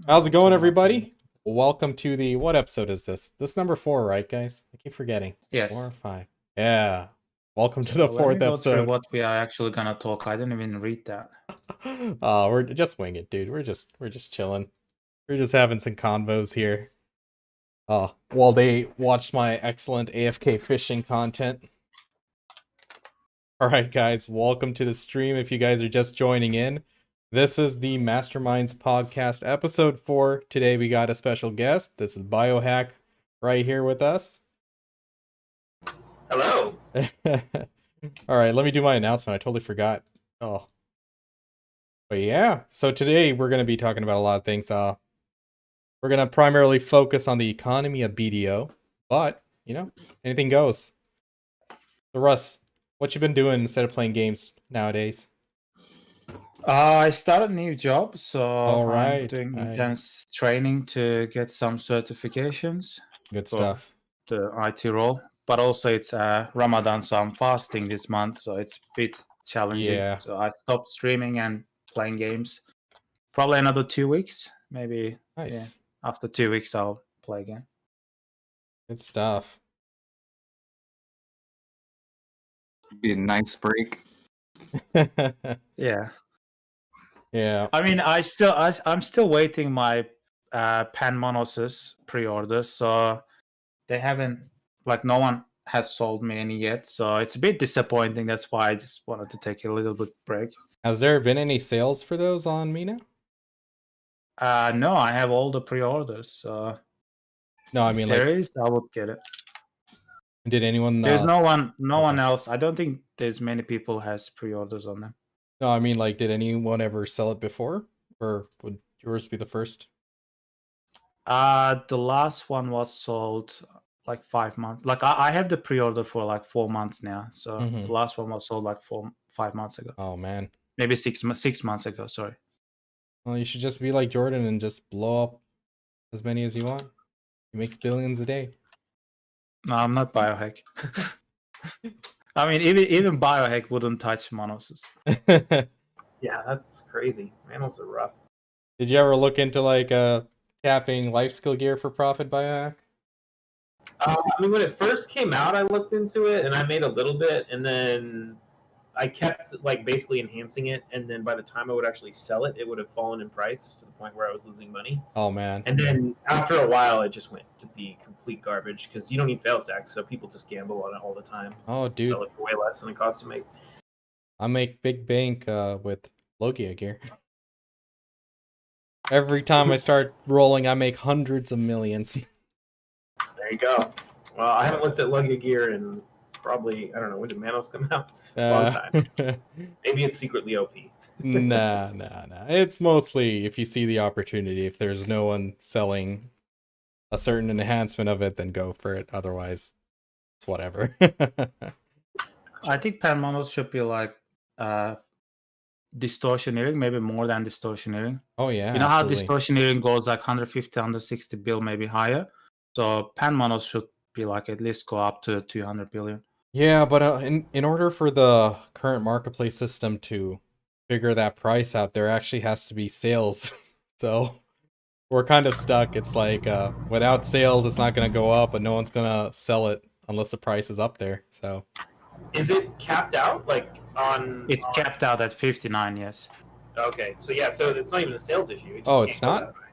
How's it going, Turn off the- everybody? Welcome to the what episode is this? This is number 4, right, guys? I keep forgetting. 4 or Yes. 5. Yeah. Welcome to the So let me fourth go through episode. what we are actually gonna talk. I didn't even read that. We're just wing it, dude. We're just chilling. We're just having some convos here. While they watch my excellent AFK fishing content. All right, guys, welcome to the stream. If you guys are just joining in, this is the MasterMinds PogCast episode 4. Today we got a special guest. This is BioHack right here with us. Hello. All right, let me do my announcement. I totally forgot. Oh, but yeah. So today we're going to be talking about a lot of things. We're going to primarily focus on the economy of BDO, but anything goes. So Russ, what you been doing instead of playing games nowadays? I started a new job, so All I'm right, doing nice. intense training to get some certifications Good for stuff. the IT role. But also it's Ramadan, so I'm fasting this month, so it's a bit challenging. Yeah, So I stopped streaming and playing games. Probably another 2 weeks, maybe. Yeah, nice. after 2 weeks I'll play again. Good stuff. Be a nice break. Yeah. Yeah. I mean, I'm still waiting my Pan Monos's pre-order, so they haven't, like, no one has sold me any yet, so it's a bit disappointing. That's why I just wanted to take a little bit break. Has there been any sales for those on Mina? No, I have all the pre-orders, so No, I if mean, there like, is, I would get it. did anyone? There's no one Okay. else. I don't think there's many people has pre-orders on them. No, I mean, like, did anyone ever sell it before, or would yours be the first? The last one was sold like 5 months. Like I have the pre-order for like 4 months now, so Mm-hmm. the last one was sold like 5 months ago. Oh man. Maybe 6 months ago. Sorry. Well, you should just be like Jordan and just blow up as many as you want. He makes billions a day. No, I'm not BioHack. I mean, even BioHack wouldn't touch Monos's. Yeah, that's crazy. Mammals are rough. Did you ever look into like capping life skill gear for profit by hack? I mean, when it first came out, I looked into it and I made a little bit, and then I kept like basically enhancing it. And then by the time I would actually sell it, it would have fallen in price to the point where I was losing money. Oh man. And then after a while, it just went to be complete garbage because you don't need fail stacks, so people just gamble on it all the time. Oh dude, Sell it for way less than it costs to make. I make big bank with Logia gear. Every time I start rolling, I make hundreds of millions. There you go. Well, I haven't looked at Lugia gear in probably, I don't know, when did Manos come out? Long time. Maybe it's secretly OP. Nah. It's mostly if you see the opportunity. If there's no one selling a certain enhancement of it, then go for it. Otherwise, it's whatever. I think Pan Monos should be like distortioneering, maybe more than distortioneering. Oh yeah, You know how absolutely. distortioneering goes like 150, 160 bill, maybe higher. So Pan Monos should be like at least go up to 200 billion. Yeah, but in order for the current marketplace system to figure that price out, there actually has to be sales. So we're kind of stuck. It's like without sales, it's not going to go up, but no one's going to sell it unless the price is up there. So Is it capped out like on? It's capped out at 59, yes. Okay, so yeah, so it's not even a sales issue. It just oh, can't it's go not? that high.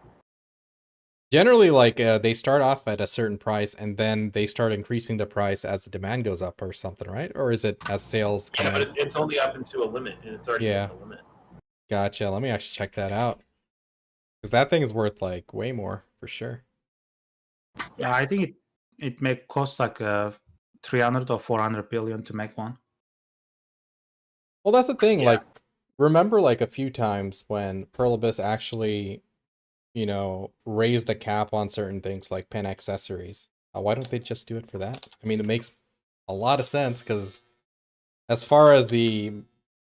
Generally, like they start off at a certain price and then they start increasing the price as the demand goes up or something, right? Or is it as sales come Yeah, but in? it's only up into a limit, and it's already Yeah. hit the limit. Gotcha. Let me actually check that out. Because that thing is worth like way more for sure. Yeah, I think it may cost like 300 or 400 billion to make one. Well, that's the thing. Yeah. Like, remember like a few times when Perlibus actually, raised the cap on certain things like pen accessories. Why don't they just do it for that? I mean, it makes a lot of sense because as far as the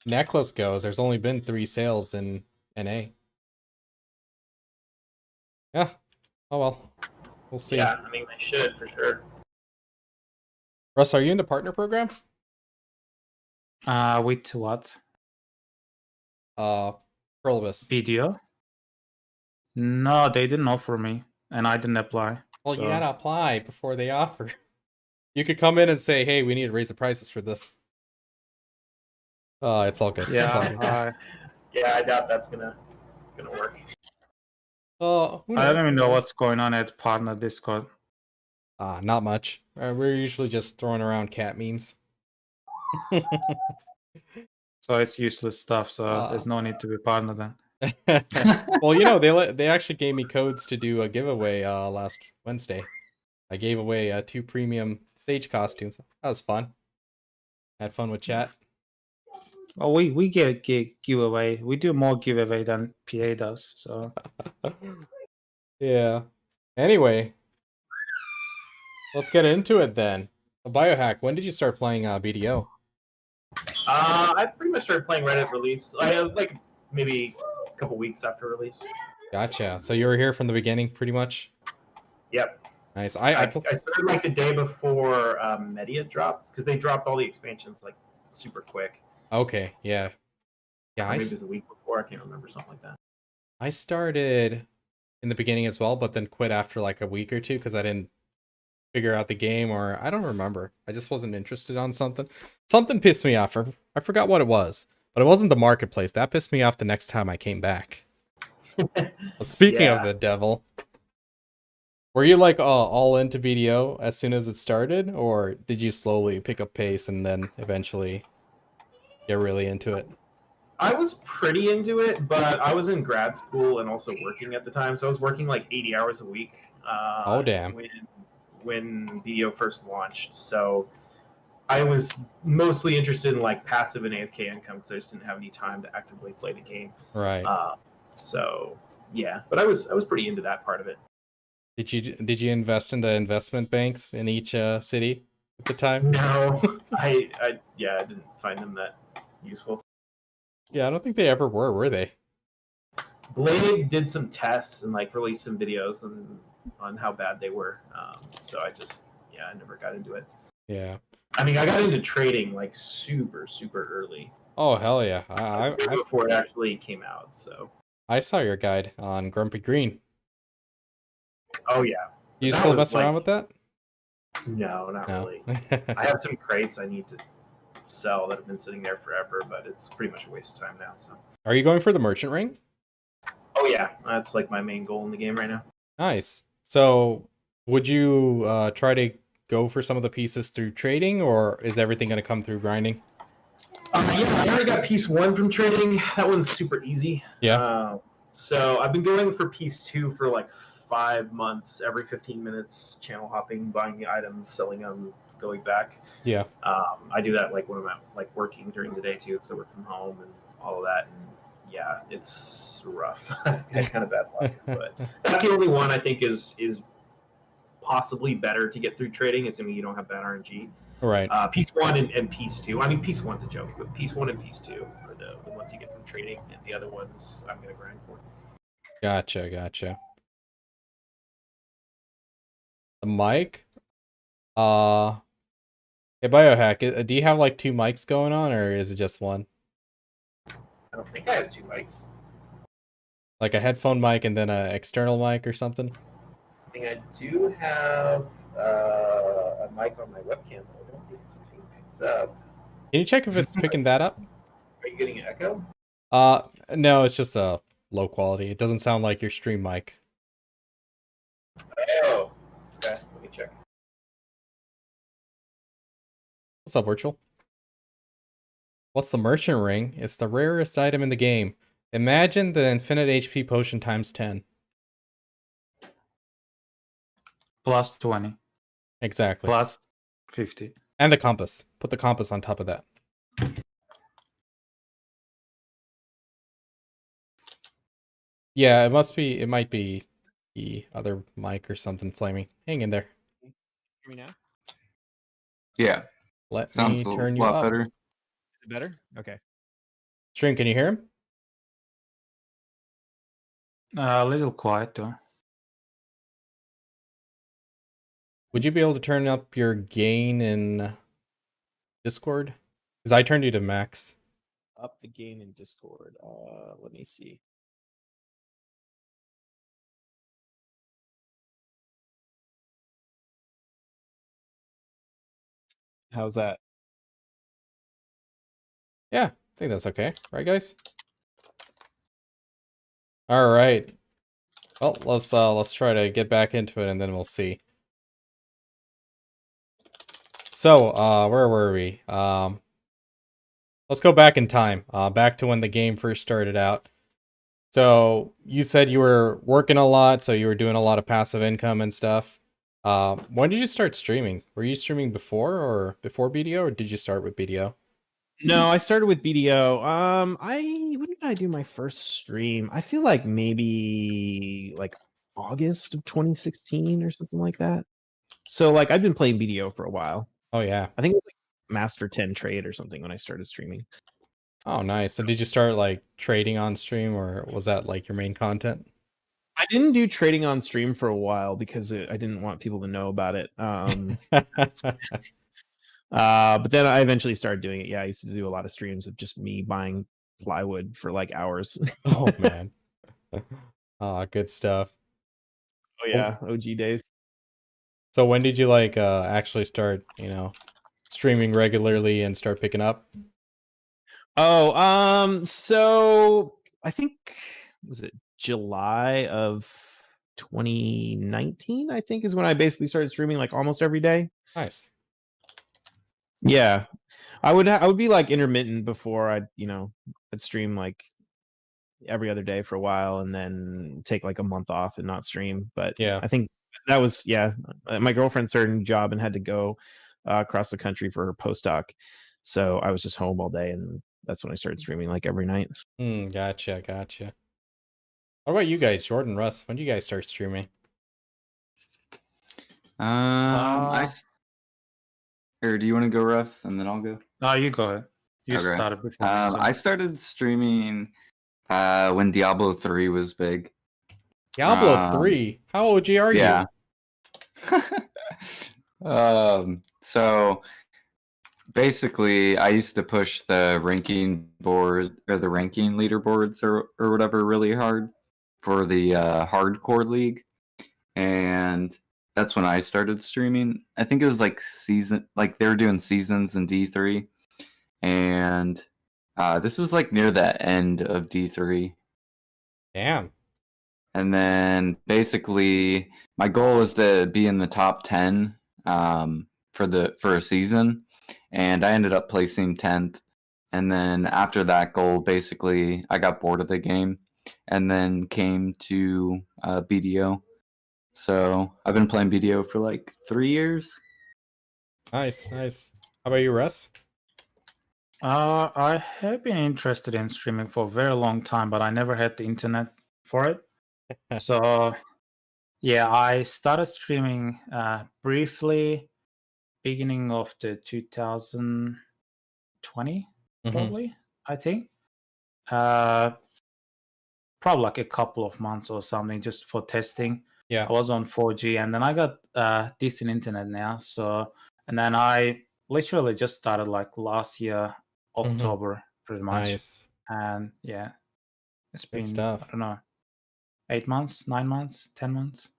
necklace goes, there's only been 3 sales in NA. Yeah. Oh well. We'll see. Yeah, I mean they should for sure. Russ, are you in the partner program? With what? Perlibus. Video? No, they didn't offer me, and I didn't apply. Well, so. you gotta apply before they offer. You could come in and say, "Hey, we need to raise the prices for this." It's all good. It's all Yeah, good. Yeah, I doubt that's gonna work. Oh, who I knows? don't even Who know knows? what's going on at partner Discord. Not much. We're usually just throwing around cat memes. So it's useless stuff. So there's no need to be partner then. Well, they actually gave me codes to do a giveaway last Wednesday. I gave away 2 premium Sage costumes. That was fun. Had fun with chat. Oh, we get giveaway. We do more giveaway than PA does. So Yeah. Anyway, let's get into it then. BioHack, when did you start playing BDO? I pretty much started playing right at release. I like maybe a couple weeks after release. Gotcha. So you were here from the beginning, pretty much? Yep. Nice. I started like the day before Media dropped because they dropped all the expansions like super quick. Okay, yeah. Yeah, Or maybe it was a week before. I can't remember, something like that. I started in the beginning as well, but then quit after like a week or two because I didn't figure out the game, or I don't remember. I just wasn't interested on something. Something pissed me off. I forgot what it was, but it wasn't the marketplace. That pissed me off the next time I came back. Well, speaking of the devil, were you like all into BDO as soon as it started, or did you slowly pick up pace and then eventually get really into it? I was pretty into it, but I was in grad school and also working at the time, so I was working like 80 hours a week. Oh damn! When BDO first launched, so I was mostly interested in like passive and AFK income because I just didn't have any time to actively play the game. Right. So yeah, but I was pretty into that part of it. Did you invest in the investment banks in each city at the time? No, I didn't find them that useful. Yeah, I don't think they ever were they? Blade did some tests and like released some videos on how bad they were. So I never got into it. Yeah. I mean, I got into trading like super early. Oh hell yeah! Before it actually came out. So I saw your guide on Grumpy Green. Oh yeah. You still mess around with that? No, not No. really. I have some crates I need to sell that have been sitting there forever, but it's pretty much a waste of time now. So. Are you going for the merchant ring? Oh yeah, that's like my main goal in the game right now. Nice. So, would you try to go for some of the pieces through trading, or is everything going to come through grinding? Yeah, I already got piece 1 from trading. That one's super easy. Yeah. So I've been going for piece 2 for like 5 months, every 15 minutes, channel hopping, buying the items, selling them, going back. Yeah. I do that like when I'm like working during the day too, because I work from home and all of that. And yeah, it's rough. I've had kind of bad luck, but that's the only one I think is possibly better to get through trading, assuming you don't have bad RNG. Right. Piece 1 and piece 2. I mean, piece 1's a joke, but piece 1 and piece 2 are the ones you get from trading, and the other ones I'm gonna grind for. Gotcha. The mic. Hey, BioHack. Do you have like 2 mics going on, or is it just one? I don't think I have 2 mics. Like a headphone mic and then an external mic or something? I think I do have a mic on my webcam, but I don't think it's being picked up. Can you check if it's picking that up? Are you getting an echo? No, it's just low quality. It doesn't sound like your stream mic. Oh, okay. Let me check. What's up, Virtual? What's the merchant ring? It's the rarest item in the game. Imagine the infinite HP potion times 10. plus 20. Exactly. Plus 50. And the compass. Put the compass on top of that. Yeah, it might be the other mic or something flaming. Hang in there. Hear me now? Yeah, Let sounds me a turn you lot up. better. Is it better? Okay. Stream, can you hear him? A little quiet though. Would you be able to turn up your gain in Discord? Because I turned you to max. Up the gain in Discord. Let me see. How's that? Yeah, I think that's okay. Right, guys? All right. Well, let's try to get back into it and then we'll see. So, where were we? Let's go back in time. Back to when the game first started out. So, you said you were working a lot, so you were doing a lot of passive income and stuff. When did you start streaming? Were you streaming before BDO, or did you start with BDO? No, I started with BDO. When did I do my first stream? I feel like maybe like August of 2016 or something like that. So like I've been playing BDO for a while. Oh yeah. I think it was like Master 10 trade or something when I started streaming. Oh nice. So did you start like trading on stream, or was that like your main content? I didn't do trading on stream for a while because I didn't want people to know about it. But then I eventually started doing it. Yeah, I used to do a lot of streams of just me buying plywood for like hours. Oh man. Good stuff. Oh yeah, OG days. So when did you like actually start, streaming regularly and start picking up? Oh, so I think was it July of 2019, I think is when I basically started streaming like almost every day. Nice. Yeah. I would be like intermittent before I'd stream like every other day for a while and then take like a month off and not stream. But Yeah. I think that was my girlfriend started a new job and had to go across the country for her postdoc. So I was just home all day, and that's when I started streaming like every night. Gotcha. What about you guys, Jordan, Russ? When do you guys start streaming? Or do you want to go, Russ, and then I'll go? No, you go ahead. You Okay. started before me, so- I started streaming when Diablo 3 was big. Diablo 3? How OG are Yeah. you? So basically, I used to push the ranking board or the ranking leaderboards or whatever really hard for the hardcore league, and that's when I started streaming. I think it was like they were doing seasons in D3, and this was like near the end of D3. Damn. And then basically my goal was to be in the top 10 for a season, and I ended up placing 10th. And then after that goal, basically I got bored of the game and then came to BDO. So I've been playing BDO for like 3 years. Nice. How about you, Russ? I have been interested in streaming for a very long time, but I never had the internet for it. So, yeah, I started streaming briefly beginning of the 2020, probably, I think. Probably like a couple of months or something just for testing. Yeah. I was on 4G, and then I got decent internet now. So, and then I literally just started like last year, October, pretty much. Nice. And yeah, it's Good been, stuff. I don't know, 8 months, 9 months, 10 months.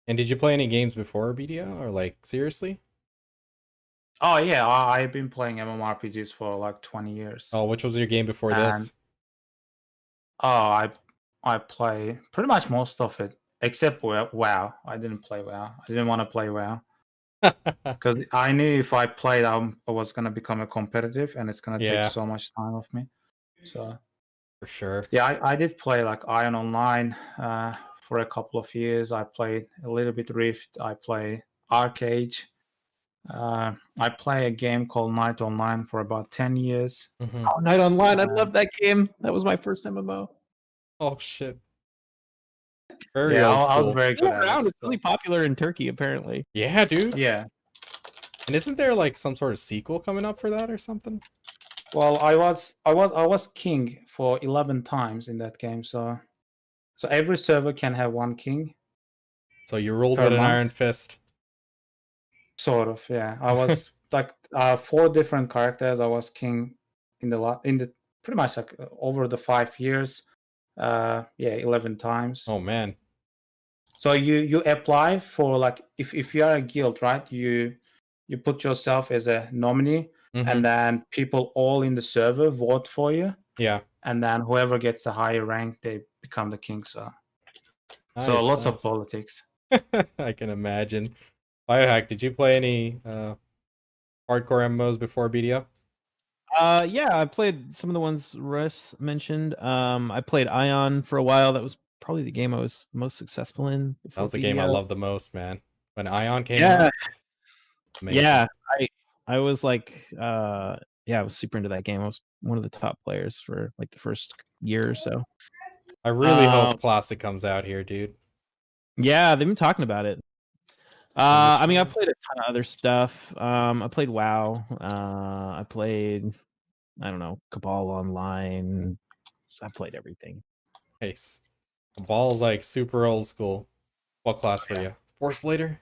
And did you play any games before BDO, or like seriously? Oh yeah, I've been playing MMORPGs for like 20 years. Oh, which was your game before this? Oh, I play pretty much most of it except WoW. I didn't play WoW. I didn't want to play WoW because I knew if I played, I was gonna become a competitive, and it's gonna take so much time of me. So for sure. Yeah, I did play like Iron Online for a couple of years. I played a little bit Rift. I play Arcade. I play a game called Night Online for about 10 years. Oh, Night Online. I love that game. That was my first MMO. Oh, shit. Very yeah, old I was school. very good at it. It's really popular in Turkey, apparently. Yeah, dude. Yeah. And isn't there like some sort of sequel coming up for that or something? Well, I was king for 11 times in that game. So every server can have one king. So you ruled Per with an month? iron fist. Sort of, yeah. I was like 4 different characters. I was king in the pretty much like over the 5 years. 11 times. Oh man. So you apply for like if you are a guild, right? You you put yourself as a nominee, Mhm. and then people all in the server vote for you, Yeah. and then whoever gets the higher rank, they become the king. So Nice, lots of nice. politics. I can imagine. BioHack, did you play any hardcore MMOs before BDO? Yeah, I played some of the ones Russ mentioned. I played Ion for a while. That was probably the game I was most successful in That before was the game I BDO. loved the most, man. When Ion came Yeah, out, amazing. yeah. I was like, yeah, I was super into that game. I was one of the top players for like the first year or so. I really hope Classic comes out here, dude. Yeah, they've been talking about it. Fingers I mean, I crossed. played a ton of other stuff. I played WoW. I played, I don't know, Cabal Online. So I played everything. Nice. Ball's like super old school. What class for you? Force Blader?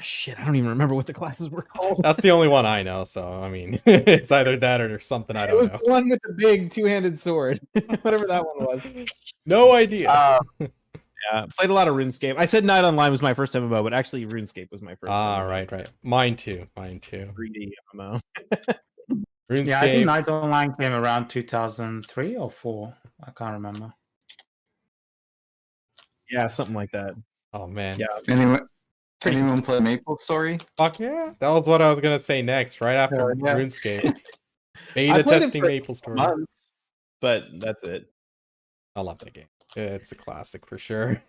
Shit, I don't even remember what the classes were called. That's the only one I know, so I mean, it's either that or something I It don't was know. the one with the big two-handed sword, whatever that one was. No idea. Yeah, played a lot of RuneScape. I said Night Online was my first MMO, but actually RuneScape was my first. MMO. Right. Mine too. 3D MMO. RuneScape. Yeah, I think Night Online came around 2003 or 4. I can't remember. Yeah, something like that. Oh man. Yeah. Anyone play Maple Story? Fuck yeah. That was what I was gonna say next, right after Yeah. RuneScape. I Beta played it testing for Maple Story. months, but that's it. I love that game. It's a classic for sure.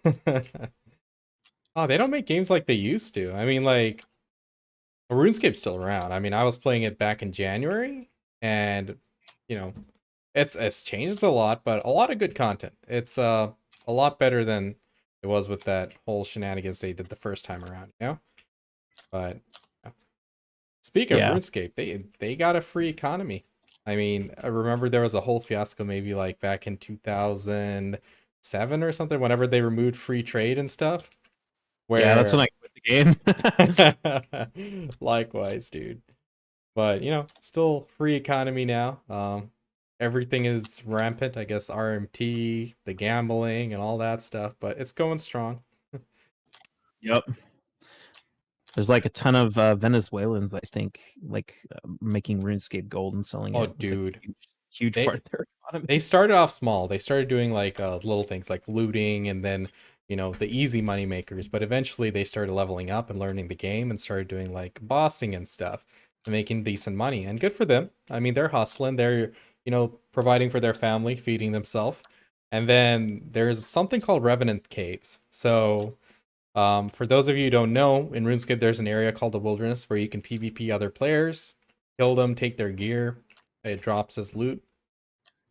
Oh, they don't make games like they used to. I mean, like, RuneScape's still around. I mean, I was playing it back in January, and you know, it's changed a lot, but a lot of good content. It's a lot better than it was with that whole shenanigans they did the first time around, you know? But speaking of RuneScape, they got a free economy. I mean, I remember there was a whole fiasco maybe like back in 2007 or something, whenever they removed free trade and stuff. Where... Yeah, that's when I quit the game. Likewise, dude. But, you know, still free economy now. Everything is rampant, I guess, RMT, the gambling, and all that stuff, but it's going strong. Yep. There's like a ton of Venezuelans, I think, like making RuneScape gold and selling it. Oh, It's dude. like huge part of their economy. They started off small. They started doing like little things like looting and then, you know, the easy money makers. But eventually they started leveling up and learning the game and started doing like bossing and stuff and making decent money. And good for them. I mean, they're hustling. They're, you know, providing for their family, feeding themselves. And then there's something called Revenant Caves. So for those of you who don't know, in RuneScape, there's an area called the Wilderness where you can PvP other players, kill them, take their gear. It drops as loot.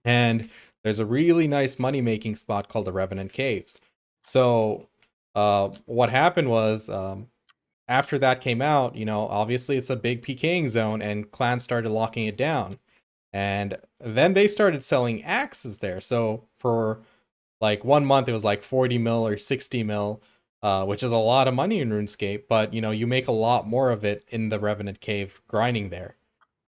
And there's a really nice money-making spot called the Revenant Caves. So what happened was, after that came out, you know, obviously it's a big PKing zone, and clans started locking it down. And then they started selling axes there. So for like 1 month, it was like 40 mil or 60 mil, which is a lot of money in RuneScape. But, you know, you make a lot more of it in the Revenant Cave grinding there.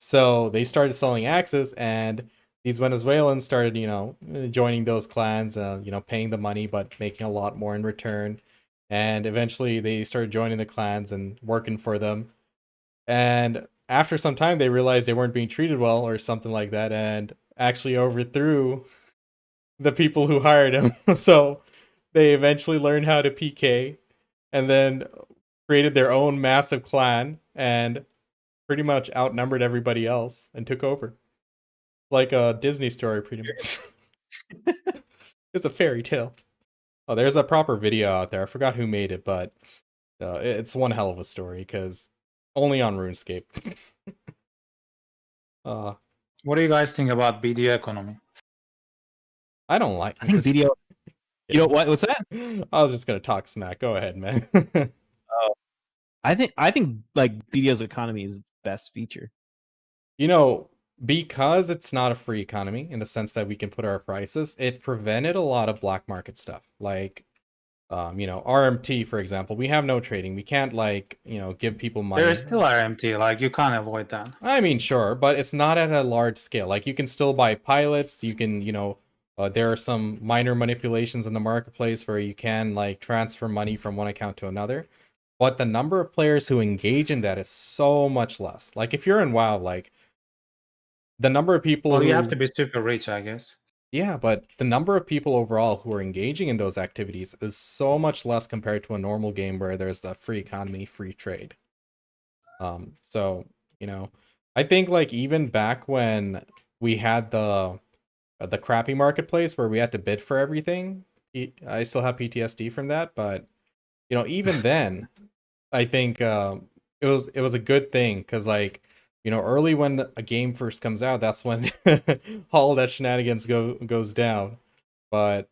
So they started selling axes, and these Venezuelans started, you know, joining those clans, you know, paying the money, but making a lot more in return. And eventually they started joining the clans and working for them. And after some time, they realized they weren't being treated well or something like that, and actually overthrew the people who hired them. So they eventually learned how to PK and then created their own massive clan and pretty much outnumbered everybody else and took over. Like a Disney story, pretty much. It's a fairy tale. Oh, there's a proper video out there. I forgot who made it, but it's one hell of a story because only on RuneScape. What do you guys think about BDO economy? I don't like. I think BDO. You know what? What's that? I was just gonna talk smack. Go ahead, man. I think like BDO's economy is its best feature. You know, because it's not a free economy in the sense that we can put our prices, it prevented a lot of black market stuff. Like, you know, RMT, for example, we have no trading. We can't, like, you know, give people money. There is still RMT, like you can't avoid that. I mean, sure, but it's not at a large scale. Like, you can still buy pilots. You can, you know, there are some minor manipulations in the marketplace where you can, like, transfer money from one account to another. but the number of players who engage in that is so much less. Like if you're in WoW, like the number of people Well, who you have to be super rich, I guess. yeah, but the number of people overall who are engaging in those activities is so much less compared to a normal game where there's the free economy, free trade. So, you know, I think like even back when we had the crappy marketplace where we had to bid for everything, I still have PTSD from that, but you know, even then, I think it was a good thing because like you know early when a game first comes out, that's when all that shenanigans goes down. But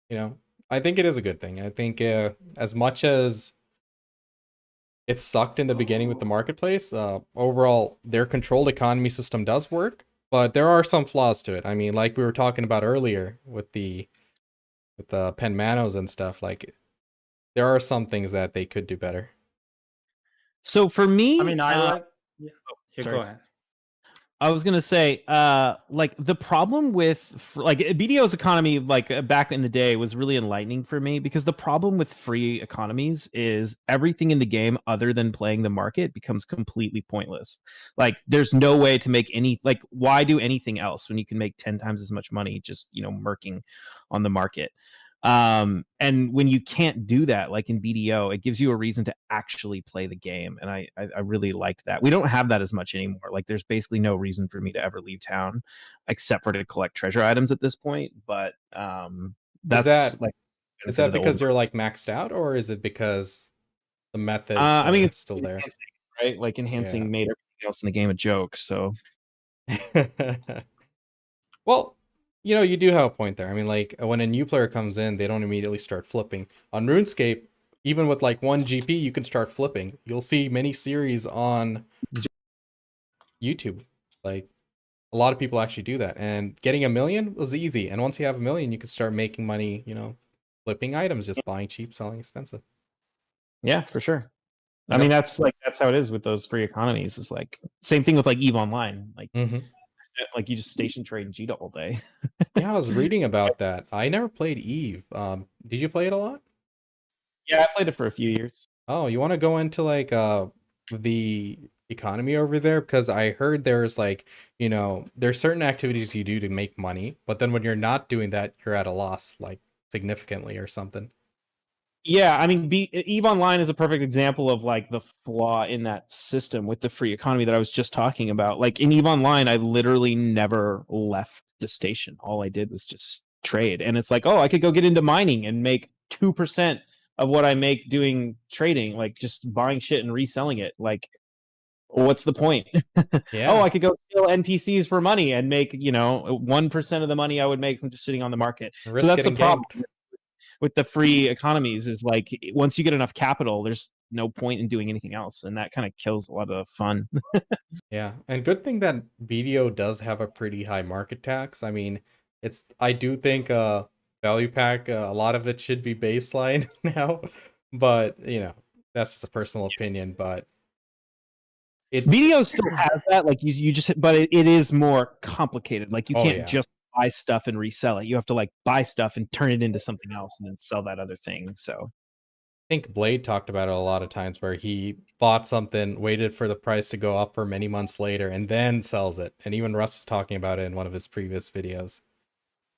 you know, I think it is a good thing. I think as much as it sucked in the beginning with the marketplace, overall their controlled economy system does work, but there are some flaws to it. I mean, like we were talking about earlier with the pen manos and stuff, like there are some things that they could do better. So for me, I mean, I like. Yeah, sorry. go ahead. I was gonna say, like the problem with like BDO's economy, like back in the day, was really enlightening for me because the problem with free economies is everything in the game other than playing the market becomes completely pointless. Like, there's no way to make any like, why do anything else when you can make 10 times as much money just murking on the market? And when you can't do that, like in BDO, it gives you a reason to actually play the game, and I really liked that. We don't have that as much anymore. Like there's basically no reason for me to ever leave town except for to collect treasure items at this point, but that's that like is that because you're like maxed out, or is it because the methods I mean, are it's still there? right? Like enhancing made everything else in the game a joke, so Well, you know, you do have a point there. I mean, like when a new player comes in, they don't immediately start flipping. On RuneScape, even with like 1 GP, you can start flipping. You'll see many series on YouTube. Like a lot of people actually do that. And getting 1 million was easy. And once you have 1 million, you can start making money, you know, flipping items, just buying cheap, selling expensive. yeah, for sure. And I mean, that's how it is with those free economies. It's like same thing with like EVE Online. Like you just station trade and cheat all day. Yeah, I was reading about that. I never played Eve. Did you play it a lot? Yeah, I played it for a few years. Oh, you want to go into like the economy over there? Because I heard there's like, you know, there's certain activities you do to make money, but then when you're not doing that, you're at a loss, like significantly or something. Yeah, I mean, EVE Online is a perfect example of like the flaw in that system with the free economy that I was just talking about. Like in EVE Online, I literally never left the station. All I did was just trade, and it's like, oh, I could go get into mining and make 2% of what I make doing trading, like just buying shit and reselling it. Like, what's the point? Yeah. Oh, I could go kill NPCs for money and make 1% of the money I would make from just sitting on the market. Risk So that's the getting problem ganked. with the free economies is like once you get enough capital, there's no point in doing anything else, and that kind of kills a lot of fun. Yeah, and good thing that BDO does have a pretty high market tax. I mean, I do think value pack a lot of it should be baseline now, but you know, that's just a personal opinion, but BDO still has that, like you just, but it is more complicated. Like you Oh, can't yeah. just buy stuff and resell it. You have to like buy stuff and turn it into something else and then sell that other thing. So I think Blade talked about it a lot of times where he bought something, waited for the price to go up for many months later, and then sells it. And even Russ was talking about it in one of his previous videos.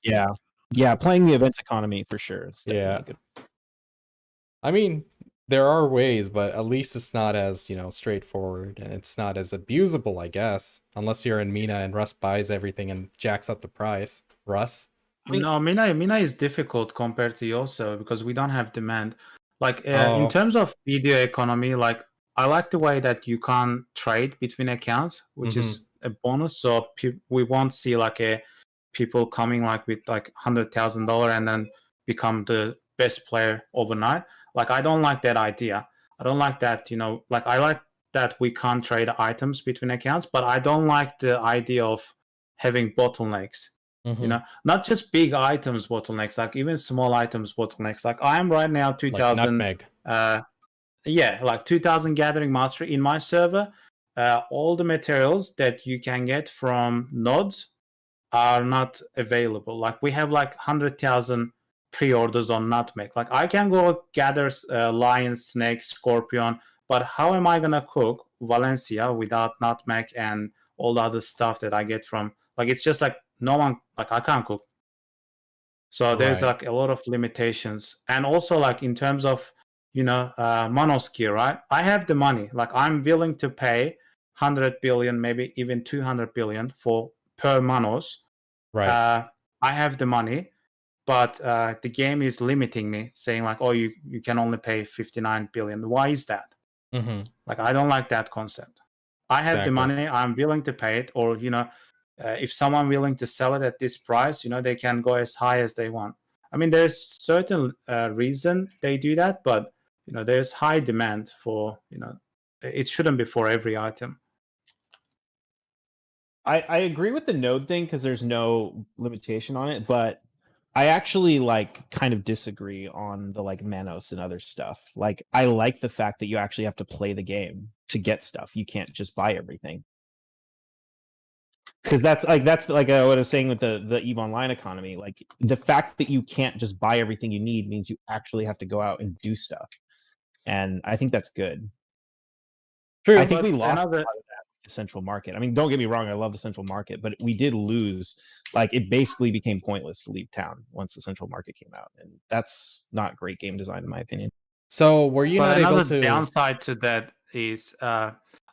yeah, playing the event economy for sure. It's definitely good. I mean, there are ways, but at least it's not as, you know, straightforward, and it's not as abusable, I guess, unless you're in Mina and Russ buys everything and jacks up the price. Russ? No, Mina is difficult compared to Yoso because we don't have demand. Like in Oh. terms of video economy, like I like the way that you can trade between accounts, which is a bonus. So we won't see like people coming like with like $100,000 and then become the best player overnight. Like I don't like that idea. I don't like that. Like I like that we can't trade items between accounts, but I don't like the idea of having bottlenecks. Not just big items bottlenecks, like even small items bottlenecks. Like I am right now 2000 like nutmeg. Like 2000 gathering master in my server. All the materials that you can get from nodes are not available. Like we have like 100,000 pre-orders on Nutmeg. Like I can go gather lion, snake, scorpion, but how am I gonna cook Valencia without Nutmeg and all the other stuff that I get from? Like it's just like no one, like I can't cook. So there's Right. like a lot of limitations, and also like in terms of Monos gear, right? I have the money. Like I'm willing to pay 100 billion, maybe even 200 billion for per Monos. Right. I have the money, but the game is limiting me, saying like, oh, you can only pay 59 billion. Why is that? Mm-hmm. Like I don't like that concept. I have the Exactly. money. I'm willing to pay it, or if someone willing to sell it at this price, they can go as high as they want. I mean, there's certain reason they do that, but there's high demand for it shouldn't be for every item. I agree with the node thing because there's no limitation on it, but I actually like kind of disagree on the like Manos and other stuff. Like I like the fact that you actually have to play the game to get stuff. You can't just buy everything. Because that's like what I was saying with the EVE Online economy. Like the fact that you can't just buy everything you need means you actually have to go out and do stuff. And I think that's good. True. I think we But lost another- a lot of that with the central market. I mean, don't get me wrong, I love the central market, but we did lose. Like it basically became pointless to leave town once the central market came out, and that's not great game design in my opinion. So were you But not able another to? downside to that is,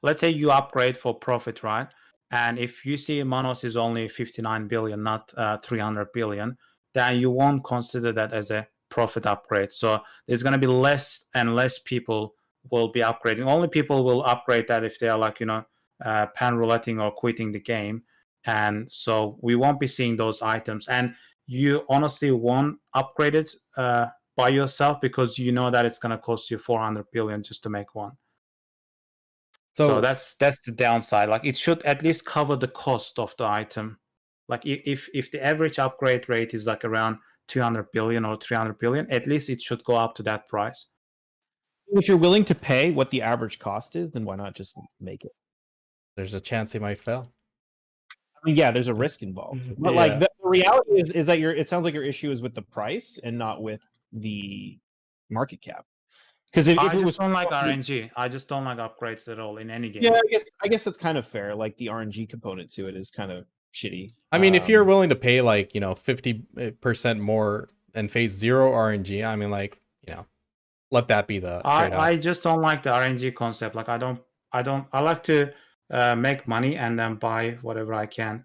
let's say you upgrade for profit, right? And if you see Monos is only 59 billion, not 300 billion, then you won't consider that as a profit upgrade. So there's going to be less and less people will be upgrading. Only people will upgrade that if they are like, pan rouletting or quitting the game. And so we won't be seeing those items. And you honestly won't upgrade it by yourself because you know that it's going to cost you 400 billion just to make one. So that's the downside. Like it should at least cover the cost of the item. Like if the average upgrade rate is like around 200 billion or 300 billion, at least it should go up to that price. If you're willing to pay what the average cost is, then why not just make it? There's a chance he might fail. I mean, yeah, there's a risk involved. But Yeah. like the reality is that it sounds like your issue is with the price and not with the market cap. Because if I it was just don't like RNG. I just don't like upgrades at all in any game. yeah, I guess that's kind of fair. Like the RNG component to it is kind of shitty. I mean, if you're willing to pay like 50% more and face 0 RNG, I mean, like let that be the trade-off. I just don't like the RNG concept. Like I like to make money and then buy whatever I can,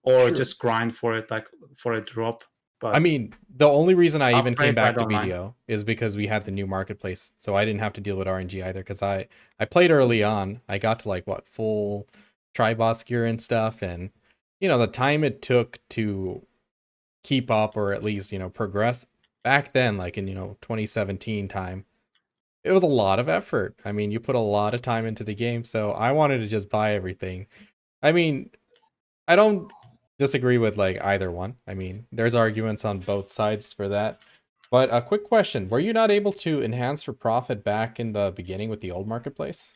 or True. just grind for it, like for a drop. But I mean, the only reason I even came upgrades, I back to don't mind. BDO is because we had the new marketplace, so I didn't have to deal with RNG either. Because I played early on, I got to like full tri-boss gear and stuff, and the time it took to keep up or at least progress back then, like in 2017 time, it was a lot of effort. I mean, you put a lot of time into the game, so I wanted to just buy everything. I mean, I don't disagree with like either one. I mean, there's arguments on both sides for that. But a quick question: were you not able to enhance for profit back in the beginning with the old marketplace?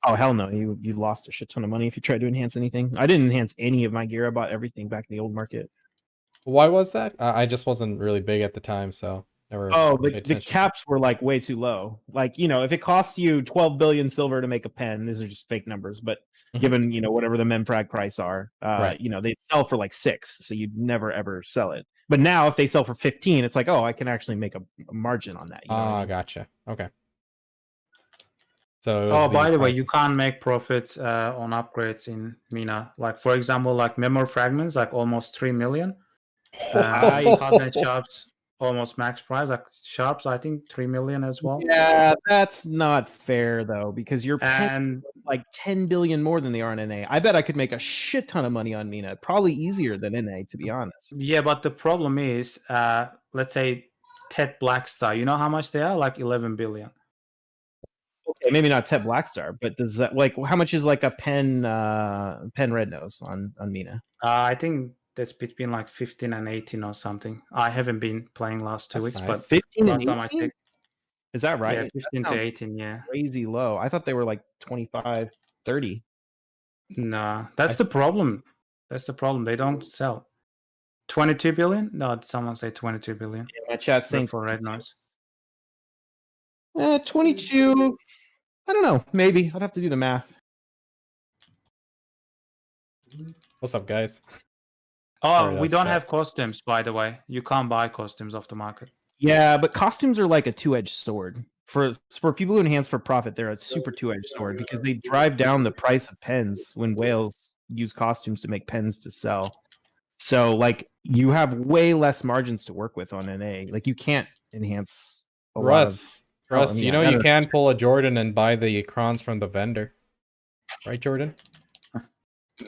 Oh hell no! You lost a shit ton of money if you tried to enhance anything. I didn't enhance any of my gear. I bought everything back in the old market. Why was that? I just wasn't really big at the time, so never. Oh, paid the attention. caps were like way too low. Like if it costs you 12 billion silver to make a pen, these are just fake numbers, but Mhm. given whatever the memfrag price are, Right. they sell for like 6, so you'd never ever sell it. But now if they sell for 15, it's like, oh, I can actually make a margin on that. You know what I mean? Gotcha. Okay. So it was by the way, you prices. can't make profits on upgrades in Mina. Like for example, like memory fragments, like almost 3 million. Hardnet sharps almost max price. Like sharps, I think 3 million as well. Yeah, that's not fair though, because you're paying And like 10 billion more than they are in NA. I bet I could make a shit ton of money on Mina, probably easier than NA, to be honest. yeah, but the problem is, let's say Ted Blackstar. You know how much they are? Like 11 billion. Okay, maybe not Ted Blackstar, but does that how much is like a pen red nose on Mina? I think that's between like 15 and 18 or something. I haven't been playing last 2 That's weeks, nice. but 15 last and time I 18? checked, Is that right? yeah, 15 That to sounds 18, yeah. crazy low. I thought they were like 25, 30. No, that's the problem. That's the problem. They don't sell. 22 billion? No, did someone say 22 billion? My chat's saying For red noise. 22. I don't know. Maybe I'd have to do the math. What's up, guys? Oh, Sorry, we that's don't chat. have costumes, by the way. You can't buy costumes off the market. Yeah, but costumes are like a two-edged sword. For people who enhance for profit, they're a super two-edged sword because they drive down the price of pens when whales use costumes to make pens to sell. So like you have way less margins to work with on NA. Like you can't enhance a lot of Russ, I you mean, know I you don't- can pull a Jordan and buy the crons from the vendor. Right, Jordan?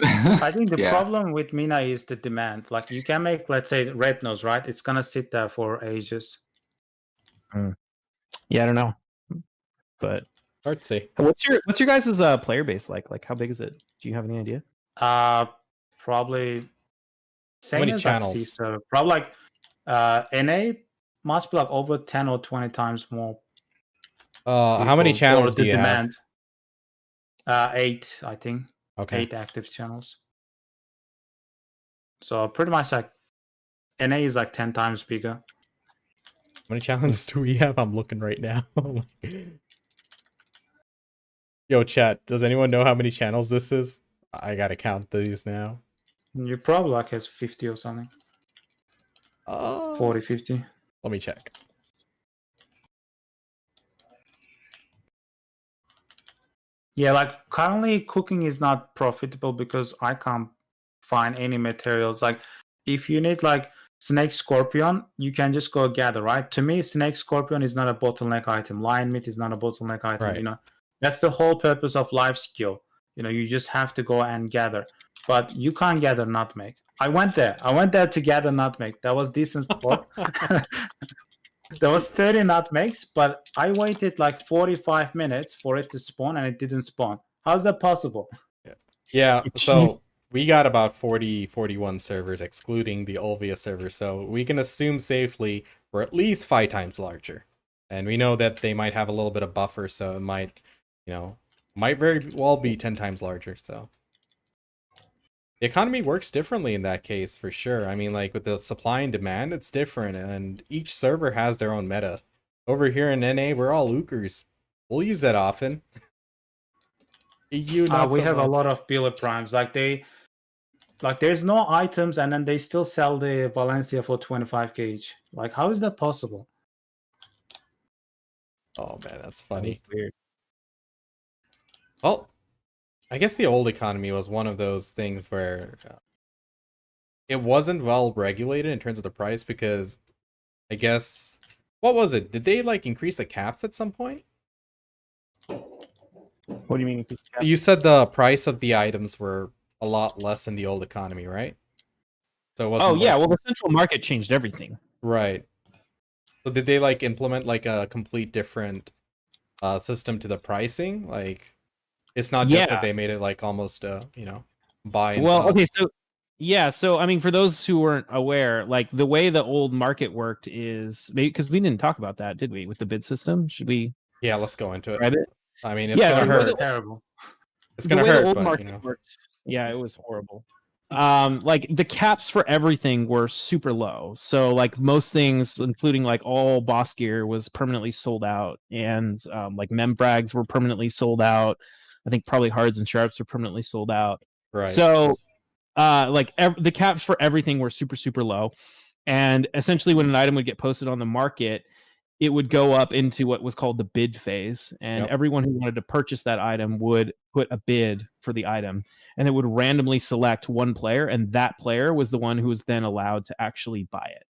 I think the Yeah. problem with Mina is the demand. Like you can make, let's say, red nose, right? It's gonna sit there for ages. Yeah, I don't know. But Hard to say. what's your guys' player base like? Like how big is it? Do you have any idea? Probably same many as channels? like C-server. Probably like NA must be like over 10 or 20 times more. How many people, channels or do the you demand. 8, I think. have? Okay. 8 active channels. So pretty much like NA is like 10 times bigger. How many challenges do we have? I'm looking right now. Yo, chat, does anyone know how many channels this is? I gotta count these now. You probably like has 50 or something. 40, 50. Let me check. Yeah, like currently cooking is not profitable because I can't find any materials. Like if you need like snake scorpion, you can just go gather, right? To me, snake scorpion is not a bottleneck item. Lion meat is not a bottleneck item. Right. You know, that's the whole purpose of life skill. You know, you just have to go and gather. But you can't gather nutmeg. I went there to gather nutmeg. That was decent spot. There was 30 nutmegs, but I waited like 45 minutes for it to spawn and it didn't spawn. How's that possible? Yeah, so we got about 41 servers, excluding the Olvia server, so we can assume safely we're at least 5 times larger. And we know that they might have a little bit of buffer, so it might, might very well be 10 times larger, so. The economy works differently in that case, for sure. I mean, like, with the supply and demand, it's different, and each server has their own meta. Over here in NA, we're all Ukers. We'll use that often. EU, not We so have much. a lot of Biller Primes. Like there's no items and then they still sell the Valencia for 25k each. Like, how is that possible? Oh man, that's funny. That's weird. Well, I guess the old economy was one of those things where it wasn't well regulated in terms of the price because I guess, what was it? Did they like increase the caps at some point? What do you mean? You said the price of the items were a lot less in the old economy, right? So it wasn't Oh yeah, like- well the central market changed everything. Right. So did they like implement like a complete different system to the pricing? Like it's not just that they made it like almost buy and sell. Okay, so I mean for those who weren't aware, like the way the old market worked is maybe because we didn't talk about that, did we? With the bid system? Should we Yeah, let's go into it. describe it? I mean, it's Yeah, gonna so hurt. Terrible. It's gonna the way hurt, the old but market worked, yeah, it was horrible. Like the caps for everything were super low. So like most things, including like all boss gear, was permanently sold out, and like membrags were permanently sold out. I think probably hards and sharps were permanently sold out. right. So the caps for everything were super super low, and essentially when an item would get posted on the market, it would go up into what was called the bid phase, and Yep. everyone who wanted to purchase that item would put a bid for the item, and it would randomly select one player, and that player was the one who was then allowed to actually buy it.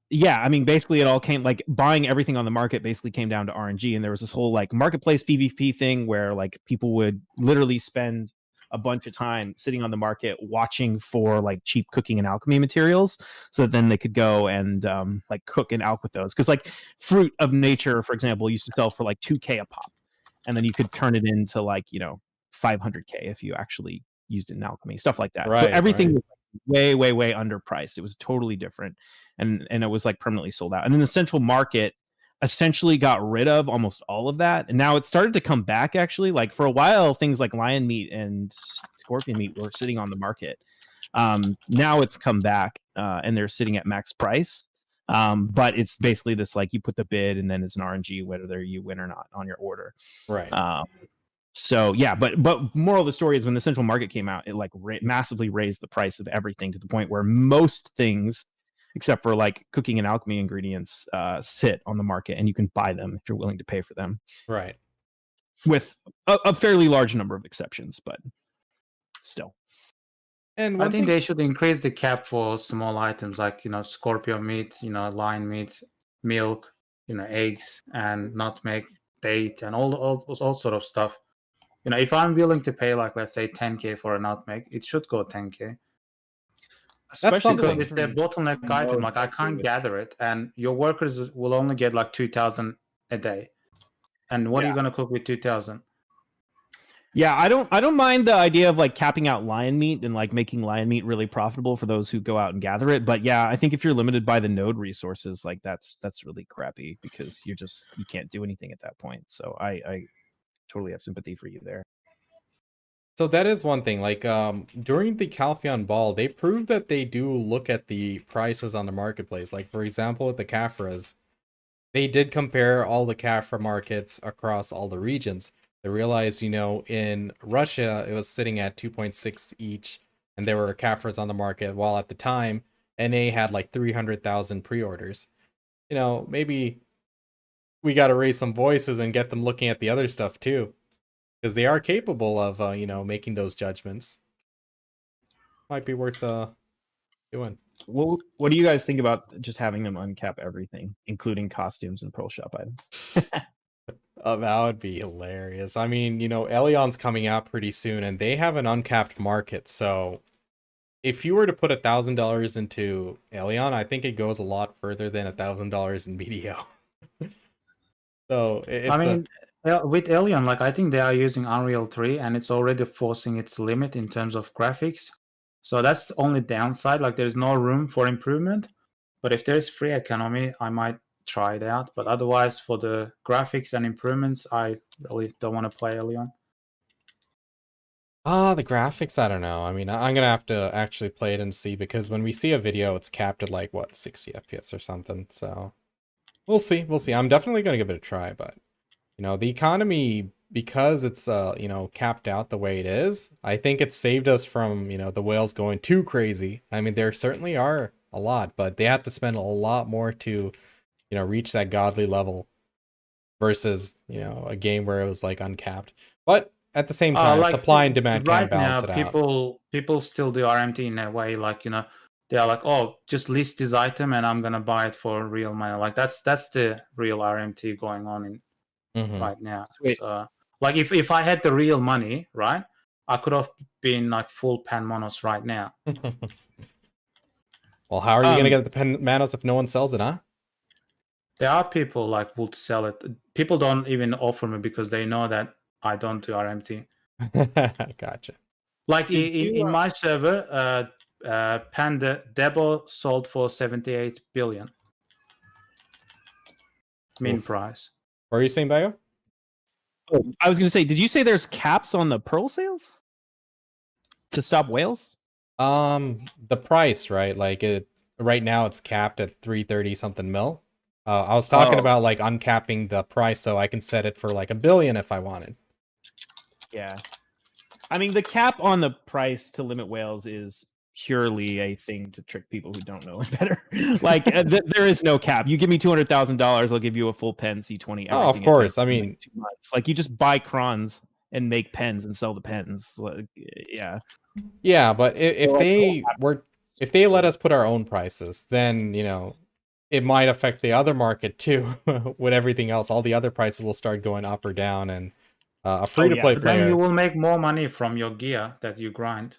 Yeah, I mean, basically it all came like buying everything on the market basically came down to RNG, and there was this whole like marketplace PvP thing where like people would literally spend a bunch of time sitting on the market watching for like cheap cooking and alchemy materials so that then they could go and like cook and alch with those, because like fruit of nature, for example, used to sell for like 2k a pop, and then you could turn it into like 500k if you actually used it in alchemy, stuff like that. So Right, everything right. was way underpriced. It was totally different, and it was like permanently sold out. And in the central market, essentially got rid of almost all of that, and now it started to come back. Actually, like for a while, things like lion meat and scorpion meat were sitting on the market. Now it's come back, and they're sitting at max price. But it's basically this, like, you put the bid and then it's an RNG whether you win or not on your order. Right. So yeah, but moral of the story is when the central market came out, it like massively raised the price of everything to the point where most things, except for like cooking and alchemy ingredients, sit on the market and you can buy them if you're willing to pay for them. Right. With a fairly large number of exceptions, but still. And I think they should increase the cap for small items like, scorpion meat, lion meat, milk, eggs, and nutmeg, date, and all sort of stuff. If I'm willing to pay, like, let's say 10K for a nutmeg, it should go 10K. That's something. Because it's a bottleneck item. Like, I can't gather it, and your workers will only get like 2,000 a day. And what are you going to cook with 2,000? Yeah, I don't mind the idea of like capping out lion meat and like making lion meat really profitable for those who go out and gather it. But yeah, I think if you're limited by the node resources, like that's really crappy because you can't do anything at that point. So I totally have sympathy for you there. So that is one thing. Like during the Calpheon Ball, they proved that they do look at the prices on the marketplace. Like for example, with the Caphras, they did compare all the Caphra markets across all the regions. They realized, in Russia, it was sitting at 2.6 each, and there were Caphras on the market, while at the time, NA had like 300,000 pre-orders. Maybe we got to raise some voices and get them looking at the other stuff too, because they are capable of, making those judgments. Might be worth doing. What do you guys think about just having them uncap everything, including costumes and Pearl Shop items? Oh, that would be hilarious. I mean, Elion's coming out pretty soon, and they have an uncapped market. So, if you were to put $1,000 into Elion, I think it goes a lot further than $1,000 in BDO. So, with Elion, like, I think they are using Unreal 3, and it's already forcing its limit in terms of graphics. So that's the only downside. Like, there's no room for improvement. But if there's free economy, I might try it out. But otherwise, for the graphics and improvements, I really don't want to play Elion. The graphics, I don't know. I mean, I'm gonna have to actually play it and see, because when we see a video, it's capped at like, 60 FPS or something. So we'll see. I'm definitely gonna give it a try, but the economy, because it's capped out the way it is, I think it saved us from the whales going too crazy. I mean, there certainly are a lot, but they have to spend a lot more to reach that godly level versus a game where it was like uncapped. But at the same time, supply and demand can balance it out. People still do RMT in a way, like they are like, oh, just list this item and I'm gonna buy it for real money. Like that's the real RMT going on in right now. So, like if I had the real money, right, I could have been like full pan monos right now. Well, how are you gonna get the pan manos if no one sells it, huh? There are people like would sell it. People don't even offer me because they know that I don't do RMT. Gotcha. Like in my server, Panda Debo sold for 78 billion. Min price. What are you saying, Bio? Oh, I was going to say, did you say there's caps on the pearl sales to stop whales? The price, right? Like right now it's capped at 330 something mil. I was talking about like uncapping the price so I can set it for like $1 billion if I wanted. Yeah. I mean, the cap on the price to limit whales is purely a thing to trick people who don't know it better. Like, there is no cap. You give me $200,000, I'll give you a full pen C20. Oh, of course. I mean, like 2 months. Like, you just buy crons and make pens and sell the pens. Like, yeah. Yeah, but if they let us put our own prices, then it might affect the other market too. With everything else, all the other prices will start going up or down, and a free-to-play player. Then you will make more money from your gear that you grind.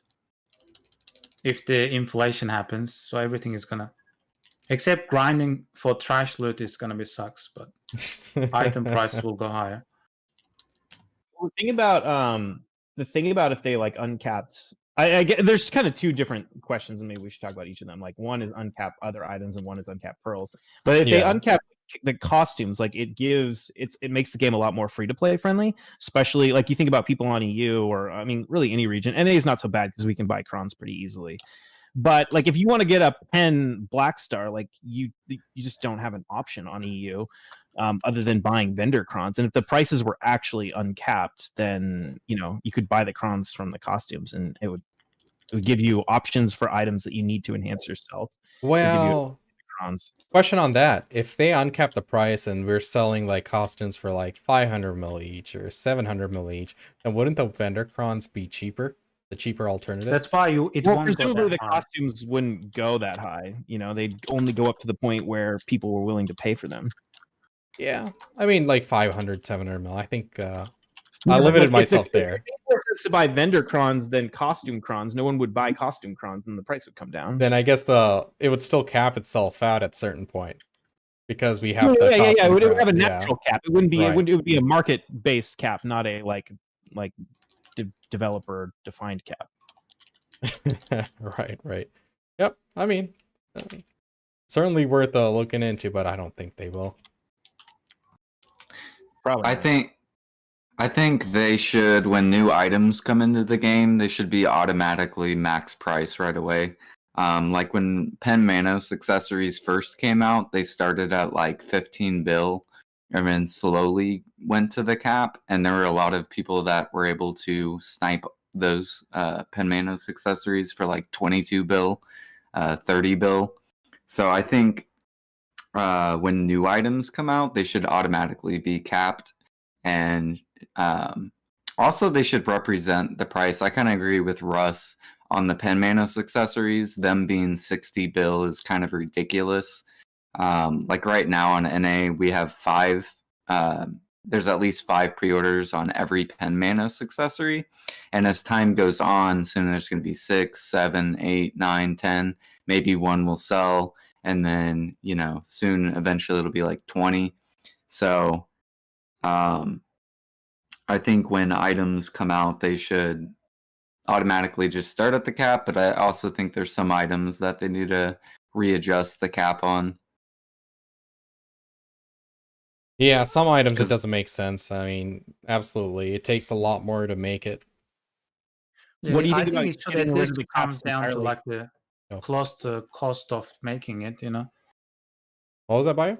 If the inflation happens, so everything is gonna, except grinding for trash loot is gonna be sucks, but item prices will go higher. Well, the thing about if they like uncapped, I get there's kind of two different questions, and maybe we should talk about each of them. Like one is uncap other items, and one is uncap pearls. But if they uncap the costumes, like it makes the game a lot more free to play friendly, especially like you think about people on EU or I mean really any region. NA is not so bad because we can buy crons pretty easily. But like if you want to get a pen Black Star, like you just don't have an option on EU other than buying vendor crons. And if the prices were actually uncapped, then you could buy the crons from the costumes, and it would give you options for items that you need to enhance your stealth. Well, Crons. question on that: if they uncap the price and we're selling like costumes for like 500 mil each or 700 mil each, then wouldn't the vendor crons be cheaper? The cheaper alternative? That's why won't go presumably that the high. costumes wouldn't go that high. They'd only go up to the point where people were willing to pay for them. Yeah, I mean like 500, 700 mil. I think I limited myself there. If it was to buy vendor crons than costume crons, no one would buy costume crons, and the price would come down. Then I guess it would still cap itself out at a certain point because we have It would have a natural cap. It wouldn't be. Right. It would be a market based cap, not a like developer defined cap. Right. Yep. I mean, certainly worth looking into, but I don't think they will. Probably. I think they should, when new items come into the game, they should be automatically max price right away. Like when Pen Manos accessories first came out, they started at like 15 bill and then slowly went to the cap. And there were a lot of people that were able to snipe those Pen Manos accessories for like 22 bill, 30 bill. So I think when new items come out, they should automatically be capped. And also they should represent the price. I kind of agree with Russ on the Pen Manos accessories. Them being 60 bill is kind of ridiculous. Like right now on NA, we have 5. There's at least 5 pre-orders on every Pen Manos accessory. And as time goes on, soon there's going to be 6, 7, 8, 9, 10. Maybe one will sell. And then, soon, eventually it'll be like 20. So I think when items come out, they should automatically just start at the cap. But I also think there's some items that they need to readjust the cap on. Yeah, some items it doesn't make sense. I mean, absolutely, it takes a lot more to make it. Yeah, What do you I think think about it should getting at rid least of the come caps down to entirely? like the close to cost of making it. What was that, Bio?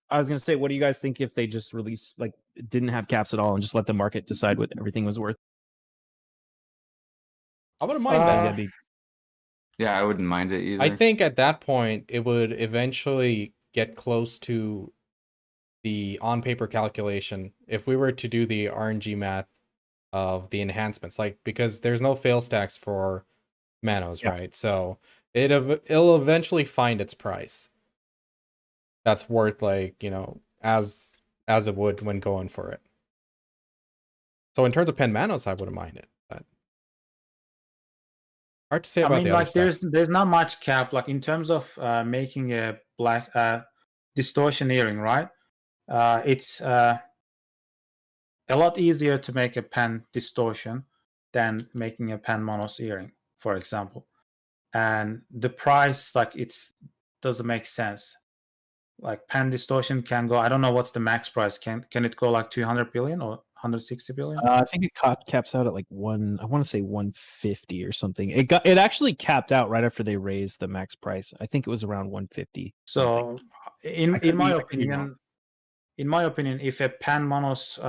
I was gonna say, what do you guys think if they just release didn't have caps at all and just let the market decide what everything was worth? I wouldn't mind That'd that. be Yeah, I wouldn't mind it either. I think at that point it would eventually get close to the on-paper calculation if we were to do the RNG math of the enhancements, because there's no fail stacks for Manos, right? So it'll eventually find its price. That's worth as it would when going for it. So in terms of Pen Manos, I wouldn't mind it, but hard to say about the other stuff. There's not much cap in terms of making a black distortion earring, right? It's a lot easier to make a pen distortion than making a pen monos earring, for example. And the price, doesn't make sense. Like pen distortion can go, I don't know what's the max price. Can it go like 200 billion or 160 billion? I think it caps out at I want to say 150 or something. It actually capped out right after they raised the max price. I think it was around 150. So in my opinion, if a Pan Monos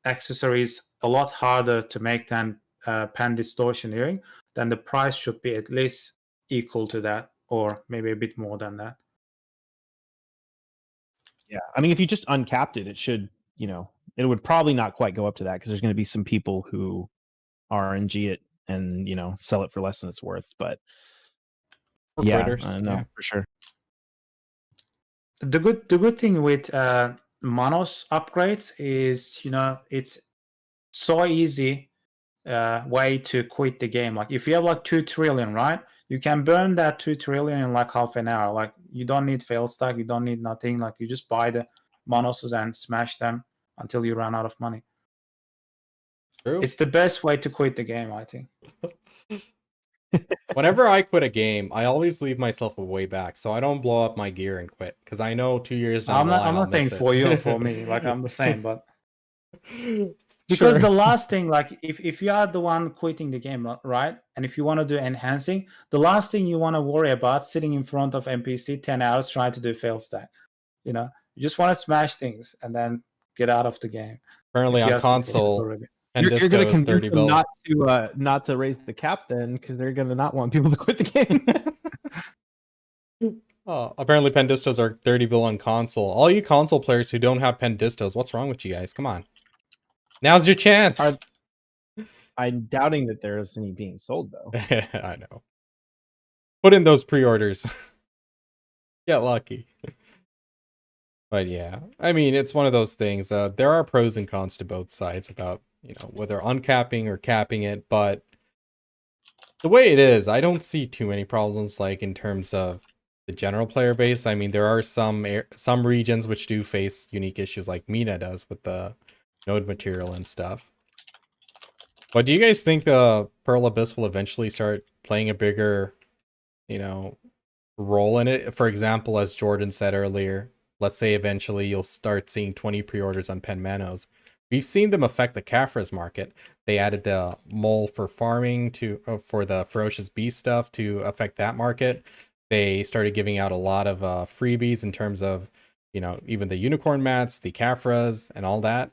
accessory is a lot harder to make than Pan Distortion earring, then the price should be at least equal to that, or maybe a bit more than that. Yeah, I mean, if you just uncapped it, it should, it would probably not quite go up to that because there's going to be some people who RNG it and sell it for less than it's worth. But For sure. The good thing with Monos upgrades is it's so easy way to quit the game. Like if you have 2 trillion, right? You can burn that 2 trillion in half an hour. Like you don't need fail stack, you don't need nothing. Like you just buy the Monoses and smash them until you run out of money. True. It's the best way to quit the game, I think. Whenever I quit a game, I always leave myself a way back, so I don't blow up my gear and quit. Because I know 2 years down I'm the not. line I'm I'll not saying miss it. for you or for me. Like I'm the same, but because Sure. the last thing, like if you are the one quitting the game, right, and if you want to do enhancing, the last thing you want to worry about sitting in front of NPC 10 hours trying to do fail stack. You know, you just want to smash things and then get out of the game. Apparently If you on are sitting console, already. You're going to Pendisto is convince 30 them bill. not to raise the cap then, because they're going to not want people to quit the game. Oh, apparently Pendistos are 30 bill on console. All you console players who don't have Pendistos, what's wrong with you guys? Come on. Now's your chance. I'm doubting that there's any being sold though. I know. Put in those pre-orders. Get lucky. But yeah, I mean, it's one of those things. There are pros and cons to both sides about, whether uncapping or capping it. But the way it is, I don't see too many problems, like in terms of the general player base. I mean, there are some regions which do face unique issues, like MENA does with the node material and stuff. But do you guys think the Pearl Abyss will eventually start playing a bigger, role in it? For example, as Jordan said earlier, let's say eventually you'll start seeing 20 pre-orders on Pen Manos. We've seen them affect the Caphras market. They added the mole for farming for the Ferocious Beast stuff to affect that market. They started giving out a lot of freebies in terms of, even the unicorn mats, the Caphras, and all that.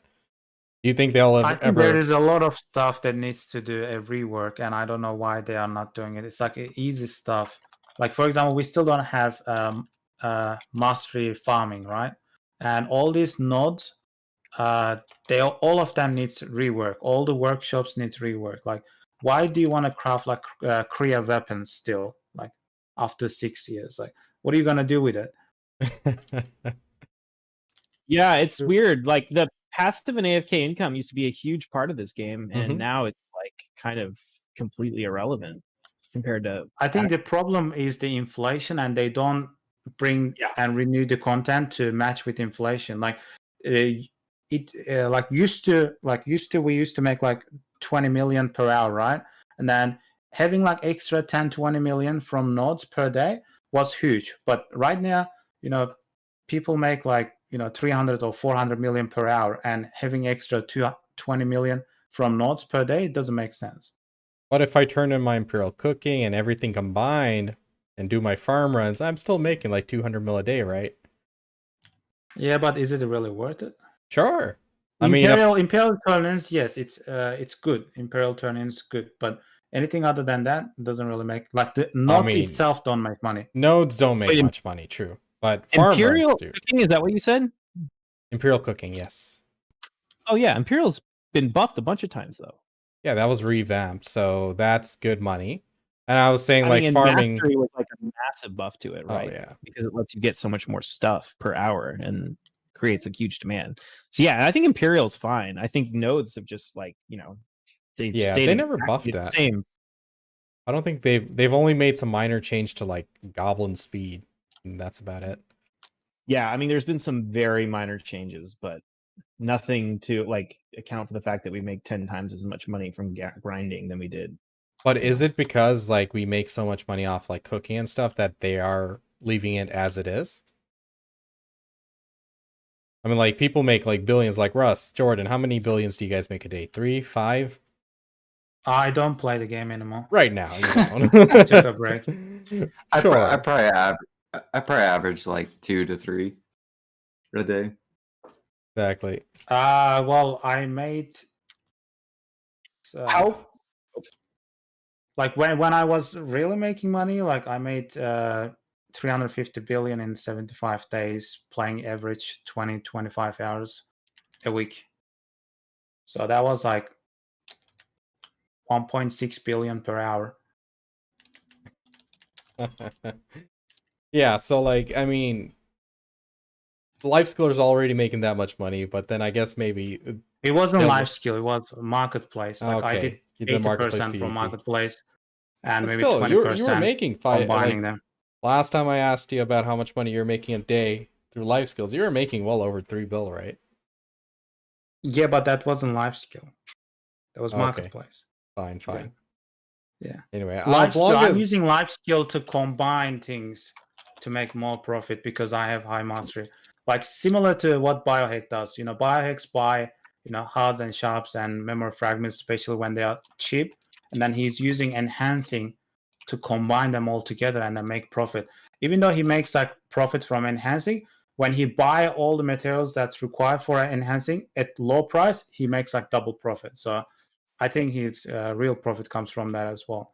Do you think they'll I think there is a lot of stuff that needs to do a rework, and I don't know why they are not doing it. It's like easy stuff. Like for example, we still don't have mastery farming, right? And all these nodes, all of them needs rework. All the workshops need rework. Like, why do you want to craft like Kriya weapons still? Like after 6 years, like what are you gonna do with it? Yeah, it's weird. Like the passive and AFK income used to be a huge part of this game, and now it's like kind of completely irrelevant compared to. I think the problem is the inflation, and they don't bring and renew the content to match with inflation. Like we used to make like 20 million per hour, right? And then having like extra 10-20 million from nodes per day was huge. But right now, people make like 300 or 400 million per hour, and having extra 20 million from nodes per day, it doesn't make sense. But if I turn in my Imperial Cooking and everything combined and do my farm runs, I'm still making like 200 mil a day, right? Yeah, but is it really worth it? Sure. Imperial turn-ins, yes, it's good. Imperial turn-ins good, but anything other than that doesn't really make, like the nodes itself don't make money. Nodes don't make much money, true. But farm Imperial runs do. Cooking, is that what you said? Imperial Cooking, yes. Oh yeah, Imperial's been buffed a bunch of times though. Yeah, that was revamped, so that's good money. And I was saying, farming Mastery was like a massive buff to it, right? Oh yeah, because it lets you get so much more stuff per hour and creates a huge demand. So yeah, I think Imperial's fine. I think nodes have just they never buffed that. Same. I don't think they've only made some minor change to like goblin speed, and that's about it. Yeah, I mean, there's been some very minor changes, but nothing to account for the fact that we make 10 times as much money from grinding than we did. But is it because we make so much money off cooking and stuff that they are leaving it as it is? I mean, people make billions, like Russ, Jordan. How many billions do you guys make a day? 3, 5? I don't play the game anymore. Right now, you don't. I took a break. Sure. I probably average 2 to 3 a day. Exactly. Well, I made how when I was really making money, I made 350 billion in 75 days, playing average 20-25 hours a week. So that was 1.6 billion per hour. Yeah, so I mean, LifeSkiller's already making that much money, but then I guess maybe it wasn't LifeSkill, it was Marketplace. I did 80% from Marketplace, and maybe still, 20% you were making combining them. Last time I asked you about how much money you're making a day through LifeSkills, you were making well over 3 bill, right? Yeah, but that wasn't LifeSkill. That was Marketplace. Fine. Yeah. Yeah. Anyway, Life as long skill. I'm as using life skill to combine things to make more profit because I have high mastery. Like similar to what BioHack does. BioHacks buy hards and sharps and memory fragments, especially when they are cheap, and then he's using enhancing to combine them all together and then make profit. Even though he makes like profit from enhancing, when he buy all the materials that's required for enhancing at low price, he makes like double profit. So I think his real profit comes from that as well.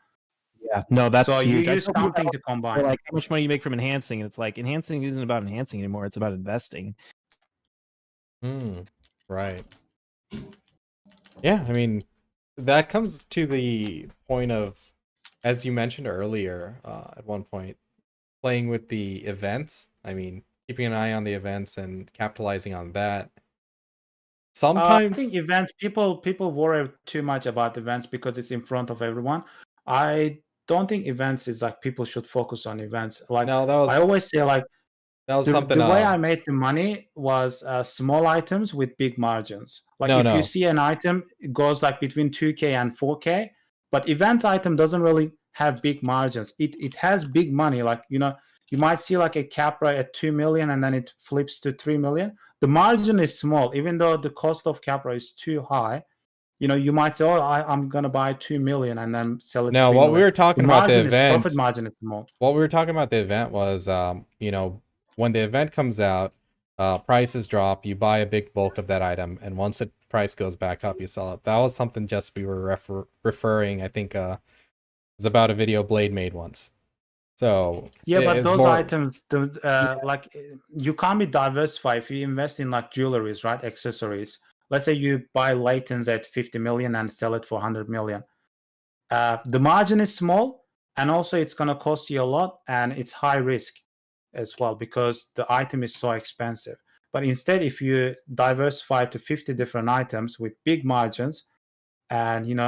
Yeah, no, that's So you huge. I use tell people something to they're combine. like, how much money you make from enhancing? And it's like enhancing isn't about enhancing anymore. It's about investing. right. Yeah, I mean, that comes to the point of, as you mentioned earlier, at one point, playing with the events. I mean, keeping an eye on the events and capitalizing on that. I think Sometimes, events, people worry too much about events because it's in front of everyone. I don't think events is like people should focus on events. Like no, I always say, like that was the something. way I made the money was small items with big margins. Like if you No. see an item, it goes like between 2K and 4K, but event item doesn't really have big margins. It has big money. Like you might see like a Capra at 2 million and then it flips to 3 million. The margin is small, even though the cost of Capra is too high. You might say, "Oh, I'm gonna buy 2 million and then sell it No, 3 what we million." were talking The about the margin is profit event. margin is small. What we were talking about the event was, when the event comes out, prices drop. You buy a big bulk of that item, and once the price goes back up, you sell it. That was something just we were referring. I think it was about a video Blade made once. So Yeah, but it's those more. items, like you can't be diversified if you invest in like jewelries, right? Accessories. Let's say you buy Laytons at 50 million and sell it for 100 million. The margin is small, and also it's gonna cost you a lot, and it's high risk as well because the item is so expensive. But instead, if you diversify to 50 different items with big margins, and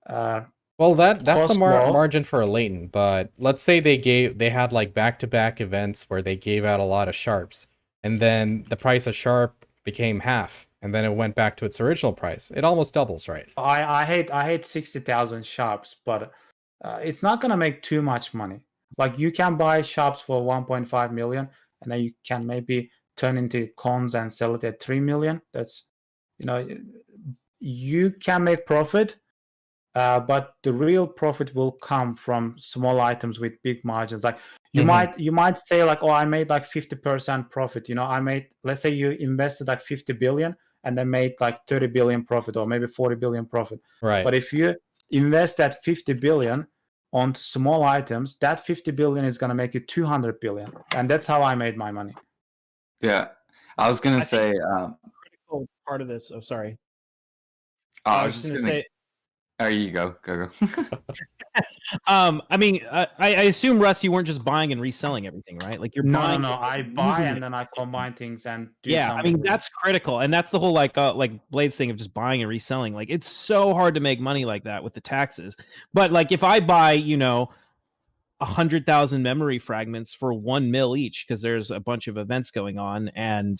uh, Well, that's the cost low. margin for a latent, but let's say they had like back-to-back events where they gave out a lot of sharps, and then the price of sharp became half, and then it went back to its original price. It almost doubles, right? I hate 60,000 sharps, but it's not gonna make too much money. Like you can buy sharps for 1.5 million, and then you can maybe turn into cons and sell it at 3 million. That's you can make profit, but the real profit will come from small items with big margins. Like you might say like, oh, I made like 50% profit. I made, let's say you invested like 50 billion and then made like 30 billion profit or maybe 40 billion profit. Right. But if you invest that 50 billion on small items, that 50 billion is going to make you 200 billion. And that's how I made my money. Yeah, I was gonna I say. Critical part of this. Oh, sorry. I I was was just gonna gonna. say. There you go. Go. I mean, I assume, Russ, you weren't just buying and reselling everything, right? Like you're buying. No. I buy using and it. then I combine things and do Yeah, I something. mean that's critical, and that's the whole like Blade's thing of just buying and reselling. Like it's so hard to make money like that with the taxes. But like if I buy, 100,000 memory fragments for 1 mil each, because there's a bunch of events going on, and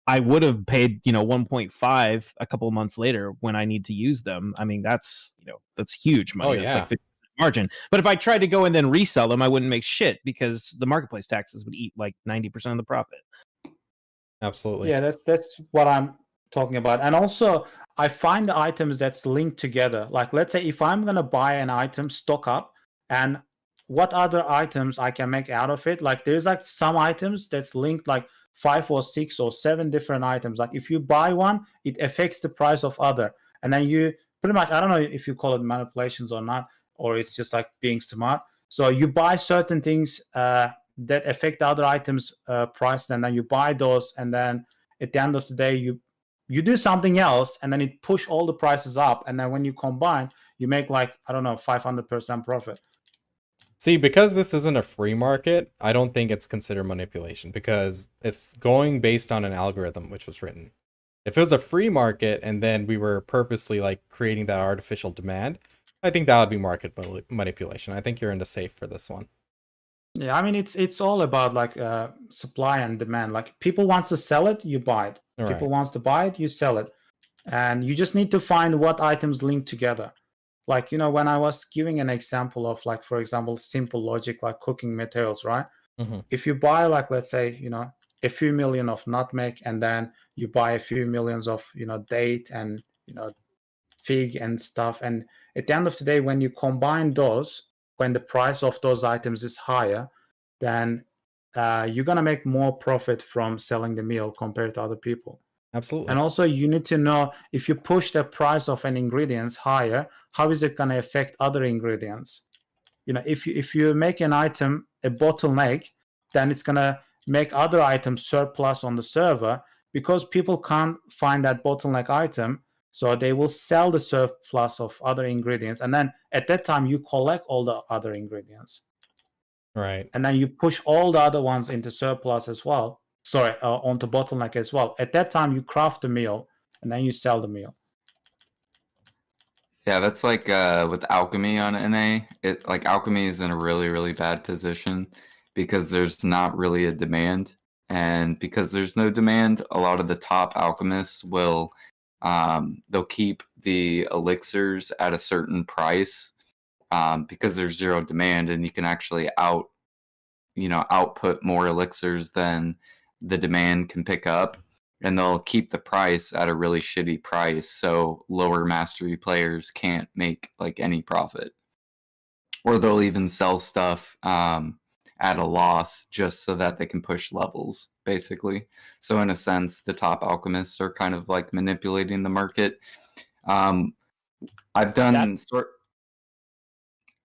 I would have paid 1.5 a couple of months later when I need to use them. I mean that's that's huge money. Oh, That's yeah. like 50% margin. But if I tried to go and then resell them, I wouldn't make shit because the marketplace taxes would eat like 90% of the profit. Absolutely. Yeah, that's what I'm talking about. And also, I find the items that's linked together. Like, let's say if I'm gonna buy an item, stock up, and what other items I can make out of it. Like, there's like some items that's linked, like 5 or 6 or 7 different items. Like, if you buy one, it affects the price of other, and then you pretty much, I don't know if you call it manipulations or not, or it's just like being smart. So you buy certain things that affect the other items price, and then you buy those, and then at the end of the day you do something else, and then it push all the prices up, and then when you combine you make like, I don't know, 500% profit. See, because this isn't a free market, I don't think it's considered manipulation because it's going based on an algorithm which was written. If it was a free market and then we were purposely like creating that artificial demand, I think that would be market manipulation. I think you're in the safe for this one. Yeah, I mean it's all about like supply and demand. Like people wants to sell it, you buy it. People Right. wants to buy it, you sell it, and you just need to find what items link together. Like, when I was giving an example of, like, for example, simple logic like cooking materials, right? Mhm. If you buy, like, let's say, a few million of nutmeg, and then you buy a few millions of, date and, fig and stuff, and at the end of the day, when you combine those, when the price of those items is higher, then you're gonna make more profit from selling the meal compared to other people. Absolutely. And also, you need to know, if you push the price of an ingredient higher, how is it gonna affect other ingredients? If you make an item a bottleneck, then it's gonna make other items surplus on the server, because people can't find that bottleneck item, so they will sell the surplus of other ingredients, and then at that time you collect all the other ingredients, Right. and then you push all the other ones into surplus as well. Sorry, onto bottleneck as well. At that time you craft the meal, and then you sell the meal. Yeah, that's like with alchemy on NA. It like alchemy is in a really, really bad position because there's not really a demand. And because there's no demand, a lot of the top alchemists will they'll keep the elixirs at a certain price because there's zero demand, and you can actually output more elixirs than the demand can pick up, and they'll keep the price at a really shitty price, so lower mastery players can't make like any profit, or they'll even sell stuff at a loss just so that they can push levels, basically. So in a sense, the top alchemists are kind of like manipulating the market. I've done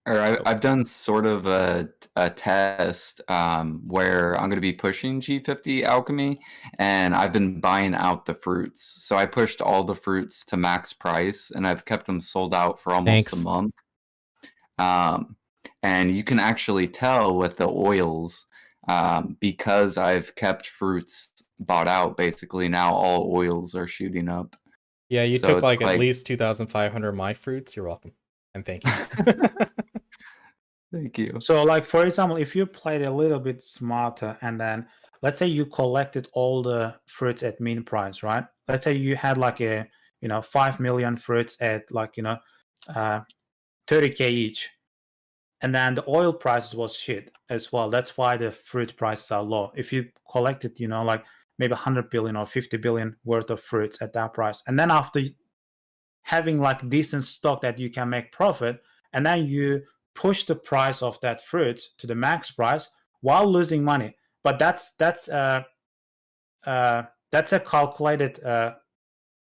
I've done sort of a test where I'm going to be pushing G50 alchemy, and I've been buying out the fruits. So I pushed all the fruits to max price, and I've kept them sold out for almost a Thanks. month. And you can actually tell with the oils because I've kept fruits bought out. Basically, now all oils are shooting up. Yeah, you So took it's like at least 2,500 my fruits. You're welcome. And thank you. Thank you. So, like, for example, if you played a little bit smarter, and then let's say you collected all the fruits at min price, right? Let's say you had like 5 million fruits at like 30K each, and then the oil prices was shit as well. That's why the fruit prices are low. If you collected like maybe 100 billion or 50 billion worth of fruits at that price, and then after having like decent stock that you can make profit, and then you push the price of that fruit to the max price while losing money. But that's a calculated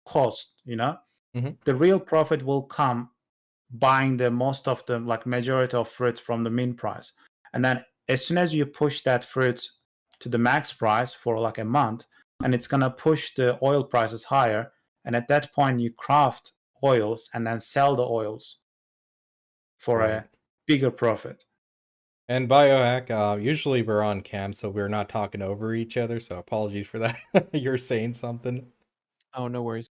cost. Mhm. The real profit will come buying the most of the like majority of fruits from the min price, and then as soon as you push that fruit to the max price for like a month, and it's gonna push the oil prices higher, and at that point you craft oils and then sell the oils for Right. a bigger profit. And BioHack, usually we're on cam, so we're not talking over each other, so apologies for that. You're saying something. Oh, no worries.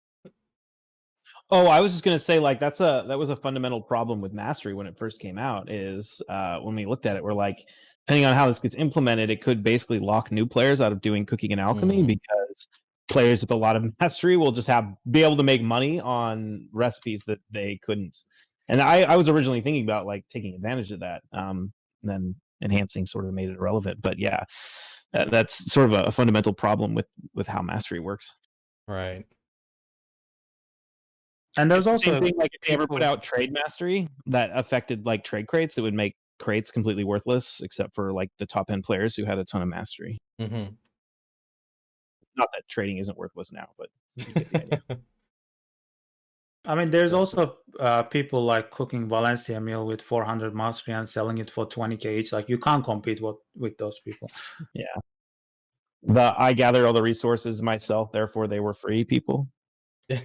Oh, I was just gonna say, like, that was a fundamental problem with Mastery when it first came out. Is when we looked at it, we're like, depending on how this gets implemented, it could basically lock new players out of doing cooking and alchemy, Mhm. because players with a lot of mastery will just be able to make money on recipes that they couldn't. And I was originally thinking about like taking advantage of that, and then enhancing sort of made it irrelevant. But yeah, that's sort of a fundamental problem with how Mastery works. Right. And there's It's the same also thing, like if they ever put people- out trade mastery that affected like trade crates, it would make crates completely worthless except for like the top end players who had a ton of mastery. Mhm. Not that trading isn't worthless now, but you get the idea. I mean, there's also people like cooking Valencia meal with 400 mastery and selling it for 20K each. Like, you can't compete with those people. I gathered all the resources myself, therefore they were free people.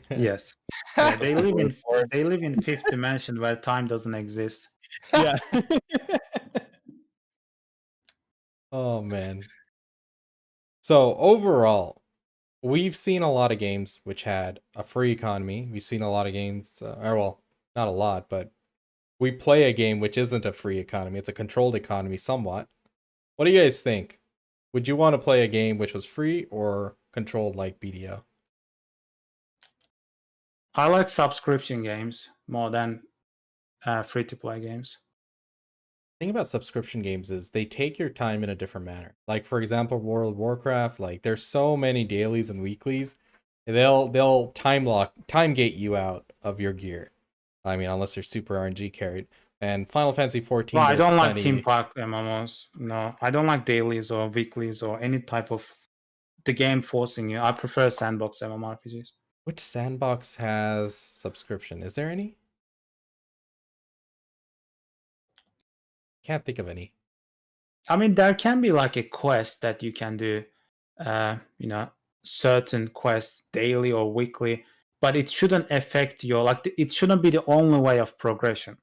Yes. Yeah, they live in fifth dimension where time doesn't exist. Yeah. Oh man. So overall, we've seen a lot of games which had a free economy. We've seen a lot of games, or well, not a lot, but we play a game which isn't a free economy. It's a controlled economy somewhat. What do you guys think? Would you want to play a game which was free or controlled like BDO? I like subscription games more than free-to-play games. Thing about subscription games is they take your time in a different manner. Like for example, World of Warcraft, like there's so many dailies and weeklies. They'll time gate you out of your gear. I mean, unless you're super RNG carried. And Final Fantasy 14 Well, I there's don't like plenty. Team Park MMOs. No, I don't like dailies or weeklies or any type of the game forcing you. I prefer sandbox MMORPGs. Which sandbox has subscription? Is there any? Can't think of any. I mean, there can be like a quest that you can do, certain quests daily or weekly, but it shouldn't affect your it shouldn't be the only way of progression.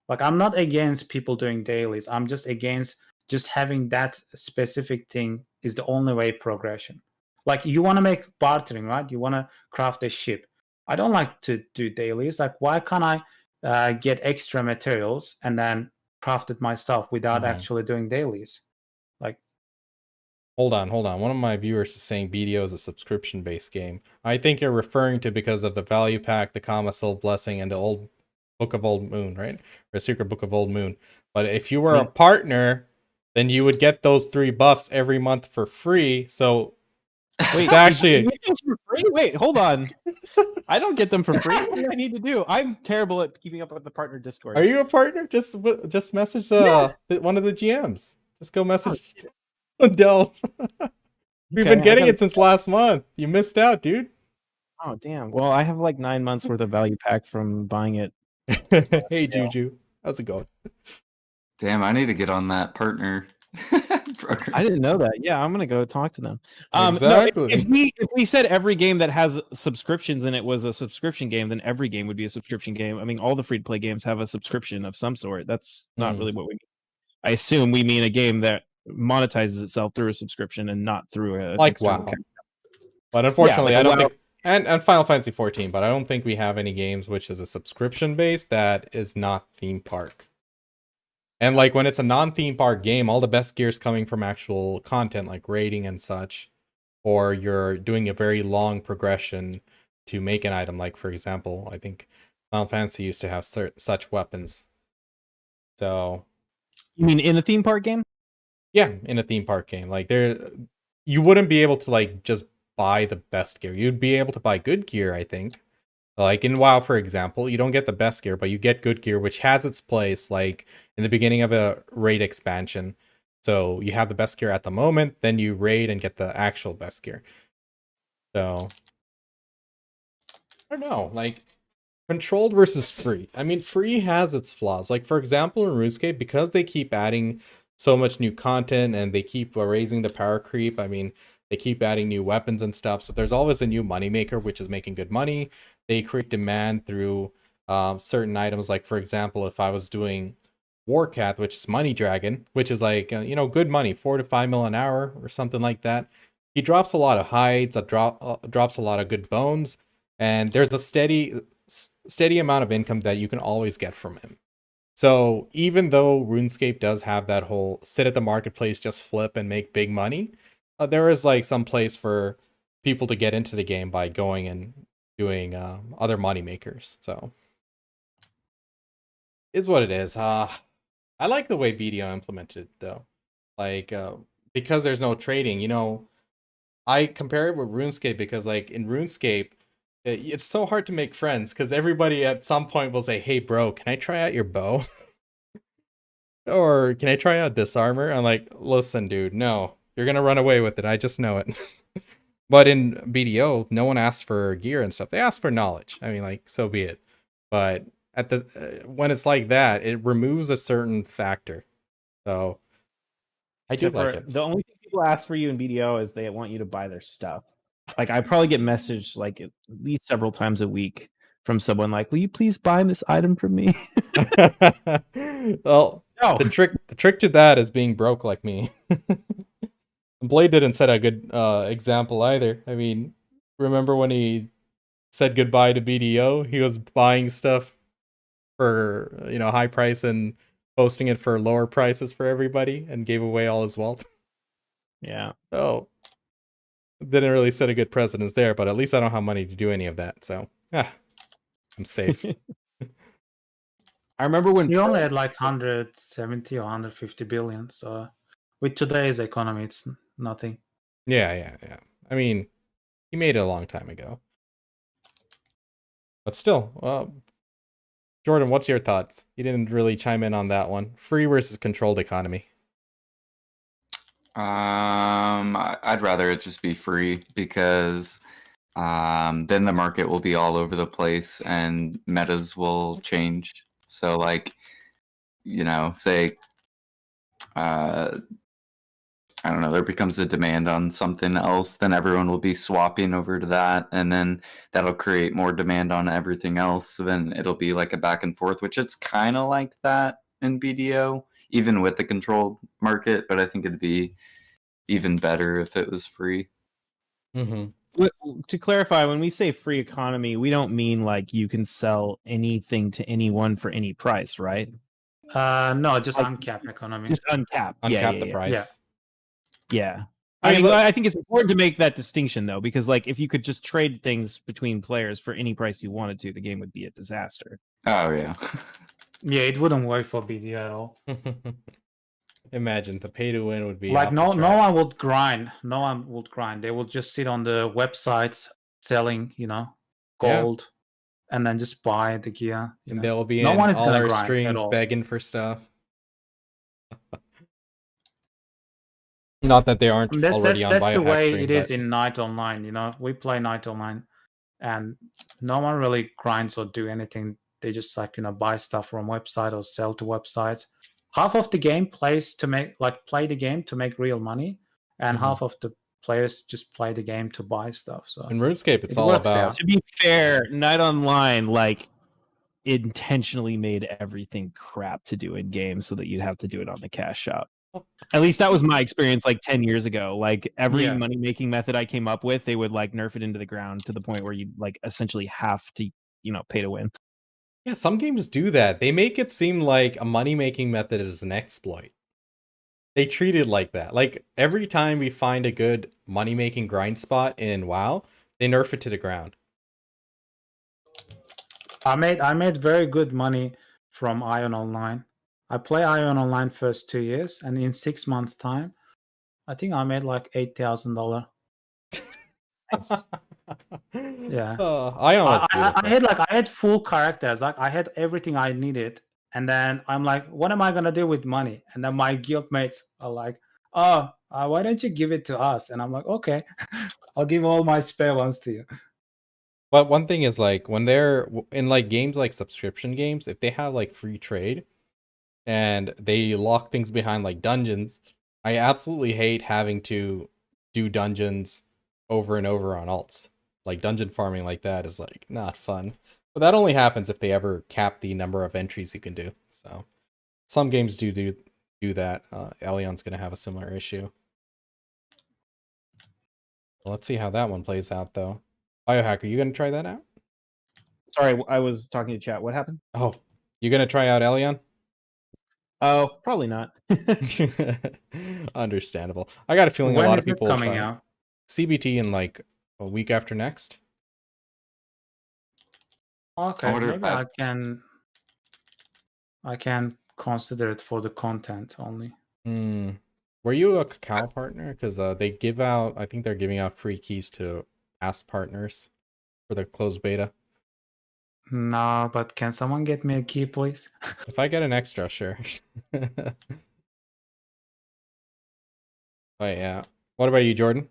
Like, I'm not against people doing dailies. I'm just against just having that specific thing is the only way progression. Like, you want to make bartering, right? You want to craft a ship. I don't like to do dailies. Like, why can't I get extra materials and then craft it myself without actually doing dailies? Like, Hold on. One of my viewers is saying BDO is a subscription-based game. I think you're referring to because of the value pack, the Kama Soul Blessing, and the Old Book of Old Moon, right? Or Secret Book of Old Moon. But if you were a partner, then you would get those 3 buffs every month for free. So Wait, it's actually you get those for free? Wait, hold on. I don't get them for free. What do I need to do? I'm terrible at keeping up with the partner Discord. Are you a partner? Just message one of the GMs. Just go message Delph. We've been getting it since last month. You missed out, dude. Oh, damn. Well, I have like 9 months worth of value pack from buying it. Hey, Juju. How's it going? Damn, I need to get on that partner program. I didn't know that. Yeah, I'm gonna go talk to them. Exactly. No, if we said every game that has subscriptions in it was a subscription game, then every game would be a subscription game. I mean, all the free-to-play games have a subscription of some sort. That's not really what we mean. I assume we mean a game that monetizes itself through a subscription and not through a like WoW. But unfortunately, I don't think and Final Fantasy 14, but I don't think we have any games which is a subscription base that is not theme park. And like when it's a non-theme park game, all the best gear is coming from actual content like raiding and such, or you're doing a very long progression to make an item. Like for example, I think Final Fantasy used to have such weapons. So, you mean in a theme park game? Yeah, in a theme park game, like you wouldn't be able to like just buy the best gear. You'd be able to buy good gear, I think. Like in WoW, for example, you don't get the best gear, but you get good gear, which has its place, like in the beginning of a raid expansion. So you have the best gear at the moment, then you raid and get the actual best gear. So, I don't know, like, controlled versus free. I mean, free has its flaws. Like, for example, in RuneScape, because they keep adding so much new content and they keep raising the power creep, I mean, they keep adding new weapons and stuff. So there's always a new moneymaker, which is making good money. They create demand through certain items. Like, for example, if I was doing Warcat, which is Money Dragon, which is like, good money, 4 to 5 mil an hour or something like that. He drops a lot of hides, drops a lot of good bones, and there's a steady amount of income that you can always get from him. So even though RuneScape does have that whole sit at the marketplace, just flip and make big money, there is like some place for people to get into the game by going and doing other money makers. So is what it is. I like the way BDO implemented it, though. Like because there's no trading, I compare it with RuneScape because like in RuneScape, it's so hard to make friends because everybody at some point will say, "Hey, bro, can I try out your bow?" Or can I try out this armor? I'm like, listen, dude, no, you're gonna run away with it. I just know it. But in BDO, no one asks for gear and stuff. They ask for knowledge. I mean, like, so be it. But at the when it's like that, it removes a certain factor. So I do like it. The only thing people ask for you in BDO is they want you to buy their stuff. Like, I probably get messaged like at least several times a week from someone like, "Will you please buy this item from me?" Well, No. the trick to that is being broke like me. Blade didn't set a good example either. I mean, remember when he said goodbye to BDO? He was buying stuff for high price and posting it for lower prices for everybody and gave away all his wealth. Yeah. Oh, didn't really set a good precedence there, but at least I don't have money to do any of that, so I'm safe. I remember when We only had like 170 or 150 billion. So with today's economy, it's nothing. Yeah. I mean, he made it a long time ago. But still, Jordan, what's your thoughts? You didn't really chime in on that one. Free versus controlled economy. I'd rather it just be free because then the market will be all over the place and metas will change. So like, say I don't know, there becomes a demand on something else, then everyone will be swapping over to that, and then that'll create more demand on everything else. So then it'll be like a back and forth, which it's kind of like that in BDO, even with the controlled market, but I think it'd be even better if it was free. Mm-hmm. To clarify, when we say free economy, we don't mean like you can sell anything to anyone for any price, right? No, just Like, uncapped economy. Just uncapped. Uncap the Yeah. price. Yeah. I mean, I think it's important to make that distinction though, because like if you could just trade things between players for any price you wanted to, the game would be a disaster. Oh, yeah. Yeah, it wouldn't work for BDO at all. Imagine the pay to win would be Like off no the chart. one would grind. No one would grind. They would just sit on the websites selling, gold, and then just buy the gear. And they'll be No in one is all gonna our grind at streams all. begging for stuff. Not that they aren't already on That's BioHack the way stream, it is but in Night Online. We play Night Online, and no one really grinds or do anything. They just buy stuff from website or sell to websites. Half of the game plays to play the game to make real money, and half of the players just play the game to buy stuff. So in RuneScape, it's it all works about out. To be fair, Night Online like intentionally made everything crap to do in game so that you'd have to do it on the cash shop. At least that was my experience like 10 years ago. Like every Yeah. money making method I came up with, they would like nerf it into the ground to the point where you like essentially have to, pay to win. Yeah, some games do that. They make it seem like a money-making method is an exploit. They treat it like that. Like every time we find a good money-making grind spot in WoW, they nerf it to the ground. I made very good money from Ion Online. I play Ion Online first 2 years, and in 6 months' time, I think I made like $8,000. Yeah. Ion's beautiful. I had full characters. Like I had everything I needed, and then I'm like, what am I gonna do with money? And then my guild mates are like, oh, why don't you give it to us? And I'm like, okay, I'll give all my spare ones to you. But one thing is like when they're in like games like subscription games, if they have like free trade and they lock things behind like dungeons, I absolutely hate having to do dungeons over and over on alts. Like dungeon farming like that is like not fun. But that only happens if they ever cap the number of entries you can do. So some games do that. Alion's gonna have a similar issue. Let's see how that one plays out though. BioHack, are you gonna try that out? Sorry, I was talking to chat. What happened? Oh, you gonna try out Elion? Oh, probably not. Understandable. I got a feeling When a lot is of it people will coming try out? CBT in like a week after next. Okay, wonder if maybe I can consider it for the content only. Were you a Cacao partner? Because they give out, I think they're giving out free keys to past partners for the closed beta. No, but can someone get me a key, please? If I get an extra, sure. But yeah. What about you, Jordan?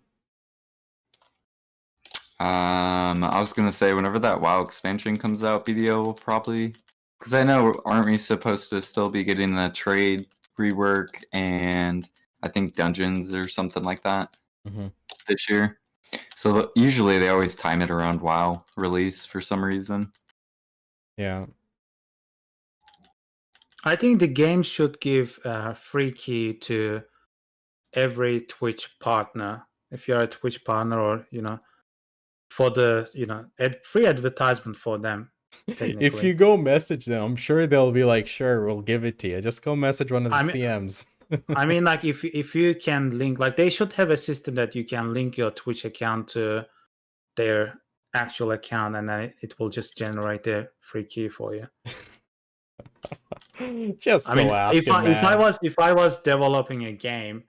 I was gonna say whenever that WoW expansion comes out, BDO will probably, because I know aren't we supposed to still be getting the trade rework and I think dungeons or something like that this year. So usually they always time it around WoW release for some reason. Yeah. I think the game should give a free key to every Twitch partner. If you're a Twitch partner, or for the free advertisement for them. Technically, If you go message them, I'm sure they'll be like, "Sure, we'll give it to you." Just go message one of the CMs. I mean, like if you can link, like they should have a system that you can link your Twitch account to their actual account, and then it will just generate a free key for you. Just I mean, go ask if him, man. if I was developing a game,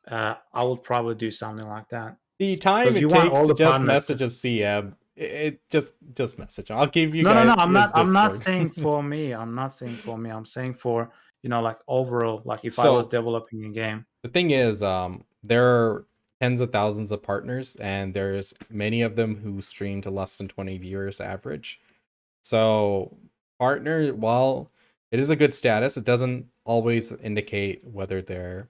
I would probably do something like that. The time Because it you want takes all to the just partners message a CM, it just message him. I'll give you No, guys I'm his not. I'm not Discord. saying for me. I'm not saying for me. I'm saying for like overall. Like if I was So developing a game. the thing is, there are tens of thousands of partners, and there's many of them who stream to less than 20 viewers average. So partner, while it is a good status, it doesn't always indicate whether they're,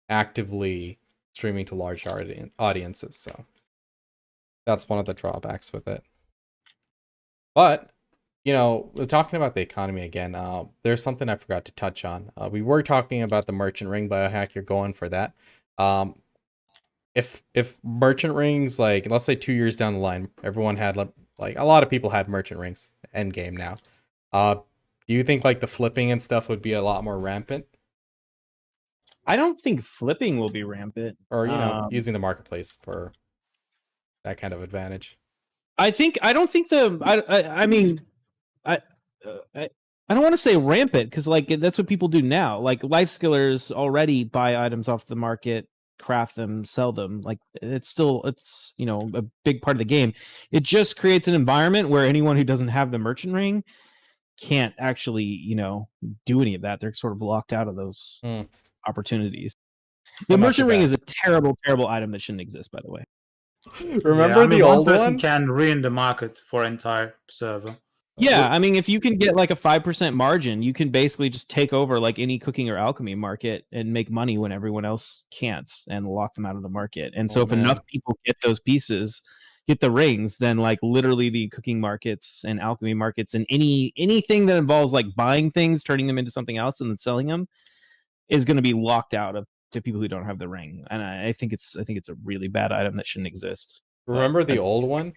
actively streaming to large audiences. So that's one of the drawbacks with it. But, we're talking about the economy again. There's something I forgot to touch on. We were talking about the merchant ring BioHack. You're going for that. If merchant rings, like, let's say 2 years down the line, everyone had, like, a lot of people had merchant rings end game now. Do you think, like, the flipping and stuff would be a lot more rampant? I don't think flipping will be rampant. Or, using the marketplace for that kind of advantage? I don't think I mean, I I don't want to say rampant because like that's what people do now. Like life skillers already buy items off the market, craft them, sell them. Like it's a big part of the game. It just creates an environment where anyone who doesn't have the merchant ring can't actually do any of that. They're sort of locked out of those opportunities. The merchant ring is a terrible item that shouldn't exist, by the way. Remember the old one person one? can ruin the market for an entire server. Yeah, I mean, if you can get like a 5% margin, you can basically just take over like any cooking or alchemy market and make money when everyone else can't, and lock them out of the market. And so if enough people get those pieces, get the rings, then like literally the cooking markets and alchemy markets and anything that involves like buying things, turning them into something else, and then selling them is going to be locked out to people who don't have the ring. And I think it's a really bad item that shouldn't exist. Remember the old one?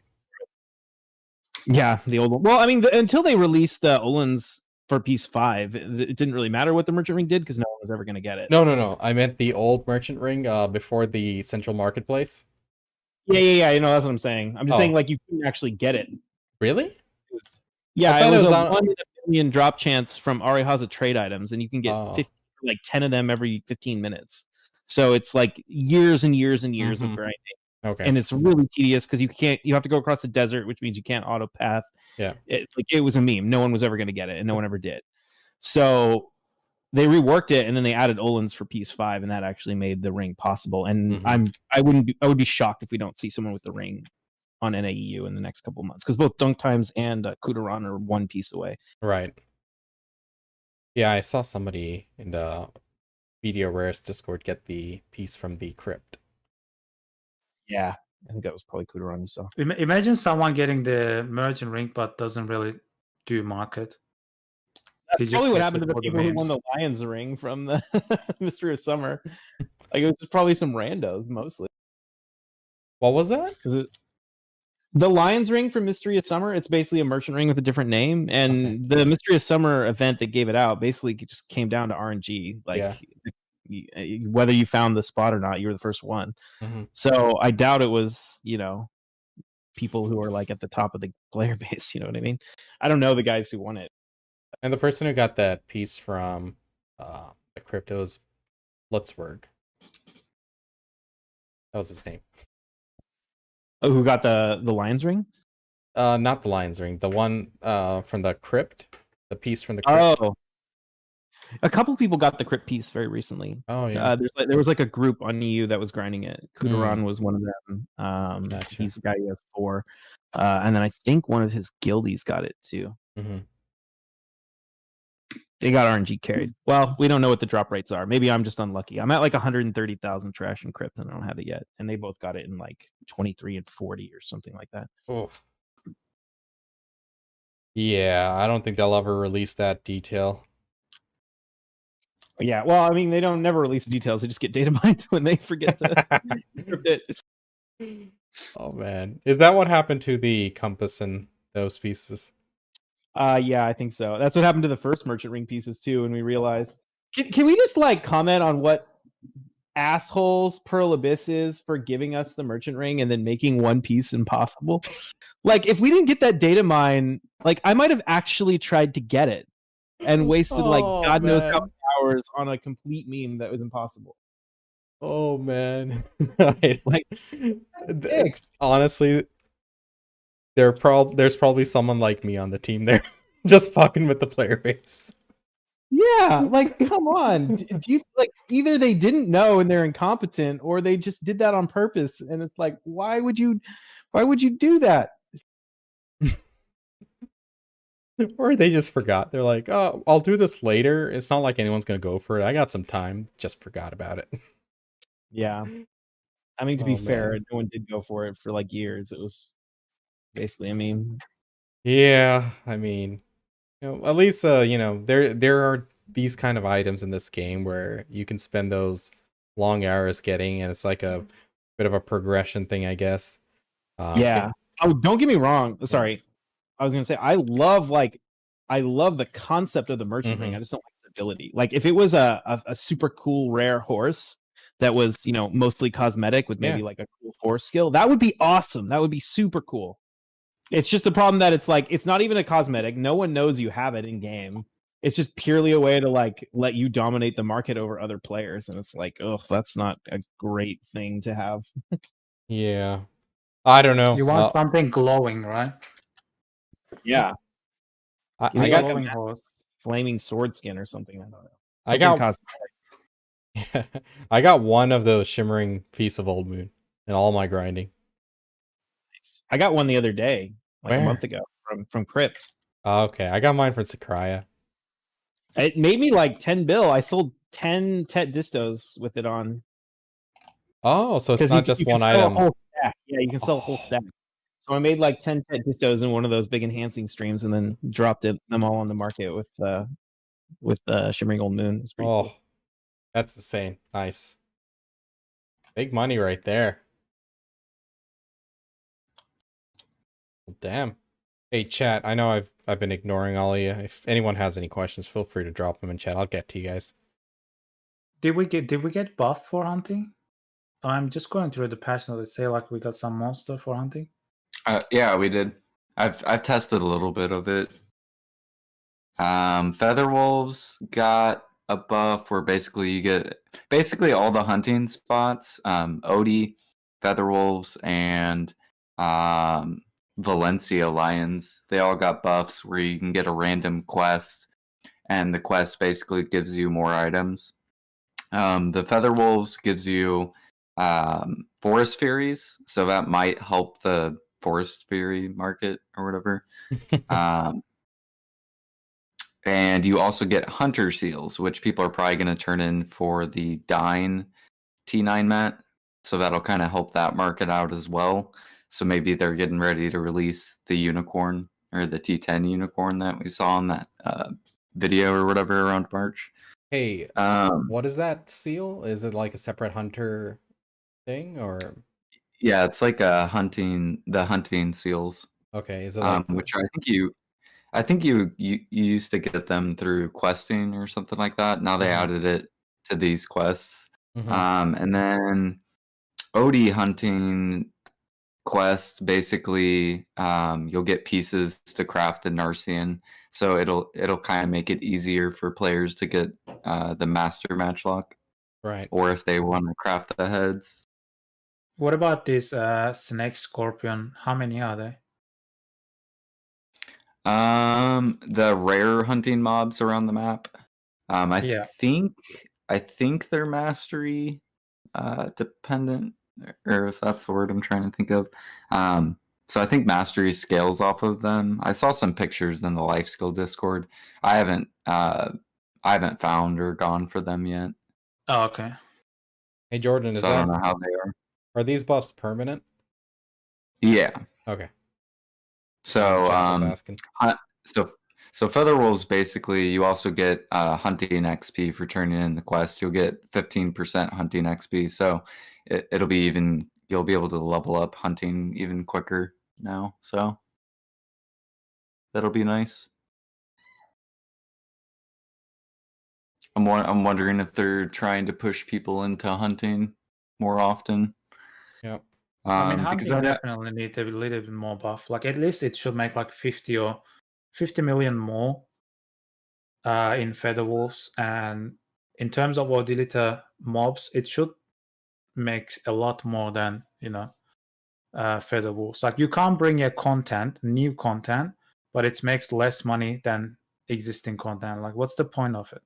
Yeah, the old one. Well, I mean, until they released the Olins for Piece 5, it didn't really matter what the merchant ring did because no one was ever going to get it. No. I meant the old merchant ring before the central marketplace. Yeah. That's what I'm saying. I'm just saying, like, you couldn't actually get it. Really? Yeah, it was a 1 in a million drop chance from Arihaza trade items, and you can get 10 of them every 15 minutes. So it's like years and years and years of grinding. Okay. And it's really tedious because you have to go across the desert, which means you can't auto path. Yeah. It was a meme. No one was ever going to get it, and no one ever did. So they reworked it, and then they added Olins for Piece 5, and that actually made the ring possible. And I would be shocked if we don't see someone with the ring on NAEU in the next couple of months, because both Dunk Times and Kudaran are 1 piece away. Right. Yeah, I saw somebody in the BDO Rares Discord get the piece from the crypt. Yeah, I think that was probably Kudaran you saw. Imagine someone getting the merchant ring but doesn't really do market. That's probably what happened to the people who won the Lions ring from the Mystery of Summer. Like it was just probably some randos mostly. What was that? The Lions ring from Mystery of Summer, it's basically a merchant ring with a different name. And the Mystery of Summer event that gave it out basically just came down to RNG. Like whether you found the spot or not, you were the first one. So I doubt it was, people who are like at the top of the player base, you know what I mean? I don't know the guys who won it. And the person who got that piece from the cryptos, Lutzberg. That was his name. Oh, who got the Lions ring? Not the Lions ring. The one from the crypt. The piece from the crypt. Oh. A couple of people got the crypt piece very recently. Oh yeah. There was like a group on EU that was grinding it. Kudaran was one of them. Gotcha. He's the guy who has 4. And then I think one of his guildies got it too. They got RNG carried. Well, we don't know what the drop rates are. Maybe I'm just unlucky. I'm at like 130,000 trash and crypt, and I don't have it yet. And they both got it in like 23 and 40 or something like that. Oof. Yeah, I don't think they'll ever release that detail. Yeah, well, I mean, they don't never release the details. They just get data mined when they forget to script it. Oh man, is that what happened to the compass and those pieces? Yeah, I think so. That's what happened to the first merchant ring pieces too. When we realized, can we just like comment on what assholes Pearl Abyss is for giving us the merchant ring and then making 1 piece impossible? Like, if we didn't get that data mine, like I might have actually tried to get it and wasted like Oh, God knows how man. many hours on a complete meme that was impossible. Oh man. Like, It's honestly there's probably someone like me on the team there just fucking with the player base. Yeah, like come on. Do you like either they didn't know and they're incompetent, or they just did that on purpose? And it's like, why would you do that? Or they just forgot. They're like, "Oh, I'll do this later. It's not like anyone's gonna go for it. I got some time." Just forgot about it. Yeah. I mean, to be Oh, fair, man. no one did go for it for like years. It was basically, I mean, Yeah, I mean, at least there are these kind of items in this game where you can spend those long hours getting, and it's like a bit of a progression thing, I guess. yeah. Oh, don't get me wrong. Sorry. I was gonna say I love the concept of the merchant ring. I just don't like the ability. Like if it was a super cool rare horse that was, mostly cosmetic with maybe Yeah. like a cool force skill, that would be awesome. That would be super cool. It's just the problem that it's like it's not even a cosmetic. No one knows you have it in game. It's just purely a way to like let you dominate the market over other players, and it's like, oh, that's not a great thing to have. Yeah. I don't know. You want something glowing, right? Yeah, I Give me got like a glowing horse. flaming sword skin or something. I don't know. I Something got cosmetic. I got one of those shimmering piece of old moon in all my grinding. I got one the other day, like a Where? month ago, from Crits. Oh, okay, I got mine from Sakraya. It made me like 10 bill. I sold 10 Tet Distos with it on. Oh, so it's 'Cause not you just can one sell item. a whole stack. Yeah, you can sell a whole stack. So I made like 10 Tet Distos in one of those big enhancing streams, and then dropped them all on the market with Shimmering Gold Moon. It's pretty Oh, cool. that's insane. Nice. Big money right there. Damn. Hey, chat. I know I've been ignoring all of you. If anyone has any questions, feel free to drop them in chat. I'll get to you guys. Did we get buff for hunting? I'm just going through the patch notes. Say like we got some monster for hunting. Yeah, we did. I've tested a little bit of it. Featherwolves got a buff where basically you get all the hunting spots. Odie, Featherwolves, and Valencia Lions. They all got buffs where you can get a random quest, and the quest basically gives you more items. The Featherwolves gives you Forest Furies, so that might help the Forest Fury market or whatever. And you also get Hunter Seals, which people are probably going to turn in for the Dine T9 mat. So that'll kind of help that market out as well. So maybe they're getting ready to release the unicorn or the T10 unicorn that we saw in that video or whatever around March. Hey, what is that seal? Is it like a separate hunter thing, or? Yeah, it's like the hunting seals. Okay, is it like which I think you used to get them through questing or something like that. Now they added it to these quests. And then Odie hunting quest, basically you'll get pieces to craft the Narcian. So it'll kind of make it easier for players to get the master matchlock. right? Or if they want to craft the heads. What about this snake scorpion? How many are they? The rare hunting mobs around the map. I think they're mastery dependent, or if that's the word I'm trying to think of. So I think mastery scales off of them. I saw some pictures in the life skill Discord. I haven't found or gone for them yet. Oh, okay. Hey Jordan, I don't know how they are these buffs permanent? Yeah. Okay. So Chat was asking. So Featherwolves, basically you also get hunting XP for turning in the quest. You'll get 15% hunting XP. So it'll be you'll be able to level up hunting even quicker now. So that'll be nice. I'm wondering if they're trying to push people into hunting more often. Yep. I mean, Because hunting definitely need a little bit more buff. Like at least it should make like 50 million more in Feather Wolves, and in terms of Odilita mobs, it should make a lot more than Feather Wolves. Like you can't bring a new content, but it makes less money than existing content. Like, what's the point of it?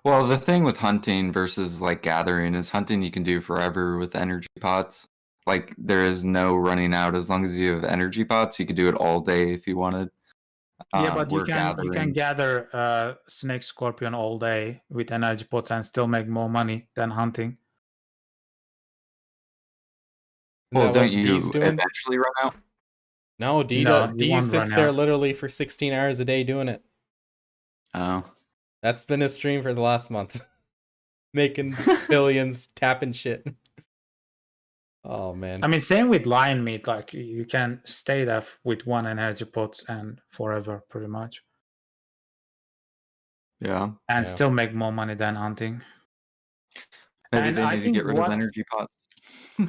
Well, the thing with hunting versus like gathering is hunting you can do forever with energy pots. Like there is no running out as long as you have energy pots. You could do it all day if you wanted. Yeah, but you We're can gathering. gather snake scorpion all day with energy pots and still make more money than hunting. Isn't Well, that don't what D's you doing? eventually run out? No, D, No, you D won't sits run there out. literally for 16 hours a day doing it. Oh, That's been his stream for the last month. Making billions, tapping shit. Oh, man. I mean, same with lion meat. Like you can stay there with one energy pots and forever, pretty much, yeah. and Yeah. still make more money than hunting. Maybe And they I need to think get rid of energy pots.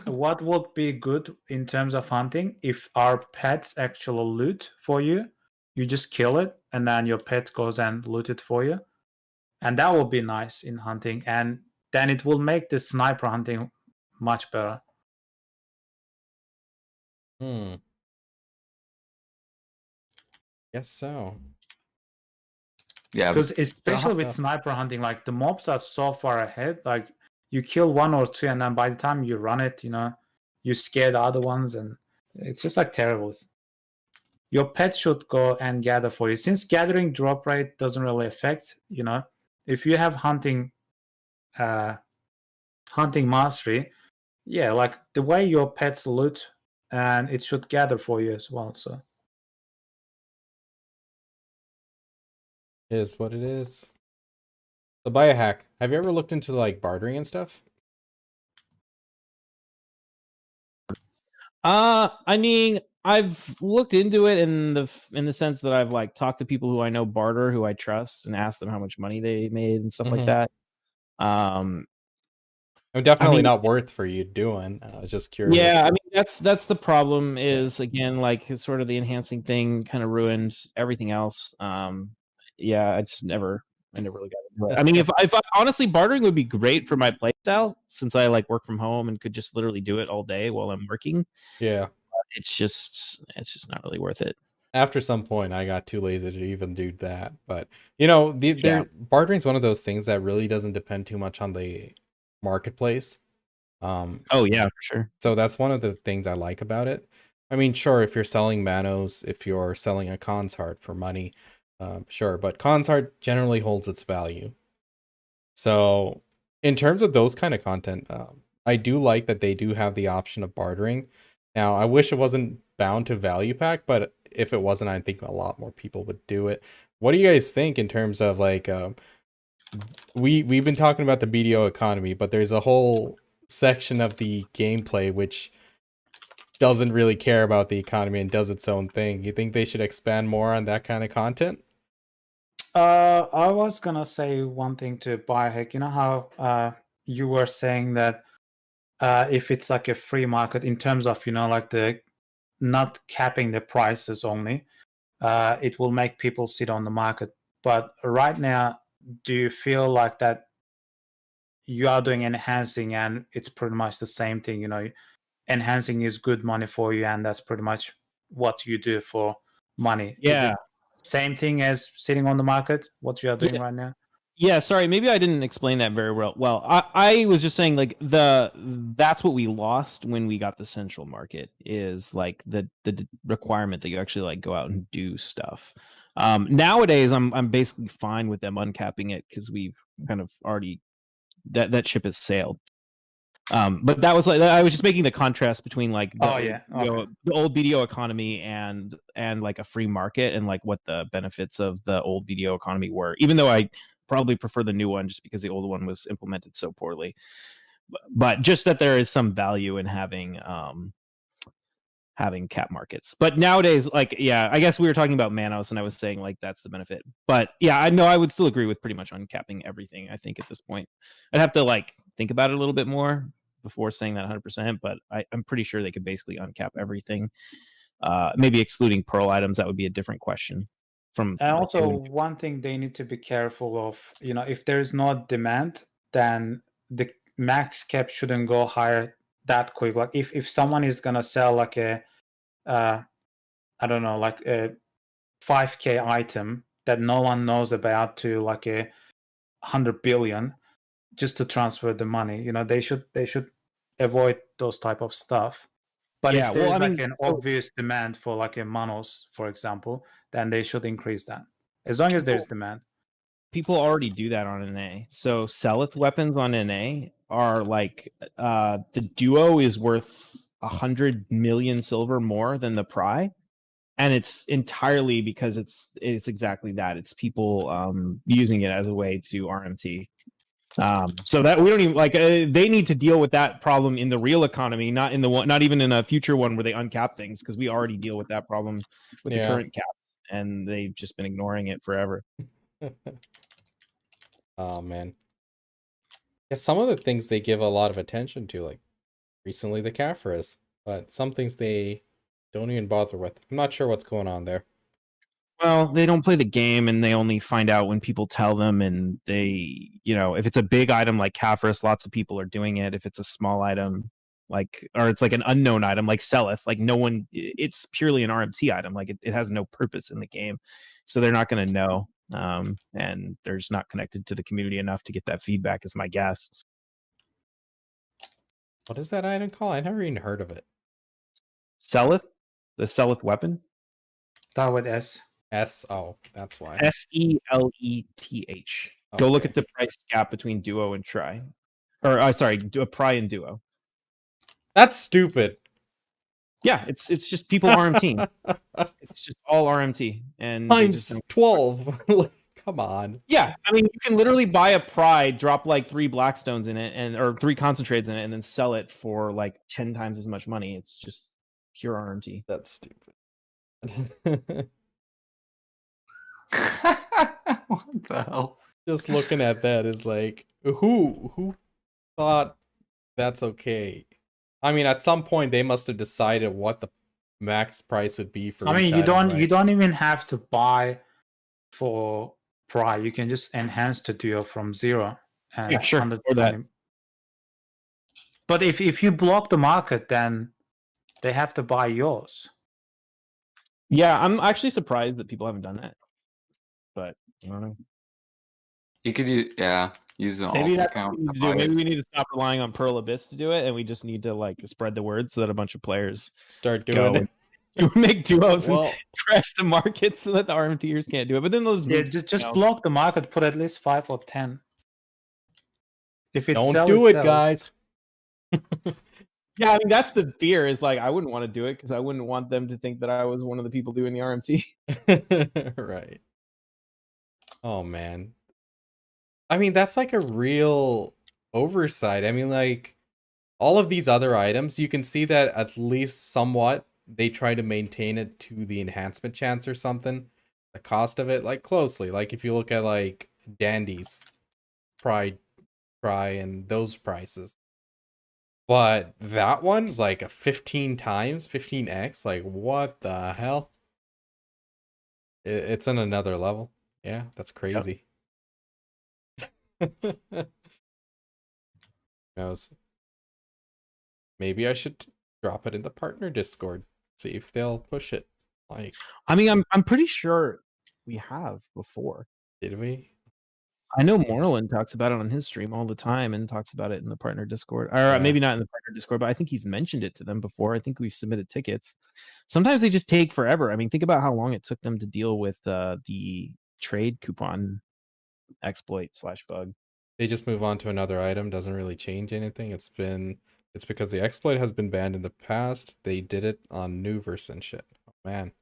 what would be good in terms of hunting if our pets actually loot for you. You just kill it, and then your pet goes and loot it for you, and that will be nice in hunting. And then it will make the sniper hunting much better. Guess so. Yeah, Because especially with uh, sniper hunting, like the mobs are so far ahead. Like you kill one or two, and then by the time you run it, you scare the other ones, and it's just like terrible. Your pets should go and gather for you. Since gathering drop rate doesn't really affect, if you have hunting mastery, yeah, like the way your pets loot, and it should gather for you as well. So is what it is. The BioHack. Have you ever looked into like bartering and stuff? I mean, I've looked into it in the sense that I've like talked to people who I know barter, who I trust, and asked them how much money they made and stuff like that. I'm definitely not worth for you doing. I was just curious. Yeah, I mean that's the problem. Is again like it's sort of the enhancing thing kind of ruined everything else. Yeah, I never really got into it. I mean, if honestly, bartering would be great for my playstyle since I like work from home and could just literally do it all day while I'm working. Yeah. It's just not really worth it. After some point, I got too lazy to even do that. But bartering is one of those things that really doesn't depend too much on the marketplace. Oh yeah, for sure. So that's one of the things I like about it. I mean, sure, if you're selling Manos, if you're selling a Cons Heart for money, sure, but Cons Heart generally holds its value. So in terms of those kind of content, I do like that they do have the option of bartering. Now, I wish it wasn't bound to value pack, but if it wasn't, I think a lot more people would do it. What do you guys think in terms of like we've been talking about the BDO economy, but there's a whole section of the gameplay which doesn't really care about the economy and does its own thing. You think they should expand more on that kind of content? I was gonna say one thing to BioHack. You know how you were saying that if it's like a free market in terms of like the not capping the prices only, it will make people sit on the market. But right now, do you feel like that you are doing enhancing and it's pretty much the same thing? Enhancing is good money for you, and that's pretty much what you do for money. Is it same thing as sitting on the market, what you are doing right now? Yeah, sorry, maybe I didn't explain that very well. Well, I was just saying like that's what we lost when we got the central market is like the requirement that you actually like go out and do stuff. Nowadays I'm basically fine with them uncapping it because we've kind of already that ship has sailed. But that was like I was just making the contrast between like the old BDO economy and like a free market and like what the benefits of the old BDO economy were. Even though I probably prefer the new one just because the old one was implemented so poorly. But just that there is some value in having cap markets. But nowadays, like, yeah, I guess we were talking about Manos and I was saying like that's the benefit. But yeah, I know I would still agree with pretty much uncapping everything. I think at this point I'd have to like think about it a little bit more before saying that 100%, but I'm pretty sure they could basically uncap everything. Maybe excluding pearl items, that would be a different question. from. And like, also, doing- one thing they need to be careful of, if there's no demand, then the max cap shouldn't go higher that quick. Like if someone is gonna sell like a, I don't know, like a 5K item that no one knows about to like a 100 billion just to transfer the money, they should avoid those type of stuff. But Yeah, if there's well, I like mean, an so- obvious demand for like a Manos, for example, then they should increase that. As long as there's demand. people already do that on NA. So Seleth weapons on NA are like the duo is worth 100 million silver more than the pry, and it's entirely because it's exactly that. It's people using it as a way to RMT. So that we don't even like they need to deal with that problem in the real economy, not in the one, not even in a future one where they uncap things, because we already deal with that problem with the current caps, and they've just been ignoring it forever. Oh man. Yeah, some of the things they give a lot of attention to, like recently the Caphras, but some things they don't even bother with. I'm not sure what's going on there. Well, they don't play the game, and they only find out when people tell them. And they, if it's a big item like Caphras, lots of people are doing it. If it's a small item, or it's like an unknown item like Seleth, like no one, it's purely an RMT item. Like it has no purpose in the game, so they're not going to know. And they're just not connected to the community enough to get that feedback, is my guess. What is that item called? I never even heard of it. Seleth, the Seleth weapon. Start with S. Oh, that's why. SELETH. Go look Okay. at the price gap between Duo and Try. Or sorry, Pry and Duo. That's stupid. Yeah, it's just people RMT. It's just all RMT, and they just Times don't- 12. Like, come on. Yeah, I mean, you can literally buy a Pry, drop like 3 Blackstones in it, or 3 concentrates in it, and then sell it for like 10 times as much money. It's just pure RMT. That's stupid. What the hell? Just looking at that is like, who thought that's okay? I mean, at some point they must have decided what the max price would be for. I mean, each you item, don't right? you don't even have to buy for Pry. You can just enhance the duo from 0 and Yeah, sure, or 120. But if you block the market, then they have to buy yours. Yeah, I'm actually surprised that people haven't done that. But I don't know. You could use an alt Maybe that's account. what we need to to buy do. Maybe it. we need to stop relying on Pearl Abyss to do it, and we just need to like spread the word so that a bunch of players Start go doing and make duos well. and crash the market so that the RMTers can't do it. But then those Yeah, moves, just block the market. Put at least 5 or 10. If it Don't sells, do it, sells. guys. Yeah, I mean that's the fear. Is like I wouldn't want to do it because I wouldn't want them to think that I was one of the people doing the RMT. Right. Oh man. I mean, that's like a real oversight. I mean, like all of these other items, you can see that at least somewhat they try to maintain it to the enhancement chance or something. The cost of it, like closely. Like if you look at like Dandy's Pry and those prices. But that one's like a 15 times, 15x. Like what the hell? It's in another level. Yeah, that's crazy. Knows. Maybe I should drop it in the partner Discord. See if they'll push it. Like, I mean, I'm pretty sure we have before. did we? I know Moreland talks about it on his stream all the time and talks about it in the partner Discord. Or Yeah. maybe not in the partner Discord, but I think he's mentioned it to them before. I think we've submitted tickets. Sometimes they just take forever. I mean, think about how long it took them to deal with the trade coupon exploit/bug. They just move on to another item. Doesn't really change anything. It's because the exploit has been banned in the past. They did it on new version shit. Oh, man.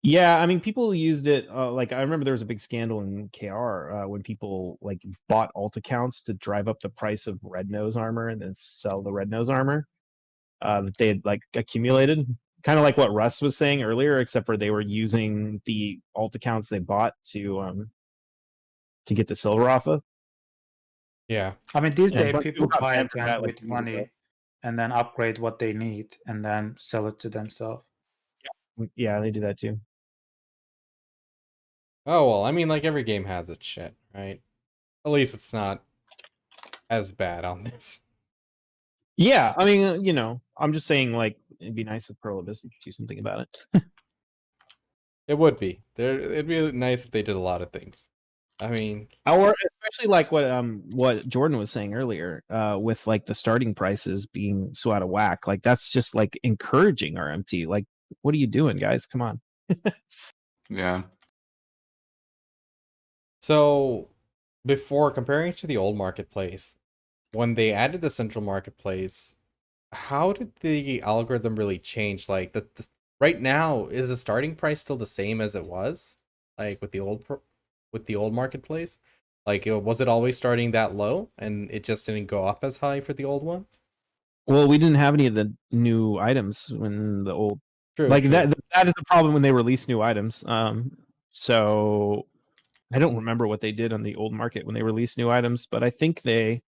Yeah, I mean, people used it. Like I remember there was a big scandal in KR when people like bought alt accounts to drive up the price of red nose armor and then sell the red nose armor that they had like accumulated. Kind of like what Russ was saying earlier, except for they were using the alt accounts they bought to get the silver off of. Yeah. I mean, these Yeah, days but people people got buy a banned for gun that, like, with 2 years ago. money and then upgrade what they need and then sell it to themselves. Yeah, they do that too. Oh well, I mean, like every game has its shit, right? At least it's not as bad on this. Yeah, I mean, I'm just saying, like, it'd be nice if Pearl Abyss would do something about it. It would be. It'd be nice if they did a lot of things. I mean, Or especially like what Jordan was saying earlier, with like the starting prices being so out of whack. Like that's just like encouraging RMT. Like, what are you doing, guys? Come on. Yeah. so before comparing it to the old marketplace, when they added the central marketplace, how did the algorithm really change? Like right now, is the starting price still the same as it was, like with the old marketplace? Like, was it always starting that low, and it just didn't go up as high for the old one? Well, we didn't have any of the new items when the old True, like true. that is the problem when they release new items. So I don't remember what they did on the old market when they released new items, but I think they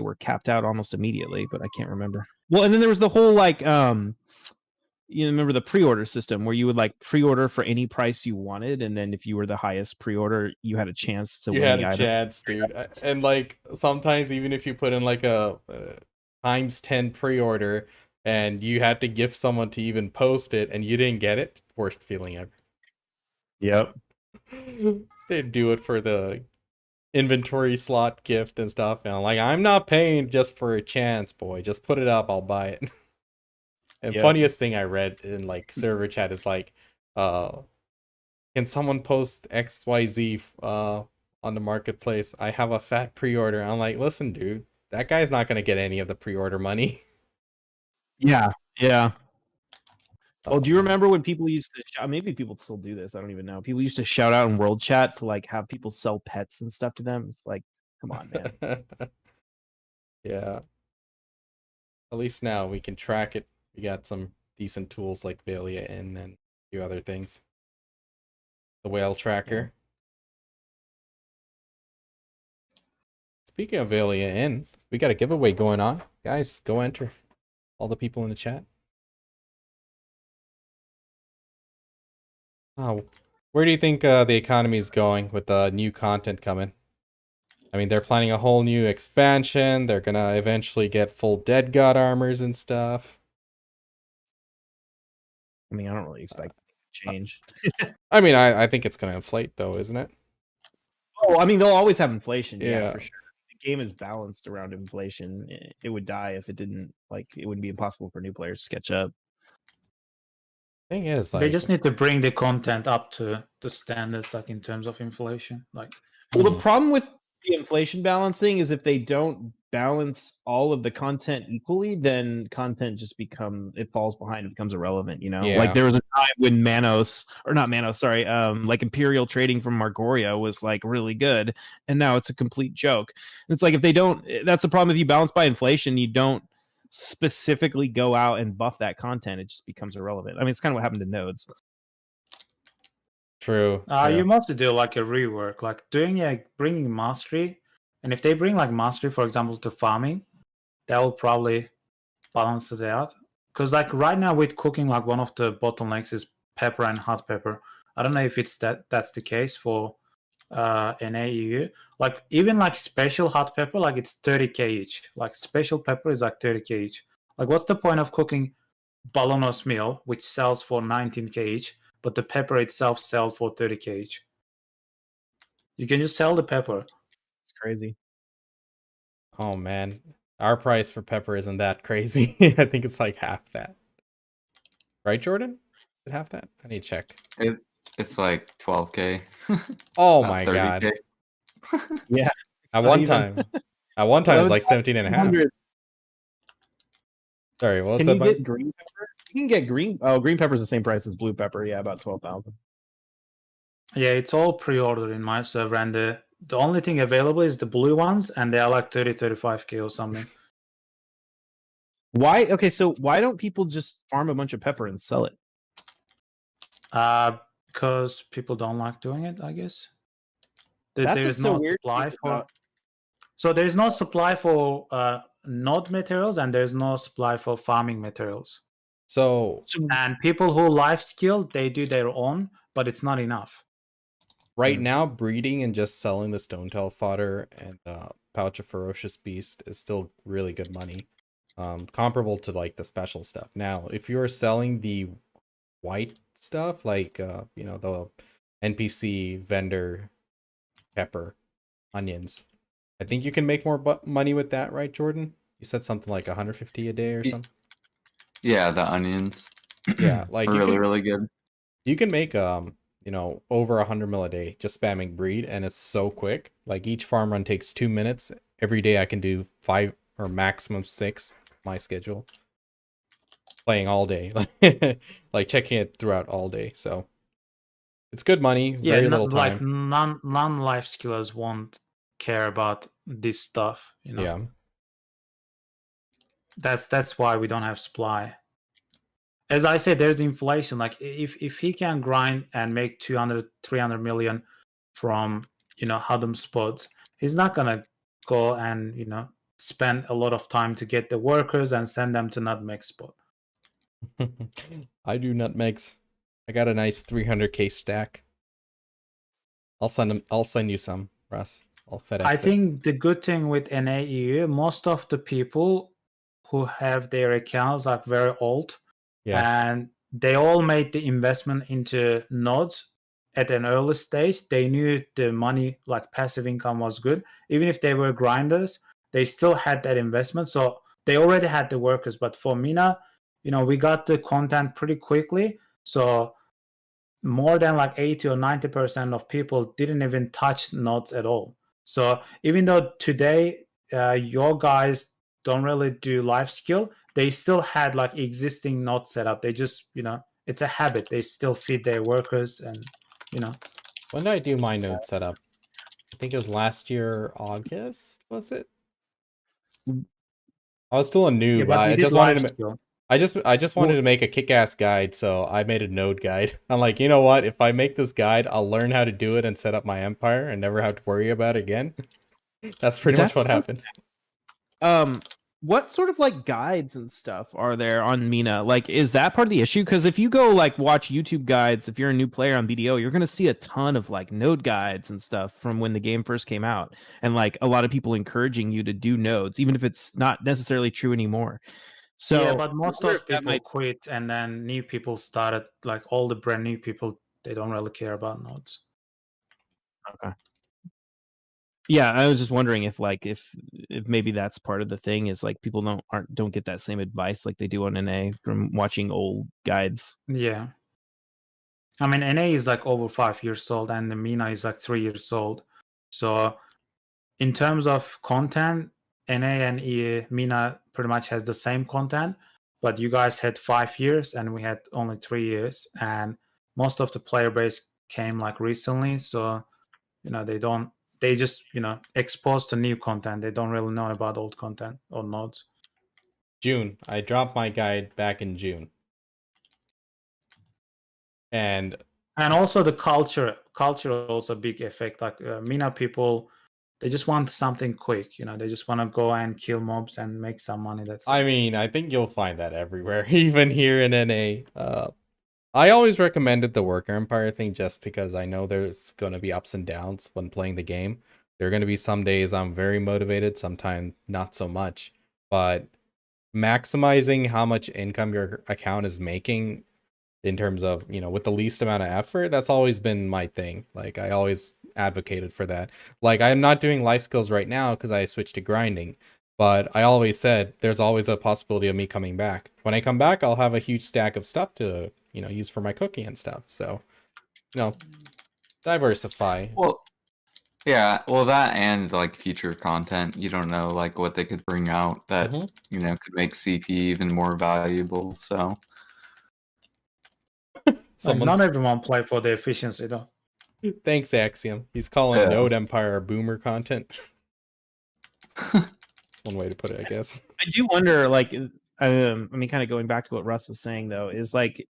were capped out almost immediately, but I can't remember. Well, and then there was the whole like you remember the pre-order system where you would like pre-order for any price you wanted, and then if you were the highest pre-order, you had a chance to You win had the a item. chance, dude. And like sometimes even if you put in like a times 10 pre-order and you had to gift someone to even post it and you didn't get it, worst feeling ever. Yep. They'd do it for the inventory slot gift and stuff, and I'm like, I'm not paying just for a chance, boy. Just put it up, I'll buy it. And Yep. funniest thing I read in like server chat is like, can someone post XYZ on the marketplace? I have a fat pre-order. I'm like, listen, dude, that guy's not gonna get any of the pre-order money. Yeah. Oh, do you man. remember when people used to shout, maybe people still do this, I don't even know. People used to shout out in world chat to like have people sell pets and stuff to them. It's like, come on, man. Yeah. At least now we can track it. We got some decent tools like Velia and a few other things. The whale tracker. Speaking of Velia in, we got a giveaway going on. Guys, go enter. All the people in the chat. Oh, where do you think the economy is going with the new content coming? I mean, they're planning a whole new expansion. They're gonna eventually get full dead god armors and stuff. I mean, I don't really expect change. I mean, I think it's gonna inflate though, isn't it? Oh, I mean, they'll always have inflation. Yeah, Yeah. for sure. The game is balanced around inflation. It would die if it didn't. Like, it would be impossible for new players to catch up. Thing is, like, They just need to bring the content up to the standards, like in terms of inflation. Like, Well, the problem with the inflation balancing is if they don't balance all of the content equally, then content just it falls behind and becomes irrelevant, Yeah. Like there was a time when like Imperial trading from Margoria was like really good, and now it's a complete joke. It's like if they don't, that's the problem. If you balance by inflation, you don't specifically go out and buff that content, it just becomes irrelevant. I mean, it's kind of what happened to nodes. True. you must do like a rework, like bringing mastery, and if they bring like mastery, for example, to farming, that will probably balance it out. Because like right now with cooking, like one of the bottlenecks is pepper and hot pepper. I don't know if that's the case for NAEU. Like even like special hot pepper, like it's 30k each. Like special pepper is like 30k each. Like what's the point of cooking bolognese meal, which sells for 19k each, but the pepper itself sells for 30k each? You can just sell the pepper. It's crazy. Oh man, our price for pepper isn't that crazy. I think it's like half that. Right, Jordan? Is it half that? I need to check. It's like 12k. Oh Not my 30K. god. Yeah. At not one even- time. At one time it was like 17 and a half. 100. Sorry, what was Can that? you Bug? get green pepper? You can get green. Oh, green pepper is the same price as blue pepper. Yeah, about 12,000. Yeah, it's all pre-ordered in my server, and the only thing available is the blue ones, and they are like 35k or something. Why? Okay, so why don't people just farm a bunch of pepper and sell it? Because people don't like doing it, I guess. That's There what's is so no weird supply for. about- So there is no supply for node materials, and there's no supply for farming materials. So And people who life skill, they do their own, but it's not enough. Right Mm. now, breeding and just selling the Stonetail fodder and pouch of Ferocious Beast is still really good money. Comparable to like the special stuff. Now, if you're selling the white stuff, like the NPC vendor pepper, onions, I think you can make more money with that, right, Jordan? You said something like 150 a day or Y- something. Yeah, the onions Yeah, are like really, really good. you can make over 100 mil a day just spamming breed, and it's so quick. Like each farm run takes 2 minutes. Every day I can do 5 or maximum 6, my schedule. Playing all day, like checking it throughout all day. So it's good money, Yeah, very little like time. non-life skillers won't care about this stuff. Yeah. That's why we don't have supply. As I said, there's inflation. Like if he can grind and make 200, 300 million from Hadum spots, he's not gonna go and spend a lot of time to get the workers and send them to nutmeg spot. I do nutmegs. I got a nice 300k stack. I'll send you some, Russ. I'll FedEx I it. think the good thing with NAEU, most of the people who have their accounts are very old, Yeah. and they all made the investment into nodes at an early stage. They knew the money, like passive income, was good. Even if they were grinders, they still had that investment. So they already had the workers. But for Mina, we got the content pretty quickly. So more than like 80 or 90% of people didn't even touch nodes at all. So even though today your guys don't really do life skill, they still had like existing node setup. They just, it's a habit. They still feed their workers and, When did I do my node setup? I think it was last year, August, was it? I was still a yeah, noob. but we I did just wanted life to skill. I just wanted Well, to make a kick-ass guide, so I made a node guide. I'm like, you know what? If I make this guide, I'll learn how to do it and set up my empire and never have to worry about it again. That's pretty much what happened. What sort of like guides and stuff are there on Mina? Like, is that part of the issue? Because if you go like watch YouTube guides, if you're a new player on BDO, you're gonna see a ton of like node guides and stuff from when the game first came out, and like a lot of people encouraging you to do nodes, even if it's not necessarily true anymore. So yeah, but I most wonder of if that people quit, and then new people started. Like all the brand new people, they don't really care about nodes. Okay. Yeah, I was just wondering if like if maybe that's part of the thing is like people don't get that same advice like they do on NA from watching old guides. Yeah. I mean, NA is like over 5 years old, and the Mina is like 3 years old. So, in terms of content, NA and Mina pretty much has the same content, but you guys had 5 years, and we had only 3 years, and most of the player base came like recently. So, they just exposed to new content. They don't really know about old content or nodes. June. I dropped my guide back in June. And Also the culture also a big effect. Like Mina people, they just want something quick. They just want to go and kill mobs and make some money. That's I it. mean, I think you'll find that everywhere, even here in NA. I always recommended the Worker Empire thing just because I know there's going to be ups and downs when playing the game. There are going to be some days I'm very motivated, sometimes not so much. But maximizing how much income your account is making in terms of, with the least amount of effort, that's always been my thing. Like, I always advocated for that. Like, I'm not doing life skills right now because I switched to grinding. But I always said there's always a possibility of me coming back. When I come back, I'll have a huge stack of stuff to, use for my cooking and stuff. So, diversify. Well, yeah, well, that and like future content, you don't know like what they could bring out that Mhm. could make CP even more valuable. So Like, Someone's not everyone play for the efficiency though. thanks, Axiom. He's calling Yeah. Node Empire boomer content. That's one way to put it, I guess. I do wonder, like, I mean, kind of going back to what Russ was saying, though, is like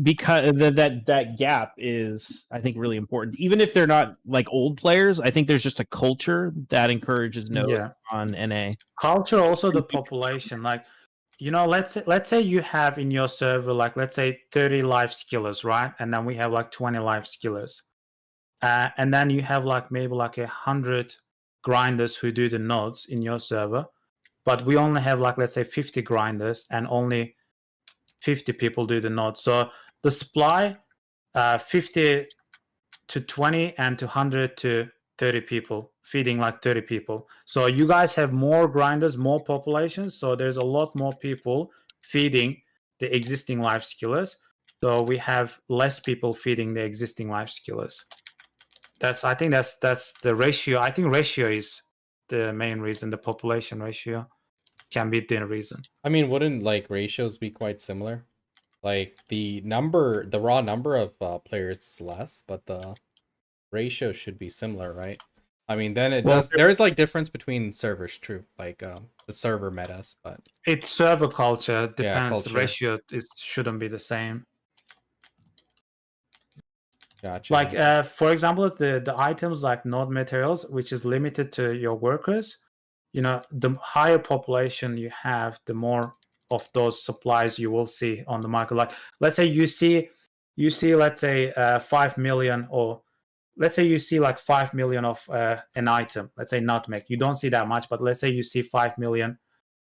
because that gap is, I think, really important. Even if they're not like old players, I think there's just a culture that encourages Node Yeah. on NA. Culture, also the population. Like, let's say you have in your server like let's say 30 life skillers, right? And then we have like 20 life skillers. and then you have like maybe like 100 grinders who do the nodes in your server, but we only have like, let's say 50 grinders and only 50 people do the nodes. So the supply 50 to 20 and to 100 to 30 people feeding like 30 people. So you guys have more grinders, more populations, so there's a lot more people feeding the existing life skillers. So we have less people feeding the existing life skillers. I think that's the ratio. I think ratio is the main reason. The population ratio can be the reason. I mean, wouldn't like ratios be quite similar? Like the raw number of players is less, but the ratio should be similar, right? I mean, then there's like difference between servers, true, like the server metas, but it's server culture depends. Yeah, culture. The ratio shouldn't be the same. Gotcha. Like for example, the items like node materials, which is limited to your workers, the higher population you have, the more of those supplies you will see on the market. Like let's say you see let's say 5 million, or let's say you see like 5 million of an item, let's say nutmeg. You don't see that much, but let's say you see 5 million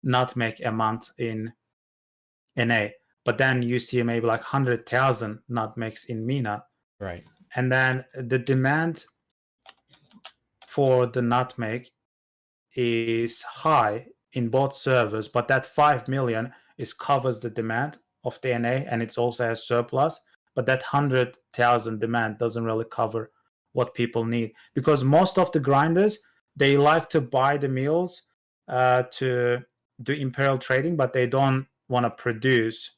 nutmeg a month in NA, but then you see maybe like 100,000 nutmegs in MENA. Right. And then the demand for the nutmeg is high in both servers, but that 5 million covers the demand of the NA, and it's also a surplus. But that 100,000 demand doesn't really cover what people need, because most of the grinders, they like to buy the meals to do imperial trading, but they don't want to produce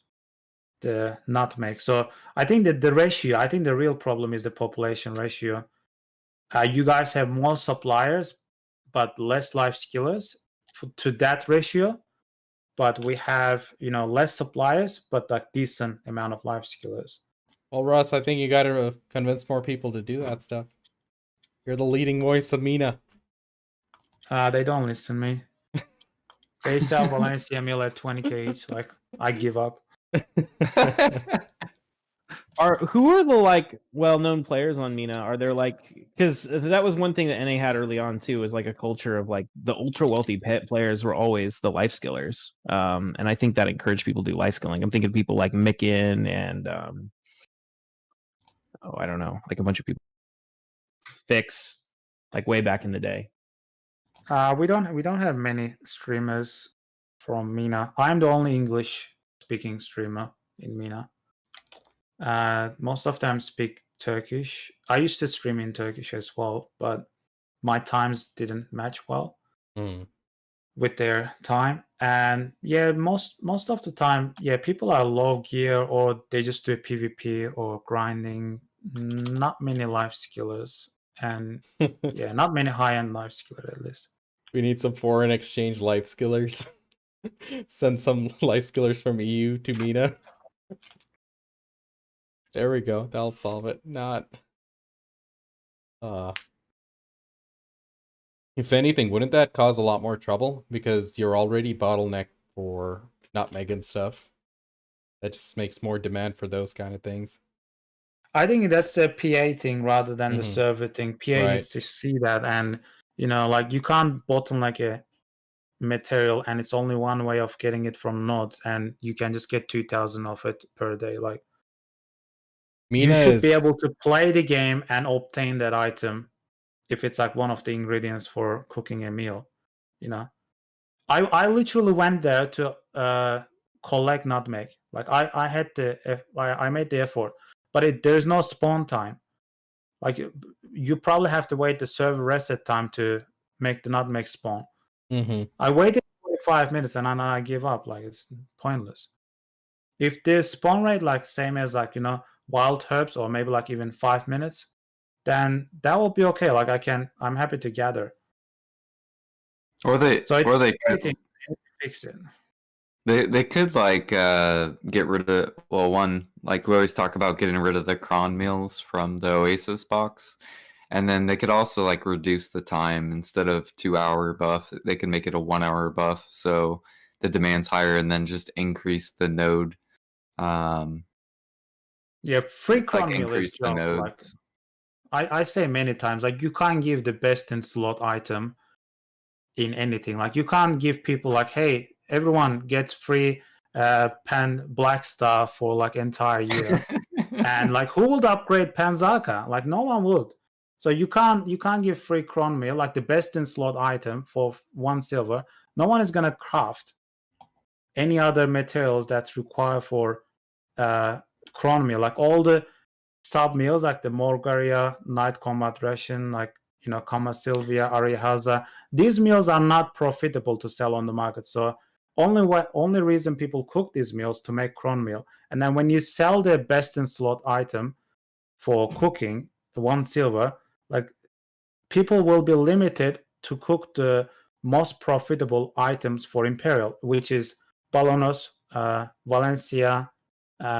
the nutmeg. So I think that the ratio, I think the real problem is the population ratio. You guys have more suppliers but less life skillers to that ratio, but we have less suppliers but like decent amount of life skillers. Well, Russ, I think you got to convince more people to do that stuff. You're the leading voice of MENA. They don't listen to me. They sell Valencia meal at 20k each. Like, I give up. Who are the like well-known players on MENA? Are there like, because that was one thing that NA had early on too, was like a culture of like the ultra wealthy pet players were always the life skillers, and I think that encouraged people to do life skilling. I'm thinking of people like Mikin and I don't know, like a bunch of people. Fix, like way back in the day. We don't have many streamers from MENA. I'm the only English speaking streamer in MENA. Most of them speak Turkish. I used to stream in Turkish as well, but my times didn't match well with their time. And yeah, most of the time, yeah, people are low gear or they just do PvP or grinding. Not many life skillers, and yeah, not many high-end life skillers at least. We need some foreign exchange life skillers. Send some life skillers from EU to MENA. There we go. That'll solve it. Not. If anything, wouldn't that cause a lot more trouble? Because you're already bottlenecked for nutmeg and stuff. That just makes more demand for those kind of things. I think that's a PA thing rather than the server thing. PA needs to see that, and like you can't bottleneck a material, and it's only one way of getting it from nodes, and you can just get 2,000 of it per day. Like, MENA you should be able to play the game and obtain that item if it's like one of the ingredients for cooking a meal. I literally went there to collect nutmeg. Like I had I made the effort, but there's no spawn time. Like you probably have to wait the server reset time to make the nutmeg spawn. I waited 45 minutes and then I give up. Like, it's pointless. If the spawn rate like same as like wild herbs, or maybe like even 5 minutes, then that will be okay. Like I'm happy to gather. Or they could fix it. They could like get rid of, well, one, like we always talk about getting rid of the cron meals from the Oasis box, and then they could also like reduce the time. Instead of 2-hour buff, they can make it a 1-hour buff, so the demand's higher, and then just increase the node. Yeah, free cron like meal increase is the just nodes. I say many times, like you can't give the best in slot item in anything. Like you can't give people like, hey, everyone gets free pan black star for like entire year. And like who would upgrade Panzaka? Like no one would. So you can't give free cron meal, like the best in slot item for 1 silver. No one is gonna craft any other materials that's required for cron meal. Like all the sub meals, like the Morgaria, Night Combat Ration, like Kama Sylvia, Arihaza. These meals are not profitable to sell on the market. So only reason people cook these meals to make cron meal. And then when you sell the best in slot item for cooking, the 1 silver, like people will be limited to cook the most profitable items for Imperial, which is Balonos, Valencia,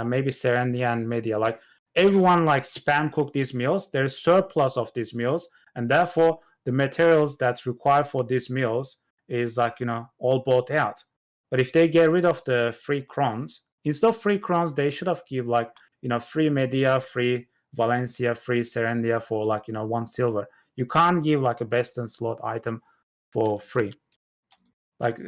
maybe Serendia and Media. Like everyone like spam cook these meals. There's surplus of these meals, and therefore the materials that's required for these meals is like all bought out. But if they get rid of the free crons, instead of free crons, they should have give like free Media, free Valencia, free Serendia for like 1 silver. You can't give like a best in slot item for free. Like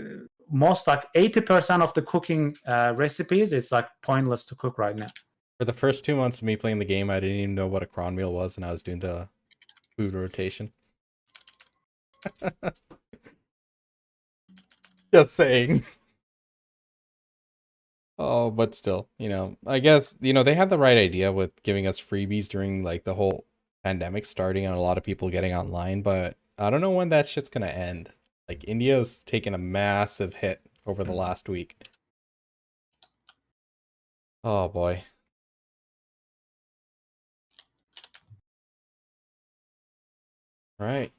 most, like 80% of the cooking recipes, it's like pointless to cook right now. For the first 2 months of me playing the game, I didn't even know what a cron meal was, and I was doing the food rotation. Just saying. Oh, but still, I guess, they have the right idea with giving us freebies during like the whole pandemic starting and a lot of people getting online, but I don't know when that shit's gonna end. Like India's taken a massive hit over the last week. Oh boy. Right.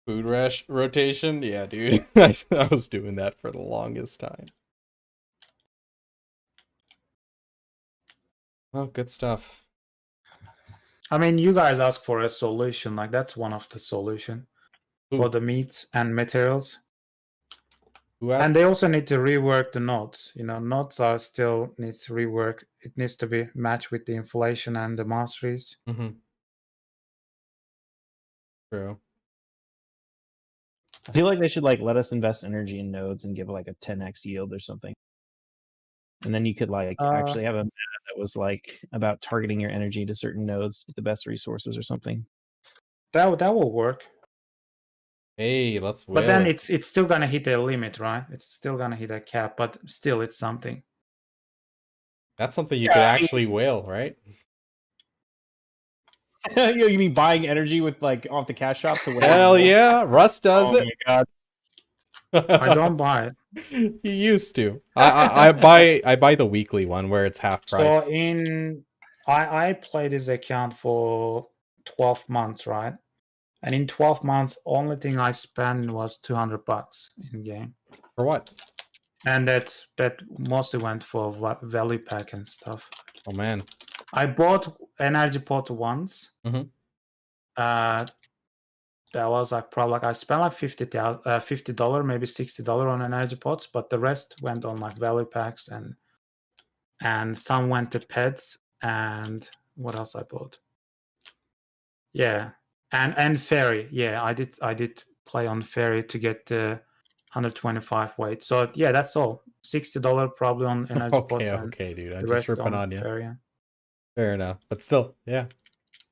Food rotation? Yeah, dude. I was doing that for the longest time. Oh, good stuff. I mean, you guys ask for a solution. Like that's one of the solution for the meats and materials. And they also need to rework the nodes. Nodes are still needs rework. It needs to be matched with the inflation and the masteries. Mm-hmm. True. I feel like they should like let us invest energy in nodes and give like a 10x yield or something. And then you could like actually have a meta that was like about targeting your energy to certain nodes with the best resources or something. That will work. Hey, let's whale But then it. it's still gonna hit a limit, right? It's still gonna hit a cap, but still it's something. That's something you could actually whale, right? You mean buying energy with like off the cash shop to whale? Hell yeah, Russ does it. My god. I don't buy it. You used to. I buy the weekly one where it's half price. So I played this account for 12 months, right? And in 12 months, only thing I spent was $200 in game. For what? And that mostly went for value pack and stuff. Oh man. I bought energy pot once. Mm-hmm. That was like probably like I spent like $50, maybe $60 on energy pots, but the rest went on like value packs and some went to pets. And what else I bought? Yeah, and fairy. Yeah, I did play on fairy to get the 125 weight. So yeah, that's all. $60 probably on energy pots. Okay, dude. I'm the just rest ripping on you. Fairy. Fair enough, but still, yeah.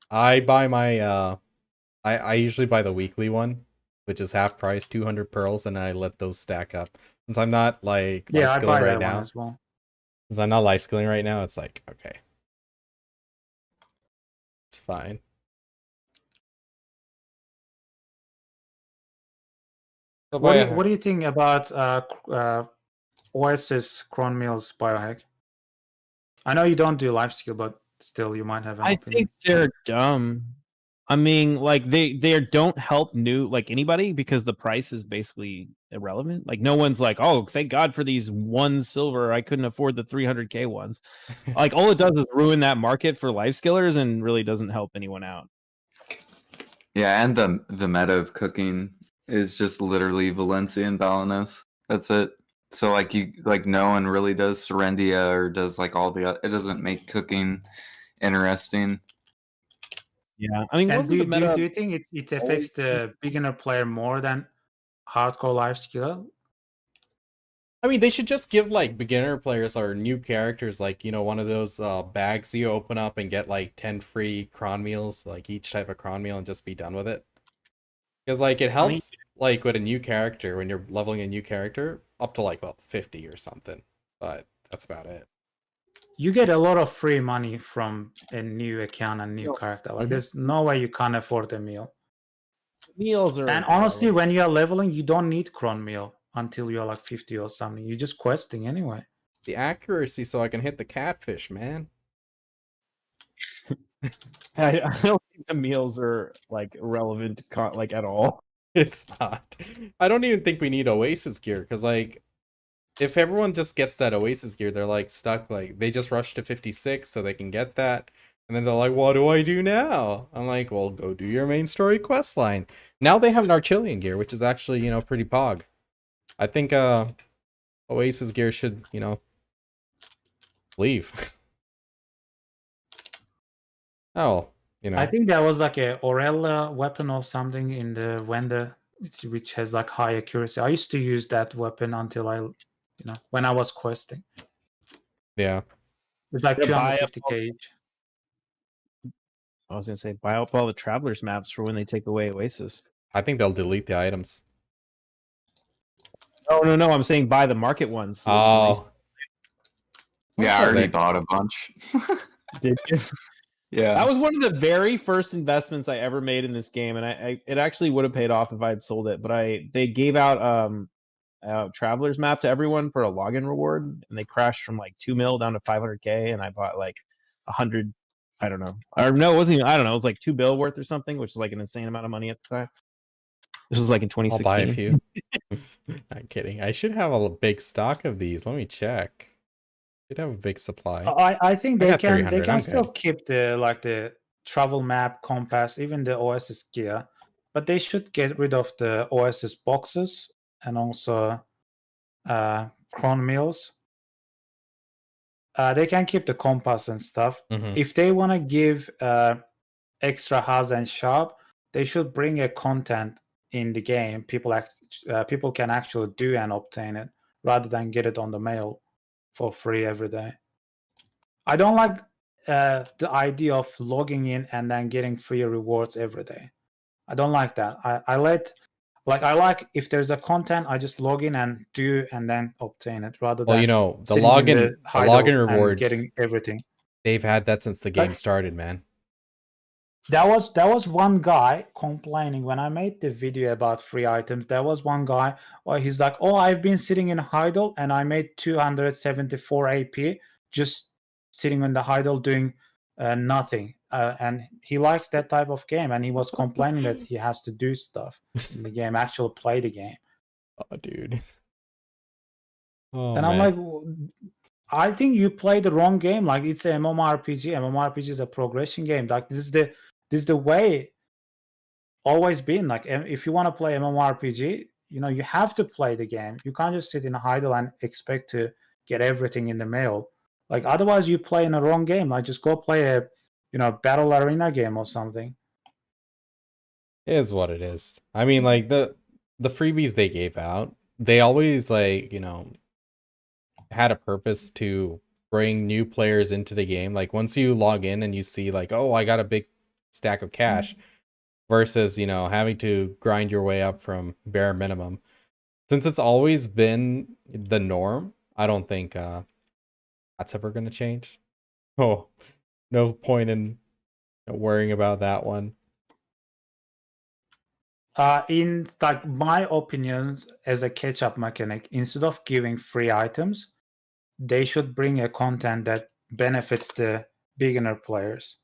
I buy my I usually buy the weekly one, which is half price, 200 pearls, and I let those stack up. Since I'm not like life skilling right now. As well. Since I'm not life skilling right now, it's like okay, it's fine. So What do you think about Oasis Cron Mills BioHack? I know you don't do life skill, but still, you might have an opinion. I think they're dumb. I mean, like they don't help anybody because the price is basically irrelevant. Like no one's like, oh, thank God for these 1 silver. I couldn't afford the 300k ones. Like all it does is ruin that market for life skillers and really doesn't help anyone out. Yeah, and the meta of cooking is just literally Valencia and Balanos. That's it. So no one really does Serendia or does like all the. It doesn't make cooking interesting. Yeah, I mean, And wasn't do, the do, meta do you think it affects the beginner player more than hardcore life skill? I mean, they should just give like beginner players or new characters like, one of those bags you open up and get like 10 free cron meals, like each type of cron meal, and just be done with it. Because like it I mean, helps like with a new character when you're leveling a new character up to like 50 or something. But that's about it. You get a lot of free money from a new account and new Yo, character. Like mhm. there's no way you can't afford a meal. meals are And honestly, when you're leveling, you don't need cron meal until you're like 50 or something. You're just questing anyway. The accuracy so I can hit the catfish, man. I don't think the meals are like relevant, like at all. It's not. I don't even think we need Oasis gear because like if everyone just gets that Oasis gear, they're like stuck. Like they just rush to 56 so they can get that, and then they're like, "What do I do now?" I'm like, "Well, go do your main story quest line." Now they have Narchilian gear, which is actually pretty pog. I think Oasis gear should leave. Oh, I think there was like a Orella weapon or something in the vendor, which has like high accuracy. I used to use that weapon until when I was questing. Yeah. It's like Yeah, buy up 250k each. I was gonna say buy up all the travelers maps for when they take away Oasis. I think they'll delete the items. No, I'm saying buy the market ones. So Oh, Yeah, I Oh, already they- bought a bunch. did you? Yeah. That was one of the very first investments I ever made in this game, and it actually would have paid off if I had sold it. But they gave out travelers map to everyone for a login reward, and they crashed from like 2 mil down to 500k, and I bought like 100. I don't know. Or no, it wasn't even, I don't know. It was like 2 bill worth or something, which is like an insane amount of money at the time. This was like in I'll 2016. buy a few. Not kidding. I should have a big stock of these. Let me check. Should have a big supply. I think I they got can 300, I'm still good. keep the travel map, compass, even the OSS gear, but they should get rid of the OSS boxes and also cron meals. They can keep the compass and stuff. Mhm. If they want to give extra Haz and Sharp, they should bring a content in the game. People can actually do and obtain it rather than get it on the mail for free every day. I don't like the idea of logging in and then getting free rewards every day. I don't like that. I like if there's a content, I just log in and do and then obtain it rather Well, than the sitting in login the hideout login and rewards, getting everything. they've had that since the game Like- started, man. There was one guy complaining when I made the video about free items. There was one guy where he's like, "Oh, I've been sitting in Heidel and I made 274 AP just sitting in the Heidel doing nothing." And he likes that type of game, and he was complaining that he has to do stuff in the game, actually play the game. Oh, dude. Oh, And I'm man. like, I think you play the wrong game. Like it's an MMORPG. MMORPG is a progression game. Like this is the way always been. Like if you want to play MMORPG, you have to play the game. You can't just sit in a idle and expect to get everything in the mail. Like otherwise you play in the wrong game. Like just go play a battle arena game or something. It is what it is. I mean, like the freebies they gave out, they always like, had a purpose to bring new players into the game. Like once you log in and you see like, oh, I got a big stack of cash versus, having to grind your way up from bare minimum. Since it's always been the norm, I don't think that's ever going to change. Oh, no point in worrying about that one. In like my opinions, as a catch-up mechanic, instead of giving free items, they should bring a content that benefits the beginner players.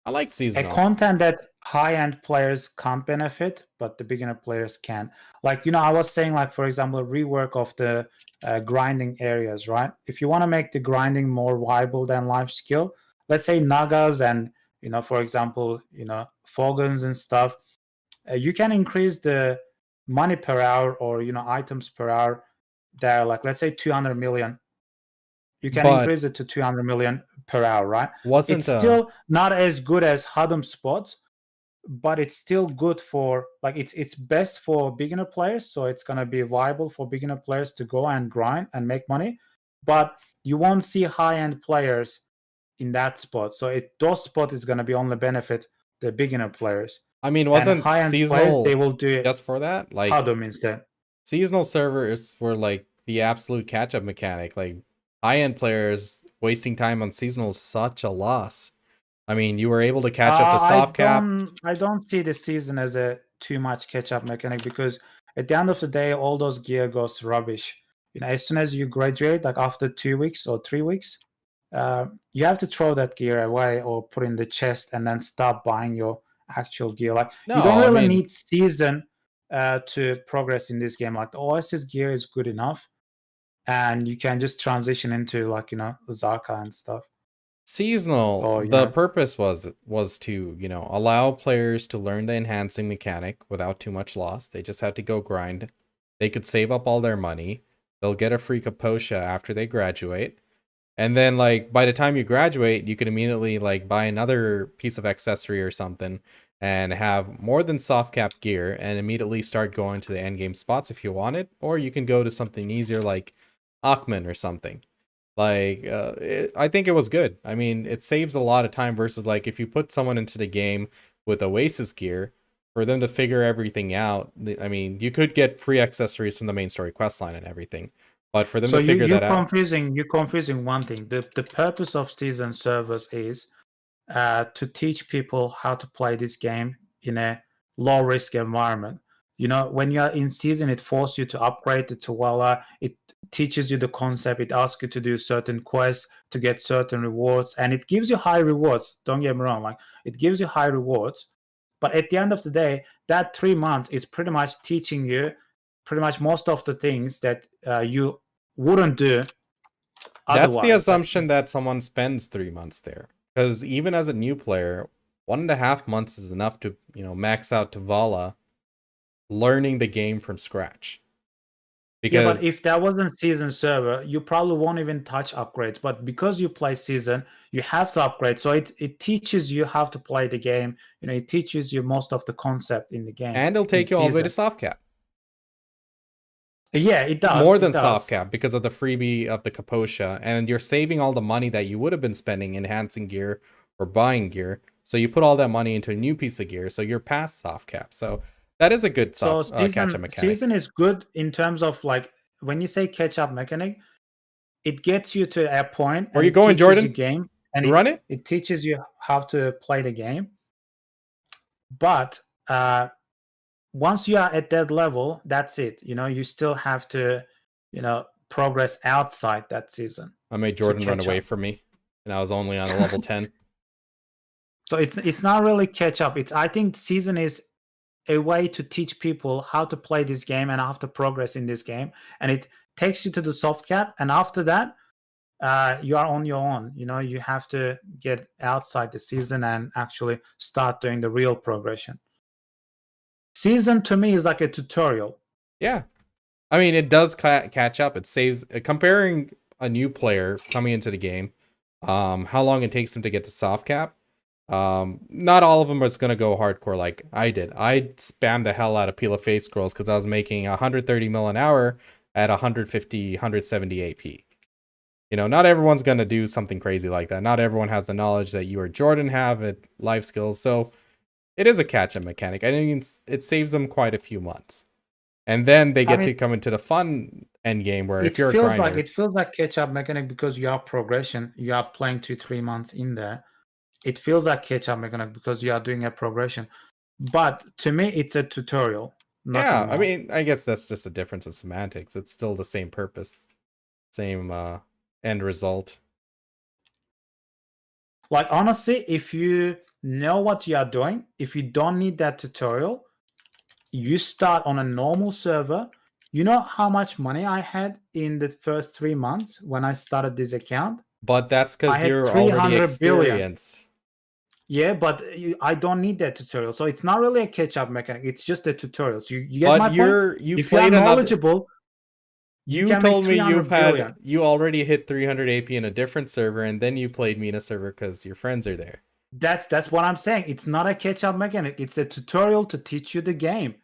I like A seasonal. content that high-end players can't benefit, but the beginner players can. Like, I was saying, like, for example, rework of the grinding areas, right? If you want to make the grinding more viable than life skill, let's say Nagas and, for example, Fogans and stuff, you can increase the money per hour or, items per hour there, like, let's say 200 million. You can But increase it to 200 million per hour, right? wasn't It's still not as good as Hadam spots, but it's still good for like it's best for beginner players. So it's gonna be viable for beginner players to go and grind and make money, but you won't see high-end players in that spot. So those spots is gonna be only benefit the beginner players. I mean, And wasn't high-end players, they seasonal will do just for that? Like, how do instead. seasonal servers were like the absolute catch-up mechanic. Like, high-end players wasting time on seasonal is such a loss. I mean, you were able to catch up to soft cap. I don't see the season as a too much catch-up mechanic, because at the end of the day, all those gear goes rubbish. You know, as soon as you graduate, like after 2 weeks or 3 weeks, you have to throw that gear away or put in the chest and then start buying your actual gear. Like you No, don't I really mean- need season to progress in this game. Like the Oasis gear is good enough, and you can just transition into like, you know, Zarka and stuff. Seasonal, Oh, the yeah. purpose was to, you know, allow players to learn the enhancing mechanic without too much loss. They just had to go grind. They could save up all their money. They'll get a free Kaposha after they graduate. And then, like, by the time you graduate, you can immediately, like, buy another piece of accessory or something and have more than soft cap gear and immediately start going to the end game spots if you want it. Or you can go to something easier like Akhman or something. Like, I think it was good. I mean, it saves a lot of time versus, like, if you put someone into the game with Oasis gear, for them to figure everything out, I mean, you could get free accessories from the main story questline and everything, but for them So to figure that out... you're confusing one thing. The purpose of season servers is to teach people how to play this game in a low risk environment. You know, when you are in season, it forces you to upgrade to Tuwala. It teaches you the concept. It asks you to do certain quests to get certain rewards, and it gives you high rewards. Don't get me wrong, like it gives you high rewards, but at the end of the day, that 3 months is pretty much teaching you pretty much most of the things that you wouldn't do That's the otherwise. assumption that someone spends 3 months there. Because even as a new player, 1.5 months is enough to, you know, max out Tuvala learning the game from scratch. Yeah, but Because if that wasn't season server, you probably won't even touch upgrades. But because you play season, you have to upgrade. So it teaches you how to play the game. You know, it teaches you most of the concept in the game. and it'll take in you all the way to season. soft cap. Yeah, it does. More it than does. soft cap because of the freebie of the Kaposha, and you're saving all the money that you would have been spending enhancing gear or buying gear. So you put all that money into a new piece of gear, so you're past soft cap. So that is a good So soft catch-up mechanic. season is good in terms of like when you say catch-up mechanic, it gets you to a point. Where and you it going, teaches Jordan? you game, and You run it? It teaches you how to play the game. But once you are at that level, that's it. You know, you still have to, you know, progress outside that season. I made Jordan run catch away up. from me, and I was only on a level 10. So it's not really catch up. I think season is a way to teach people how to play this game and how to progress in this game, and it takes you to the soft cap. And after that, you are on your own. You know, you have to get outside the season and actually start doing the real progression. Season to me is like a tutorial. Yeah. I mean, it does catch up. It saves... comparing a new player coming into the game, how long it takes them to get to soft cap. Not all of them is going to go hardcore like I did. I spammed the hell out of Peel of Face scrolls because I was making 130 mil an hour at 150, 170 AP. You know, not everyone's going to do something crazy like that. Not everyone has the knowledge that you or Jordan have at life skills. So it is a catch-up mechanic. I think it saves them quite a few months. And then they get to come into the fun end game where if you're a grinder... it feels like catch-up mechanic because you are progression. You are playing 2-3 months in there. It feels like catch-up mechanic because you are doing a progression. But to me, it's a tutorial. Yeah, more. I mean, I guess that's just a difference in semantics. It's still the same purpose, same end result. Like, honestly, if you know what you are doing, if you don't need that tutorial, you start on a normal server. You know how much money I had in the first 3 months when I started this account? But that's because you're already experienced. Yeah, but I don't need that tutorial. So it's not really a catch-up mechanic. It's just a tutorial. So you get my point? If you are knowledgeable, you told me you already hit 300 AP in a different server, and then you played me in a server because your friends are there. That's what I'm saying. It's not a catch-up mechanic. It's a tutorial to teach you the game.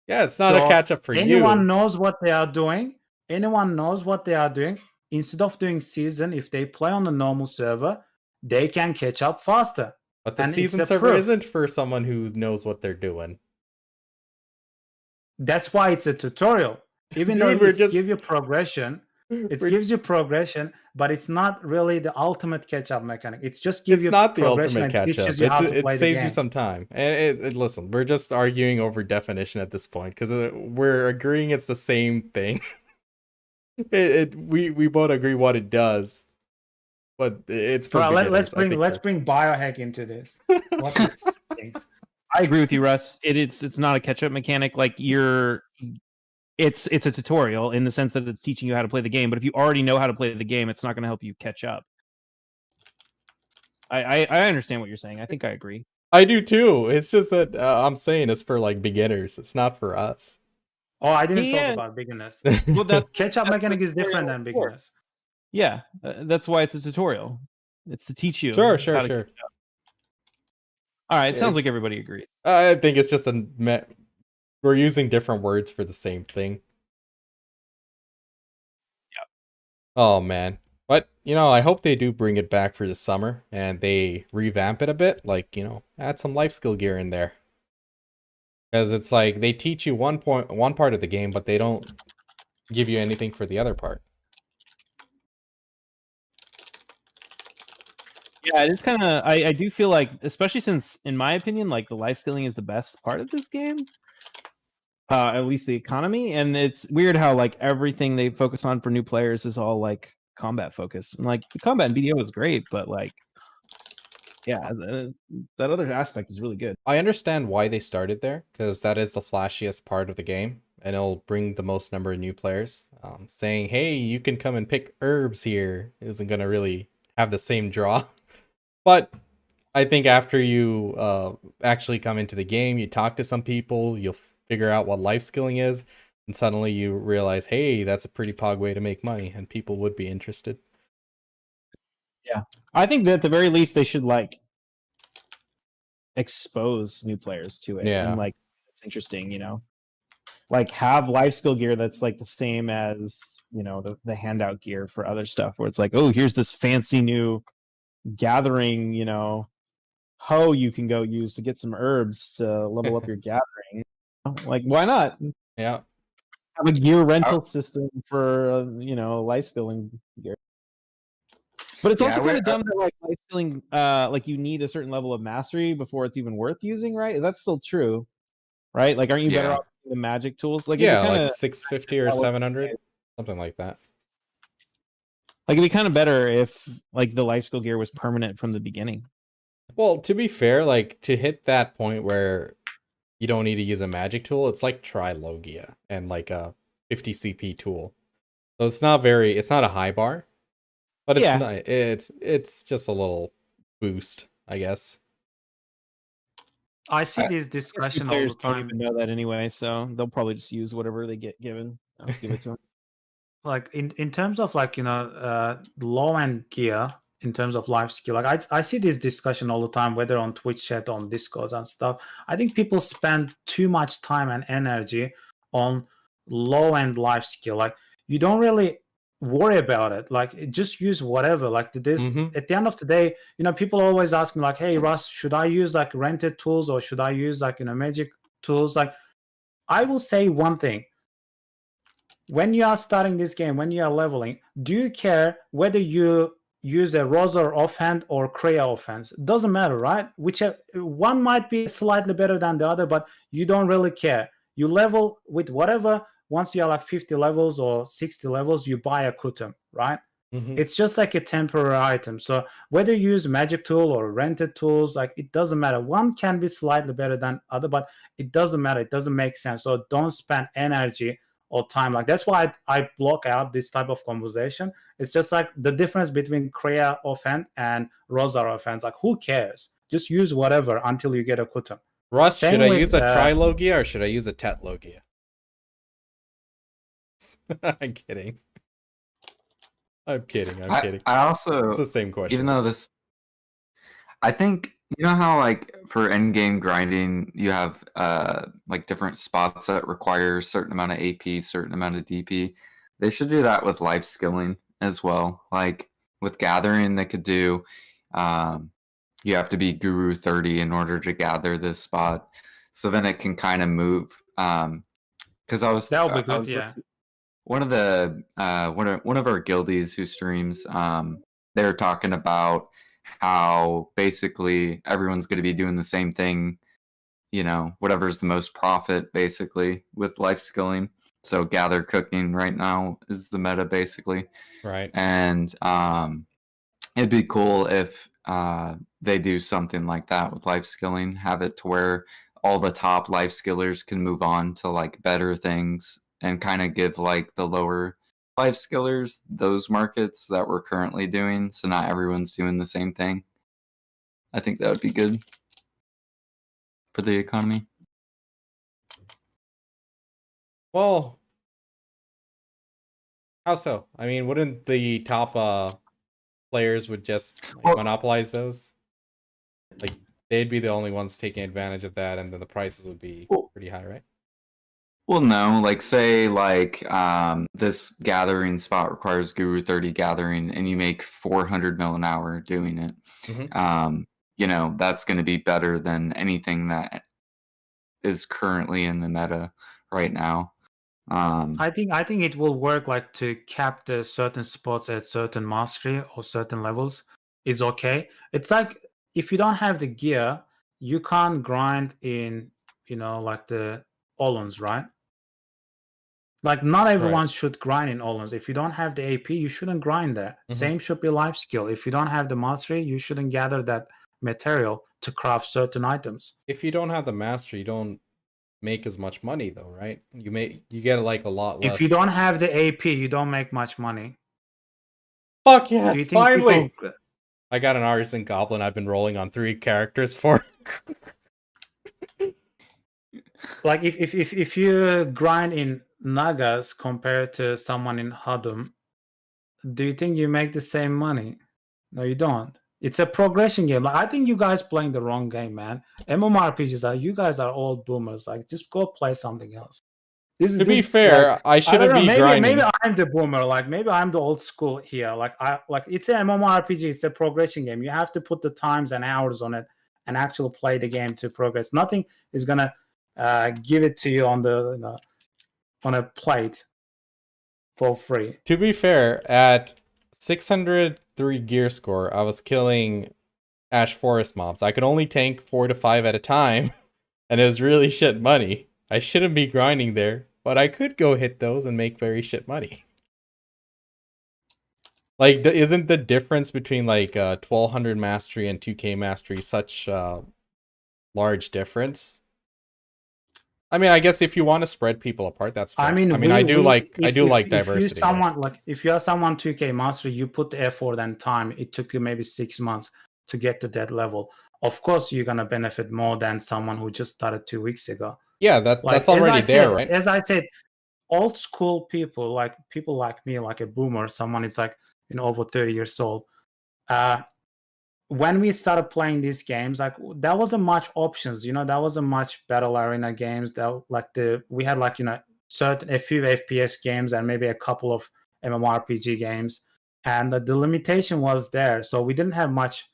Yeah, it's not a So catch up for anyone you. knows what they are doing. Anyone knows what they are doing. Instead of doing season, if they play on the normal server, they can catch up faster. But the And it's season a server proof. isn't for someone who knows what they're doing. That's why it's a tutorial. Even Dude, though we're it just gives you progression, it we're- gives you progression, but it's not really the ultimate catch-up mechanic. It's just give it's you not the progression ultimate and catch up. teaches you how to It play the saves you game. some time. And listen, we're just arguing over definition at this point because we're agreeing it's the same thing. We both agree what it does, but it's for Bro, beginners. let's bring BioHack into this. What it thinks. I agree with you, Russ. It's not a catch up mechanic. Like it's a tutorial in the sense that it's teaching you how to play the game. But if you already know how to play the game, it's not going to help you catch up. I understand what you're saying. I think I agree. I do too. It's just that I'm saying it's for like beginners. It's not for us. Oh, I didn't Yeah. talk about beginners. Well, Catch-up that's mechanic the is different tutorial than for. beginners. Yeah, that's why it's a tutorial. It's to teach you. Sure. how to catch up. All right, it sounds like everybody agrees. I think it's just we're using different words for the same thing. Yeah. Oh man. But, I hope they do bring it back for the summer and they revamp it a bit, like, add some life skill gear in there. Because it's like they teach you one part of the game, but they don't give you anything for the other part. Yeah, it is kind of. I do feel like, especially since, in my opinion, like the life skilling is the best part of this game. At least the economy, and it's weird how like everything they focus on for new players is all like combat focus. And like the combat in BDO is great, but like, yeah, that other aspect is really good. I understand why they started there, because that is the flashiest part of the game, and it'll bring the most number of new players. Saying, hey, you can come and pick herbs here isn't going to really have the same draw. But I think after you actually come into the game, you talk to some people, you'll figure out what life skilling is, and suddenly you realize, hey, that's a pretty pog way to make money, and people would be interested. Yeah, I think that at the very least they should like expose new players to it. Yeah. And like it's interesting, like have life skill gear that's like the same as the handout gear for other stuff, where it's like, oh, here's this fancy new gathering hoe you can go use to get some herbs to level up your gathering. Like, why not Yeah. have a gear rental system for life skilling gear? But it's also kind of dumb that like life skilling, like you need a certain level of mastery before it's even worth using, right? That's still true, right? Like, aren't you better off with the magic tools? Like, Yeah, like 650 or 700, something like that. Like, it'd be kind of better if like the life skill gear was permanent from the beginning. Well, to be fair, like to hit that point where you don't need to use a magic tool, it's like Trilogia and like a 50 CP tool. So it's not a high bar, but it's not, it's just a little boost, I guess. I see this discussion all the Players don't time. even know that anyway, so they'll probably just use whatever they get given. I'll give it to them. Like in terms of like low end gear, in terms of life skill, like I see this discussion all the time, whether on Twitch chat, on Discord and stuff. I think people spend too much time and energy on low end life skill. Like you don't really worry about it. Like just use whatever. Like this at the end of the day, people always ask me like, hey Russ, should I use like rented tools or should I use like magic tools? Like I will say one thing. When you are starting this game, when you are leveling, do you care whether you use a Rosa offhand or Kreia offense? Doesn't matter, right? Whichever one might be slightly better than the other, but you don't really care. You level with whatever. Once you are like 50 levels or 60 levels, you buy a Kutum, right? It's just like a temporary item. So whether you use magic tool or rented tools, like it doesn't matter. One can be slightly better than other, but it doesn't matter. It doesn't make sense. So don't spend energy or time. Like that's why I block out this type of conversation. It's just like the difference between Kreia offense and Rosa offense. Like who cares? Just use whatever until you get a Kutum. Russ, should I use a Trilogia or should I use a Tetlogia? I'm kidding. I'm kidding. I also, it's the same question. even though I think You know how like for end game grinding, you have like different spots that require a certain amount of AP, certain amount of DP. They should do that with life skilling as well. Like with gathering, they could do. Um, you have to be Guru 30 in order to gather this spot. So then it can kind of move. Because That'll be I good. was Yeah. one of the one of our guildies who streams, they're talking about how basically everyone's going to be doing the same thing, you know, whatever's the most profit basically with life skilling. So gather cooking right now is the meta basically. Right. And it'd be cool if they do something like that with life skilling, have it to where all the top life skillers can move on to like better things and kind of give like the lower life skillers those markets that we're currently doing, so not everyone's doing the same thing. I think that would be good for the economy. Well, how so? I mean, wouldn't the top players would just like, Well- monopolize those? Like they'd be the only ones taking advantage of that, and then the prices would be Well- pretty high, right? Well, no, like say like this gathering spot requires Guru 30 gathering and you make 400 mil an hour doing it. Mhm. You know, that's going to be better than anything that is currently in the meta right now. I think it will work like to cap the certain spots at certain mastery or certain levels is okay. It's like if you don't have the gear, you can't grind in, like the Olens, right? Like not everyone should grind in Olens. If you don't have the AP, you shouldn't grind there. Mhm. Same should be life skill. If you don't have the mastery, you shouldn't gather that material to craft certain items. If you don't have the mastery, you don't make as much money though, right? You get like a lot less. If you don't have the AP, you don't make much money. Fuck Do you yes, think finally! people- I got an artisan goblin I've been rolling on 3 characters for. like if you grind in Nagas compared to someone in Hadum, do you think you make the same money? No, you don't. It's a progression game. Like, I think you guys playing the wrong game, man. MMORPGs are you guys are old boomers. Like just go play something else. To be fair, like, I I shouldn't don't know, be grinding. maybe I'm the boomer. Like maybe I'm the old school here. Like it's a MMORPG. It's a progression game. You have to put the times and hours on it and actually play the game to progress. Nothing is gonna give it to you on the on a plate for free. To be fair, at 603 gear score, I was killing Ash Forest mobs. I could only tank 4 to 5 at a time, and it was really shit money. I shouldn't be grinding there, but I could go hit those and make very shit money. Like, isn't the difference between like 1200 mastery and 2k mastery such large difference? I mean, I guess if you want to spread people apart, that's fair. I do like diversity. If you are someone 2K master, you put the effort and time. It took you maybe 6 months to get to that level. Of course, you're gonna benefit more than someone who just started 2 weeks ago. Yeah, that's already there, right? As I said, old school people like me, like a boomer, someone is like over 30 years old. When we started playing these games, like there wasn't much options, there wasn't much battle arena games. We had like a few FPS games and maybe a couple of MMORPG games, and the limitation was there. So we didn't have much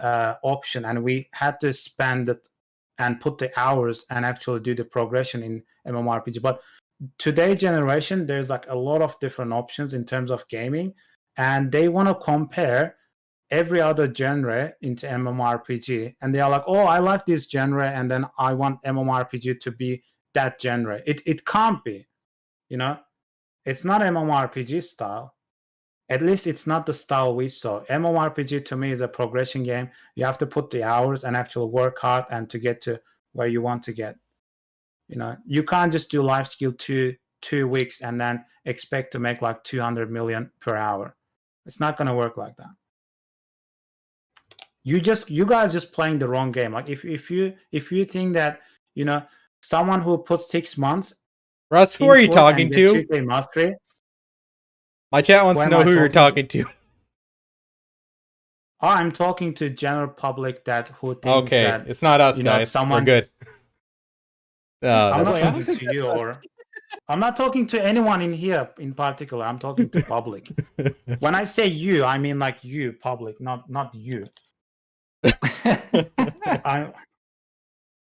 option, and we had to spend it and put the hours and actually do the progression in MMORPG. But today generation, there's like a lot of different options in terms of gaming, and they want to compare every other genre into MMORPG, and they are like, oh, I like this genre, and then I want MMORPG to be that genre. It can't be, it's not MMORPG style. At least it's not the style we saw. MMORPG to me is a progression game. You have to put the hours and actually work hard and to get to where you want to get. You can't just do life skill 2 weeks and then expect to make like 200 million per hour. It's not going to work like that. You guys just playing the wrong game. Like if you think that someone who puts 6 months, Russ, who are you talking to? 2K mastery. My chat wants to know who you're talking to. I'm talking to general public that who thinks Okay, that it's not us, you know, guys. We're someone. good. I'm not Wait, I don't talking think to you, or I'm not talking to anyone in here in particular. I'm talking to public. When I say you, I mean like you, public, not you. I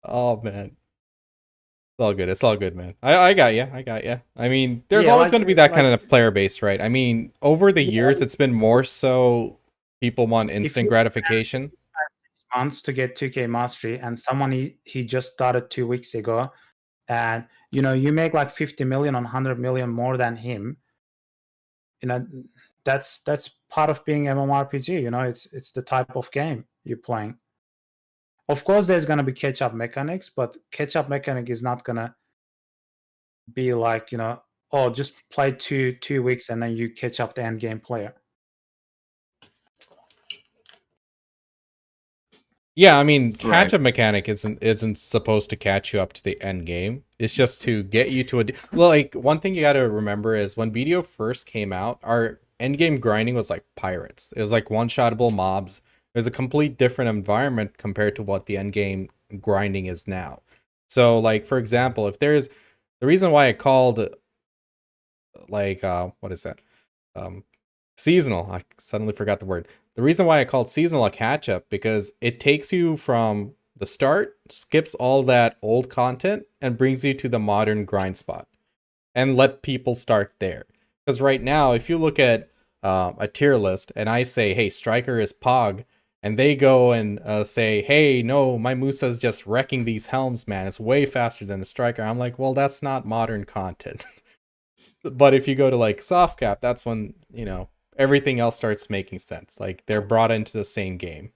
Oh man, it's all good. It's all good, man. I got you. I got you. I mean, there's Yeah, always like- going to be that like- kind of player base, right? I mean, over the Yeah. years, it's been more so people want instant you- gratification. months to get 2K mastery, and someone he just started 2 weeks ago, and you know, you make like 50 million on 100 million more than him. You know, that's part of being MMORPG. You know, it's the type of game you're playing. Of course, there's gonna be catch-up mechanics, but catch-up mechanic is not gonna be like, you know, oh, just play 2 weeks and then you catch up the end game player. Yeah, I mean, Right. catch-up mechanic isn't supposed to catch you up to the end game. It's just to get you to like, one thing you got to remember is when BDO first came out, our end game grinding was like pirates. It was like one-shottable mobs. It was a complete different environment compared to what the end game grinding is now. So, like, for example, if there's the reason why I called like what is that? Seasonal. I suddenly forgot the word. The reason why I called seasonal a catch up because it takes you from the start, skips all that old content, and brings you to the modern grind spot, and let people start there. Because right now, if you look at a tier list, and I say, "Hey, Striker is Pog," and they go and say, "Hey, no, my Musa's just wrecking these helms, man. It's way faster than the Striker." I'm like, "Well, that's not modern content." But if you go to like soft cap, that's when, you know, everything else starts making sense. Like they're brought into the same game.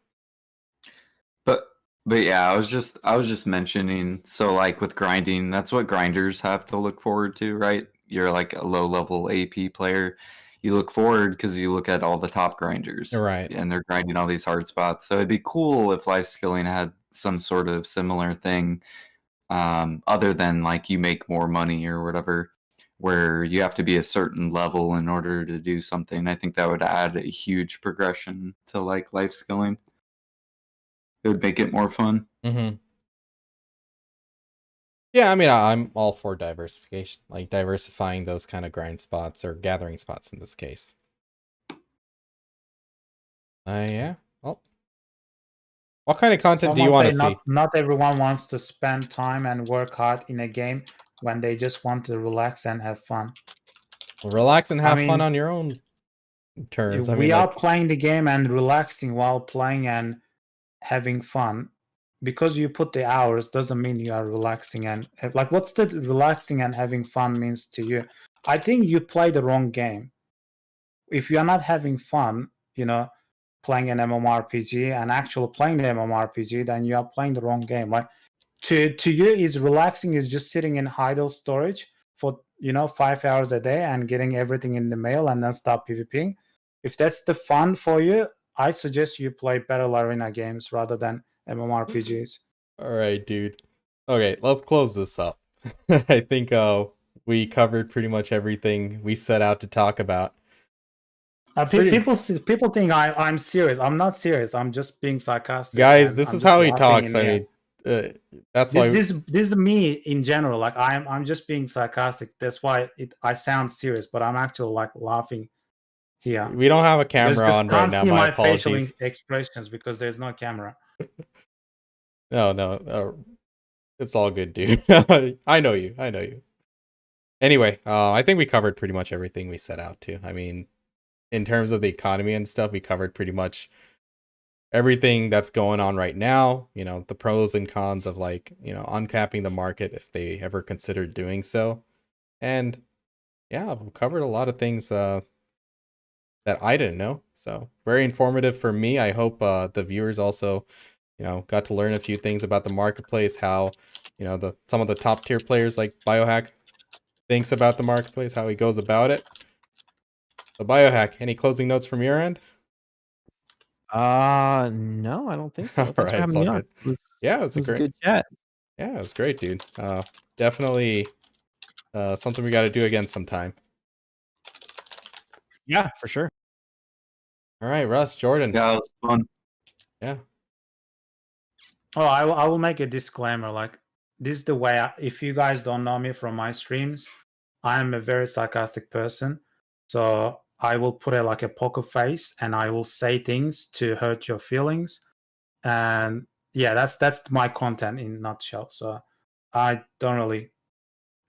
But yeah, I was just mentioning, so like with grinding, that's what grinders have to look forward to, right? You're like a low level AP player. You look forward because you look at all the top grinders. Right. And they're grinding all these hard spots. So it'd be cool if life skilling had some sort of similar thing, other than like you make more money or whatever, where you have to be a certain level in order to do something. I think that would add a huge progression to like life skilling. It would make it more fun. Mm-hmm. Yeah, I mean, I'm all for diversification, like diversifying those kind of grind spots or gathering spots in this case. Yeah. Oh. What kind of content do you want to see? Not everyone wants to spend time and work hard in a game when they just want to relax and have fun. Well, relax and have I fun mean, on your own terms. I we mean, are like, playing the game and relaxing while playing and having fun. Because you put the hours doesn't mean you are relaxing and like, what's the relaxing and having fun means to you? I think you play the wrong game. If you are not having fun, you know, playing an MMORPG and actually playing the MMORPG, then you are playing the wrong game. Like to you, is relaxing is just sitting in idle storage for, you know, 5 hours a day and getting everything in the mail and then stop PvPing. If that's the fun for you, I suggest you play battle arena games rather than MMORPGs. all right, dude. Okay, let's close this up. I think we covered pretty much everything we set out to talk about. People think I'm serious. I'm not serious. I'm just being sarcastic. Guys, this is how he talks. I mean, that's why this is me in general. Like I'm just being sarcastic. That's why I sound serious, but I'm actually like laughing here. we don't have a camera Just on right can't now. see My facial apologies. expressions because there's no camera. No, it's all good, dude. I know you. I know you. Anyway, I think we covered pretty much everything we set out to. I mean, in terms of the economy and stuff, we covered pretty much everything that's going on right now. You know, the pros and cons of, like, you know, uncapping the market if they ever considered doing so. And yeah, we covered a lot of things that I didn't know. So very informative for me. I hope the viewers also, you know, got to learn a few things about the marketplace, how, you know, some of the top tier players like BioHack thinks about the marketplace, how he goes about it. So BioHack, any closing notes from your end? No, I don't think so. All Thanks for right, it's having all me on. good. It was, Yeah, it's it a was a great, good chat. yeah, it was great, dude. Definitely something we got to do again sometime. Yeah, for sure. All right, Russ, Jordan. Yeah, it was fun. Yeah. Oh, I will make a disclaimer. Like, this is the way. If you guys don't know me from my streams, I am a very sarcastic person. So I will put a poker face, and I will say things to hurt your feelings. And yeah, that's my content in a nutshell. So I don't really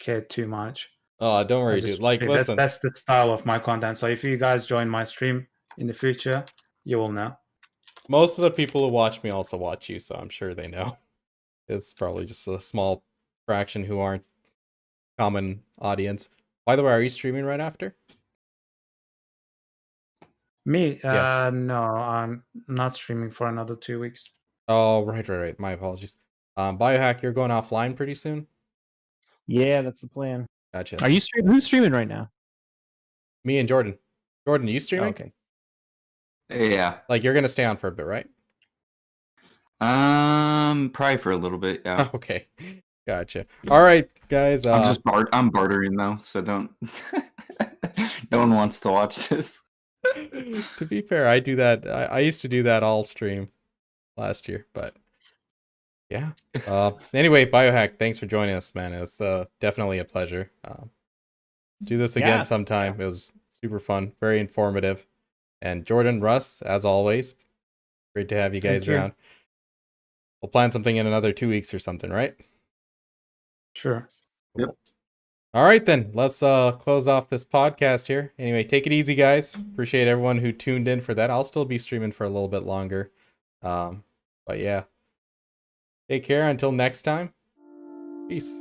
care too much. Oh, don't worry, dude. Like, listen. That's the style of my content. So if you guys join my stream in the future, you will know. Most of the people who watch me also watch you, so I'm sure they know. It's probably just a small fraction who aren't common audience. By the way, are you streaming right after? Me? Yeah. No, I'm not streaming for another 2 weeks. Oh, right. My apologies. BioHack, you're going offline pretty soon? Yeah, that's the plan. Gotcha. Are you streaming? Who's streaming right now? Me and Jordan. Jordan, are you Oh, streaming? okay. Yeah. Like, you're gonna stay on for a bit, right? Probably for a little bit. Yeah. Okay. Gotcha. All right, guys. I'm bartering though, so don't. No one wants to watch this. To be fair, I do that. I used to do that all stream last year, but yeah. Anyway, BioHack, thanks for joining us, man. It was definitely a pleasure. Do this again Yeah. sometime. It was super fun, very informative. And Jordan, Russ, as always, great to have you guys Thank you. around. We'll plan something in another 2 weeks or something, right? Sure. Yep. All right, then. Let's close off this podcast here. Anyway, take it easy, guys. Appreciate everyone who tuned in for that. I'll still be streaming for a little bit longer. But yeah. Take care until next time. Peace.